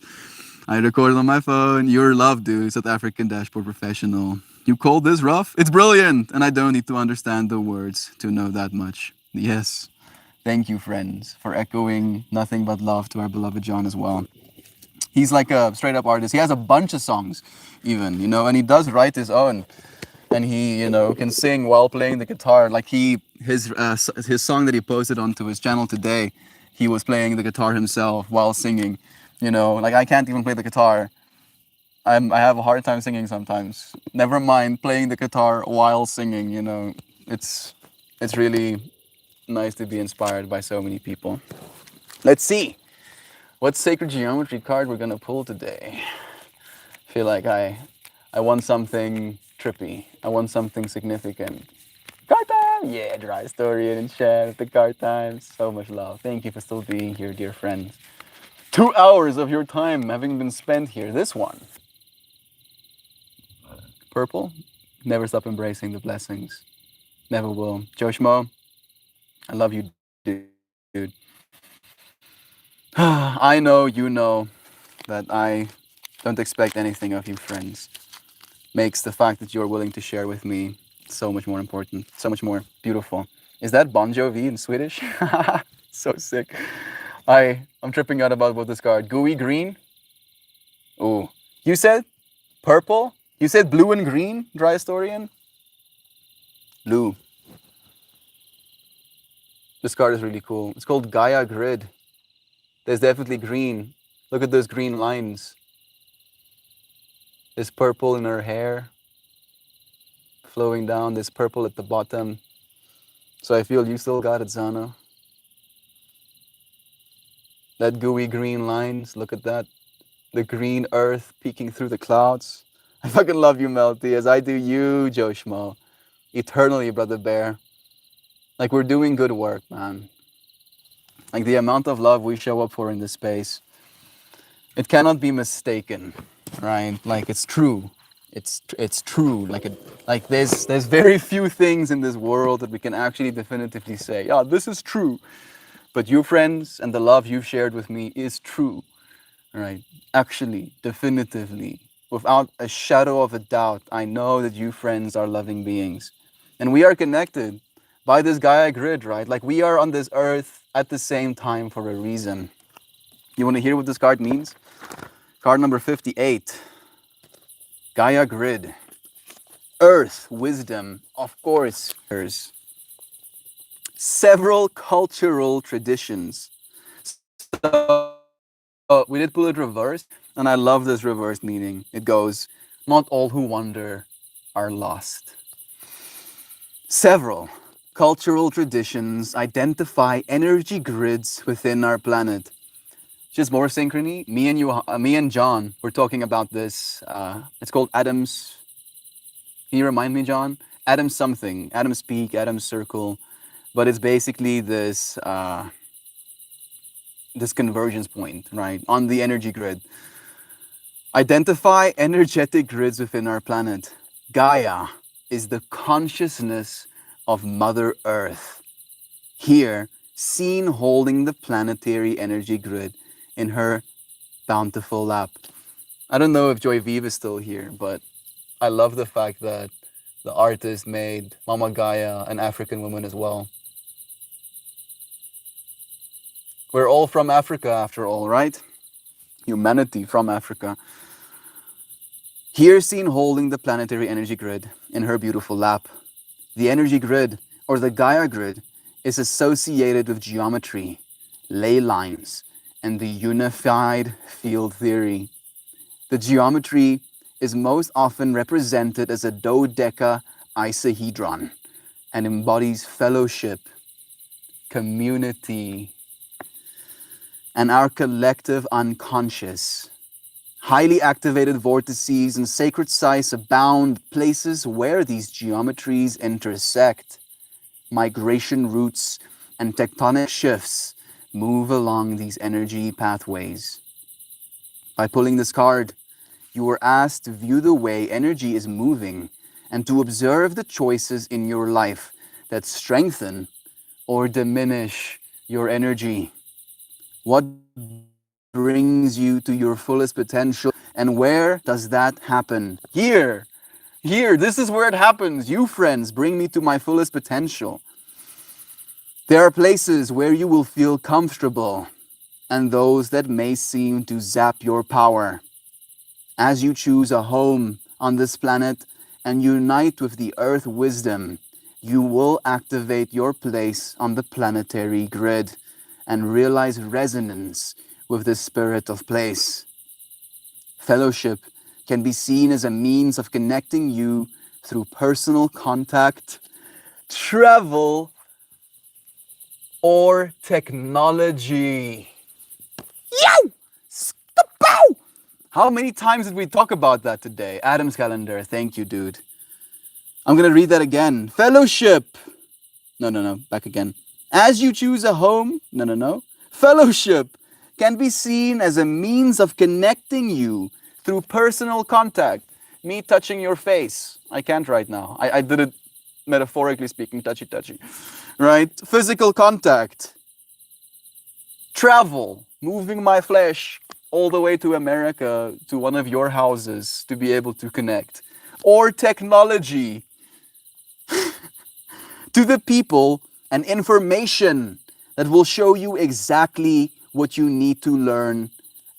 I recorded on my phone. Your love, dude. South African dashboard professional. You called this rough? It's brilliant. And I don't need to understand the words to know that much. Yes. Thank you, friends, for echoing nothing but love to our beloved John as well. He's like a straight up artist. He has a bunch of songs, even, you know, and he does write his own. And he, you know, can sing while playing the guitar. Like his song that he posted onto his channel today, he was playing the guitar himself while singing. You know, like I can't even play the guitar. I have a hard time singing sometimes. Never mind playing the guitar while singing. You know, it's really nice to be inspired by so many people. Let's see what sacred geometry card we're gonna pull today. I feel like I want something trippy. I want something significant. Card time! Yeah, dry story and share at the card times. So much love. Thank you for still being here, dear friends. 2 hours of your time having been spent here. This one. Purple. Never stop embracing the blessings. Never will. Joshmo, I love you, dude. I know you know that I don't expect anything of you, friends. Makes the fact that you're willing to share with me so much more important, so much more beautiful. Is that Bon Jovi in Swedish? So sick. I'm tripping out about what this card. Gooey green? Ooh. You said purple? You said blue and green, Dry Historian? Blue. This card is really cool. It's called Gaia Grid. There's definitely green. Look at those green lines. There's purple in her hair, flowing down. There's purple at the bottom. So I feel you still got it, Zana. That gooey green lines, look at that. The green earth peeking through the clouds. I fucking love you, Melty, as I do you, Joe Schmo. Eternally, Brother Bear. Like, we're doing good work, man. Like, the amount of love we show up for in this space, it cannot be mistaken, right? Like, it's true. It's true. Like there's very few things in this world that we can actually definitively say, yeah, this is true. But you, friends, and the love you've shared with me is true, right? Actually, definitively, without a shadow of a doubt, I know that you, friends, are loving beings. And we are connected by this Gaia grid, right? Like, we are on this earth at the same time for a reason. You want to hear what this card means? Card number 58. Gaia grid. Earth, wisdom, of course, hers. Several cultural traditions. So we did pull it reversed, and I love this reversed meaning. It goes, not all who wander are lost. Several cultural traditions identify energy grids within our planet. Just more synchrony. Me and John were talking about this. It's called Adam's. Can you remind me, John? Adam's something. Adam's peak. Adam's circle. But it's basically this this convergence point, right, on the energy grid. Identify energetic grids within our planet. Gaia is the consciousness of Mother Earth. Here, seen holding the planetary energy grid in her bountiful lap. I don't know if Joy Vive is still here, but I love the fact that the artist made Mama Gaia an African woman as well. We're all from Africa after all, right? Humanity from Africa. Here seen holding the planetary energy grid in her beautiful lap. The energy grid, or the Gaia grid, is associated with geometry, ley lines, and the unified field theory. The geometry is most often represented as a dodecahedron and embodies fellowship, community, and our collective unconscious. Highly activated vortices and sacred sites abound, places where these geometries intersect. Migration routes and tectonic shifts move along these energy pathways. By pulling this card, you are asked to view the way energy is moving and to observe the choices in your life that strengthen or diminish your energy. What brings you to your fullest potential, and where does that happen? Here, this is where it happens. You, friends, bring me to my fullest potential. There are places where you will feel comfortable, and those that may seem to zap your power. As you choose a home on this planet and unite with the earth wisdom, you will activate your place on the planetary grid and realize resonance with the spirit of place. Fellowship can be seen as a means of connecting you through personal contact, travel, or technology. Yow! Skapow! How many times did we talk about that today? Adam's calendar. Thank you, dude. I'm going to read that again. Fellowship. No. Back again. As you choose a home. No. Fellowship can be seen as a means of connecting you through personal contact. Me touching your face. I can't right now. I did it metaphorically speaking, touchy. Right? Physical contact. Travel. Moving my flesh all the way to America, to one of your houses to be able to connect. Or technology. To the people and information that will show you exactly what you need to learn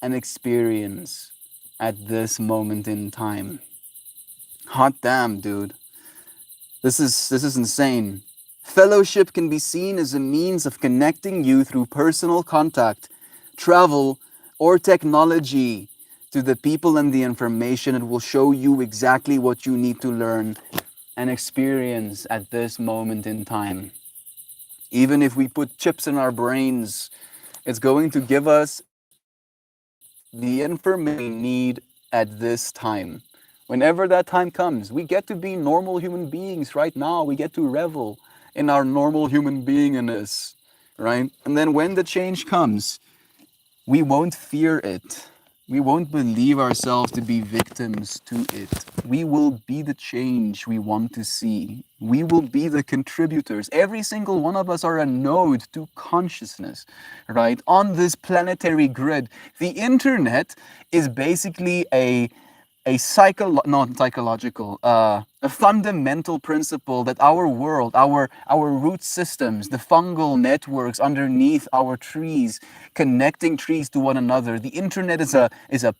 and experience at this moment in time. Hot damn, dude. This is insane. Fellowship can be seen as a means of connecting you through personal contact, travel, or technology to the people and the information that will show you exactly what you need to learn and experience at this moment in time. Even if we put chips in our brains, it's going to give us the information we need at this time. Whenever that time comes, we get to be normal human beings right now. We get to revel in our normal human beingness, right? And then when the change comes, we won't fear it. We won't believe ourselves to be victims to it. We will be the change we want to see. We will be the contributors. Every single one of us are a node to consciousness, right? On this planetary grid. The internet is basically a fundamental principle that our world, our root systems, the fungal networks underneath our trees, connecting trees to one another. The internet is a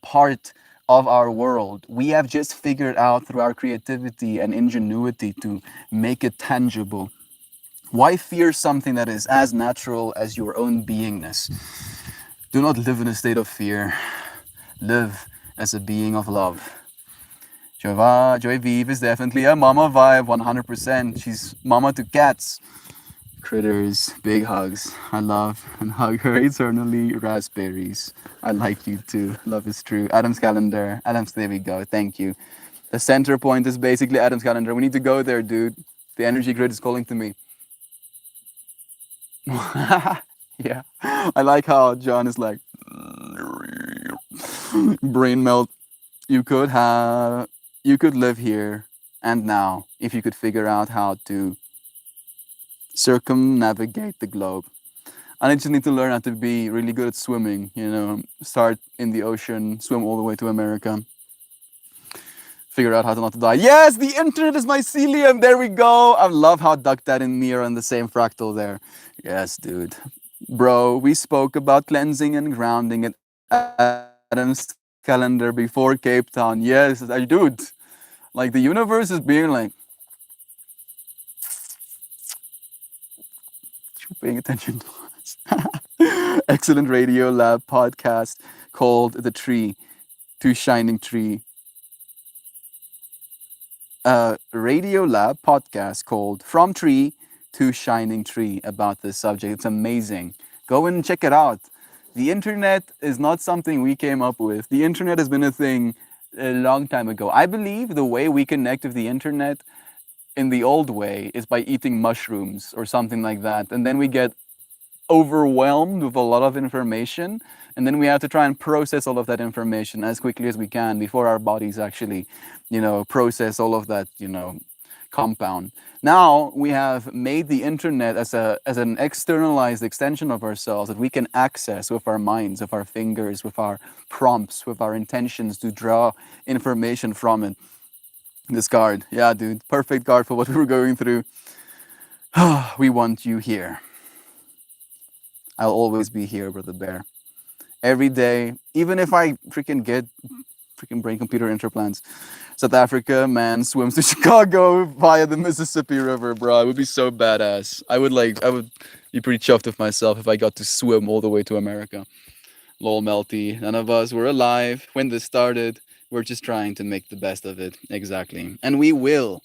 part of our world. We have just figured out through our creativity and ingenuity to make it tangible. Why fear something that is as natural as your own beingness? Do not live in a state of fear. Live as a being of love. Joy Vive is definitely a mama vibe, 100%. She's mama to cats. Critters, big hugs. I love and hug her eternally. Raspberries. I like you too. Love is true. Adam's calendar. There we go. Thank you. The center point is basically Adam's calendar. We need to go there, dude. The energy grid is calling to me. Yeah. I like how John is like brain melt. You could live here and now if you could figure out how to circumnavigate the globe. And I just need to learn how to be really good at swimming. You know, start in the ocean, swim all the way to America, figure out how to not to die. Yes, the internet is mycelium. There we go. I love how Duck Dad and me are on the same fractal there. Yes, dude. Bro, we spoke about cleansing and grounding at Adam's calendar before Cape Town. Yes, dude. Like the universe is being like, you're paying attention to us. Excellent Radio Lab podcast called The Tree, To Shining Tree. Radio Lab podcast called From Tree to Shining Tree about this subject. It's amazing. Go and check it out. The internet is not something we came up with. The internet has been a thing a long time ago. I believe the way we connect with the internet in the old way is by eating mushrooms or something like that. And then we get overwhelmed with a lot of information. And then we have to try and process all of that information as quickly as we can before our bodies actually, process all of that, compound. Now we have made the internet as an externalized extension of ourselves that we can access with our minds, with our fingers, with our prompts, with our intentions to draw information from it. This card, yeah, dude, perfect card for what we were going through. We want you here. I'll always be here, Brother Bear. Every day, even if I freaking get brain computer implants. South Africa man swims to Chicago via the Mississippi River, bro. It would be so badass. I would be pretty chuffed with myself if I got to swim all the way to America. Lol Melty. None of us were alive when this started. We're just trying to make the best of it. Exactly. And we will.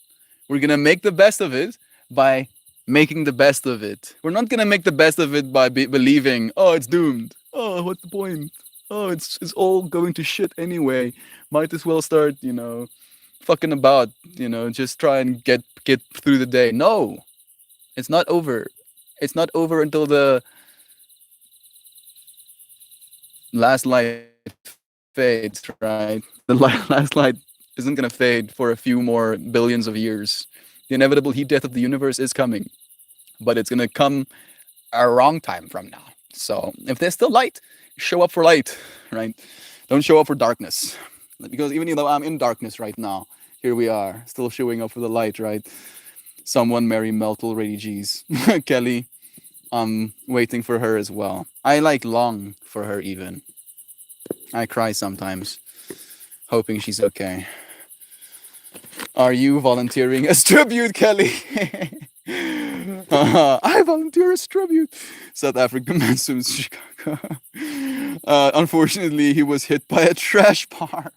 We're gonna make the best of it by making the best of it. We're not gonna make the best of it by believing, oh, it's doomed. Oh, what's the point? Oh, it's all going to shit anyway. Might as well start, fucking about, just try and get through the day. No, it's not over. It's not over until the last light fades, right? The last light isn't gonna fade for a few more billions of years. The inevitable heat death of the universe is coming, but it's gonna come a wrong time from now. So if there's still light, show up for light, right? Don't show up for darkness. Because even though I'm in darkness right now, here we are, still showing up for the light, right? Someone marry Melt already, geez. Kelly, I'm waiting for her as well. I long for her even. I cry sometimes, hoping she's okay. Are you volunteering as tribute, Kelly? I volunteer as tribute. South African man swims to Chicago. Unfortunately, he was hit by a trash barge.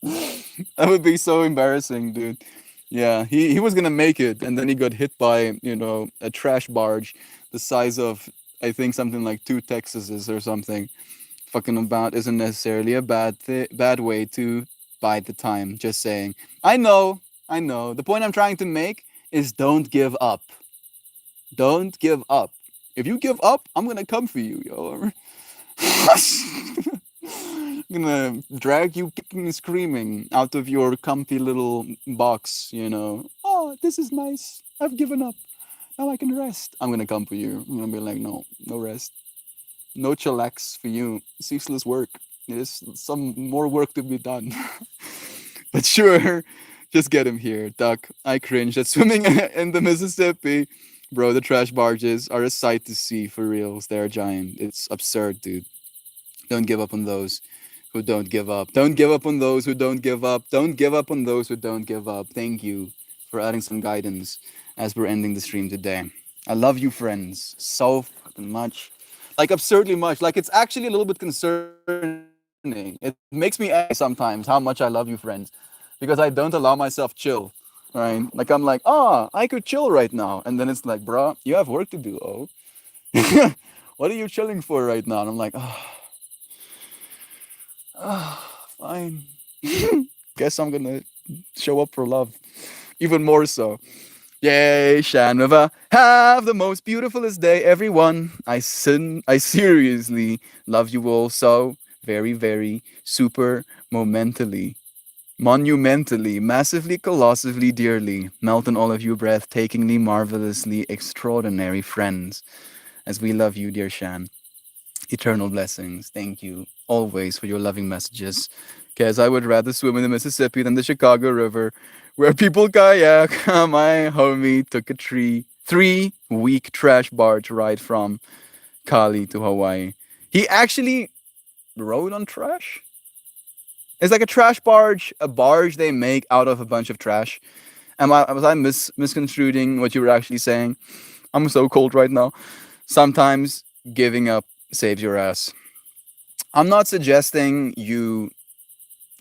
That would be so embarrassing, dude. Yeah, he was gonna make it, and then he got hit by a trash barge the size of, I think, something like 2 Texases or something. Fucking about isn't necessarily a bad way to bide the time. Just saying. I know. The point I'm trying to make is don't give up. Don't give up. If you give up, I'm gonna come for you, yo. I'm gonna drag you kicking and screaming out of your comfy little box, Oh, this is nice. I've given up. Now I can rest. I'm gonna come for you. I'm gonna be like, no rest. No chillax for you. Ceaseless work. There's some more work to be done. But sure, just get him here, Duck. I cringe at swimming in the Mississippi. Bro, the trash barges are a sight to see for reals. They're giant. It's absurd, dude. Don't give up on those who don't give up. Don't give up on those who don't give up. Don't give up on those who don't give up. Thank you for adding some guidance as we're ending the stream today. I love you, friends, so fucking much. Like, absurdly much. Like, it's actually a little bit concerning. It makes me angry sometimes how much I love you, friends, because I don't allow myself chill, right? Like, I'm like, I could chill right now. And then it's like, bro, you have work to do, oh. What are you chilling for right now? And I'm like, fine. Guess I'm gonna show up for love. Even more so. Yay, Shanova, have the most beautifulest day, everyone. I seriously love you all so very, very super monumentally, massively, colossally, dearly. Melt on all of you breathtakingly, marvelously, extraordinary friends. as we love you, dear Shan. Eternal blessings. Thank you always for your loving messages. Because I would rather swim in the Mississippi than the Chicago River, where people kayak. My homie took a 3-week trash barge ride from Cali to Hawaii. He actually rode on trash. It's like a trash barge, a barge they make out of a bunch of trash. Was I misconstruing what you were actually saying? I'm so cold right now. Sometimes giving up saves your ass. I'm not suggesting you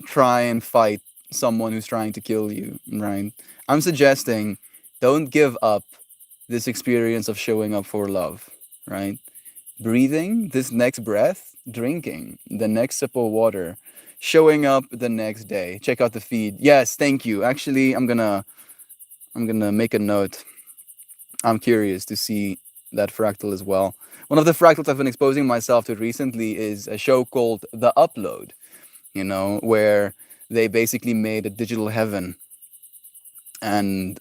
try and fight someone who's trying to kill you, right? I'm suggesting don't give up this experience of showing up for love, right? Breathing this next breath, drinking the next sip of water, showing up the next day. Check out the feed. Yes, thank you. Actually, I'm gonna make a note. I'm curious to see that fractal as well. One of the fractals I've been exposing myself to recently is a show called The Upload, where they basically made a digital heaven. And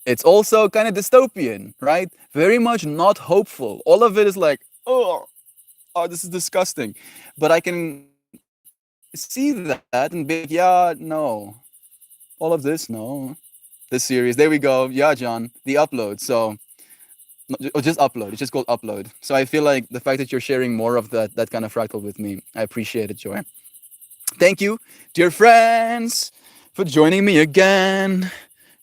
it's also kind of dystopian, right? Very much not hopeful. All of it is like, oh, this is disgusting. But I can see that and be like, yeah, no. All of this, no. This series, there we go. Yeah, John, The Upload. So, just Upload. It's just called Upload. So I feel like the fact that you're sharing more of that kind of fractal with me, I appreciate it, Joy. Thank you, dear friends, for joining me again.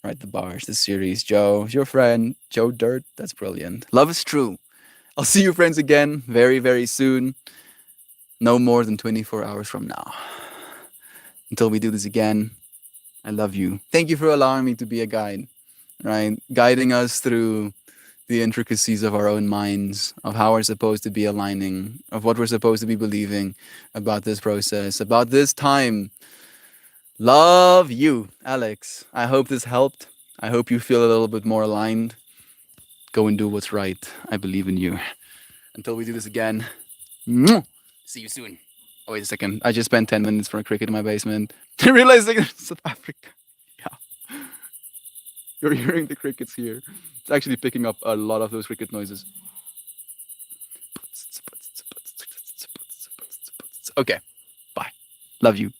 Right, the bars, this series. Joe, your friend, Joe Dirt. That's brilliant. Love is true. I'll see you friends again very, very soon. No more than 24 hours from now. Until we do this again, I love you. Thank you for allowing me to be a guide, right? Guiding us through the intricacies of our own minds, of how we're supposed to be aligning, of what we're supposed to be believing about this process, about this time. Love you, Alex. I hope this helped. I hope you feel a little bit more aligned. Go and do what's right. I believe in you. Until we do this again, see you soon. Oh, wait a second. I just spent 10 minutes for a cricket in my basement. Realizing it's South Africa. Yeah. You're hearing the crickets here. It's actually picking up a lot of those cricket noises. Okay. Bye. Love you.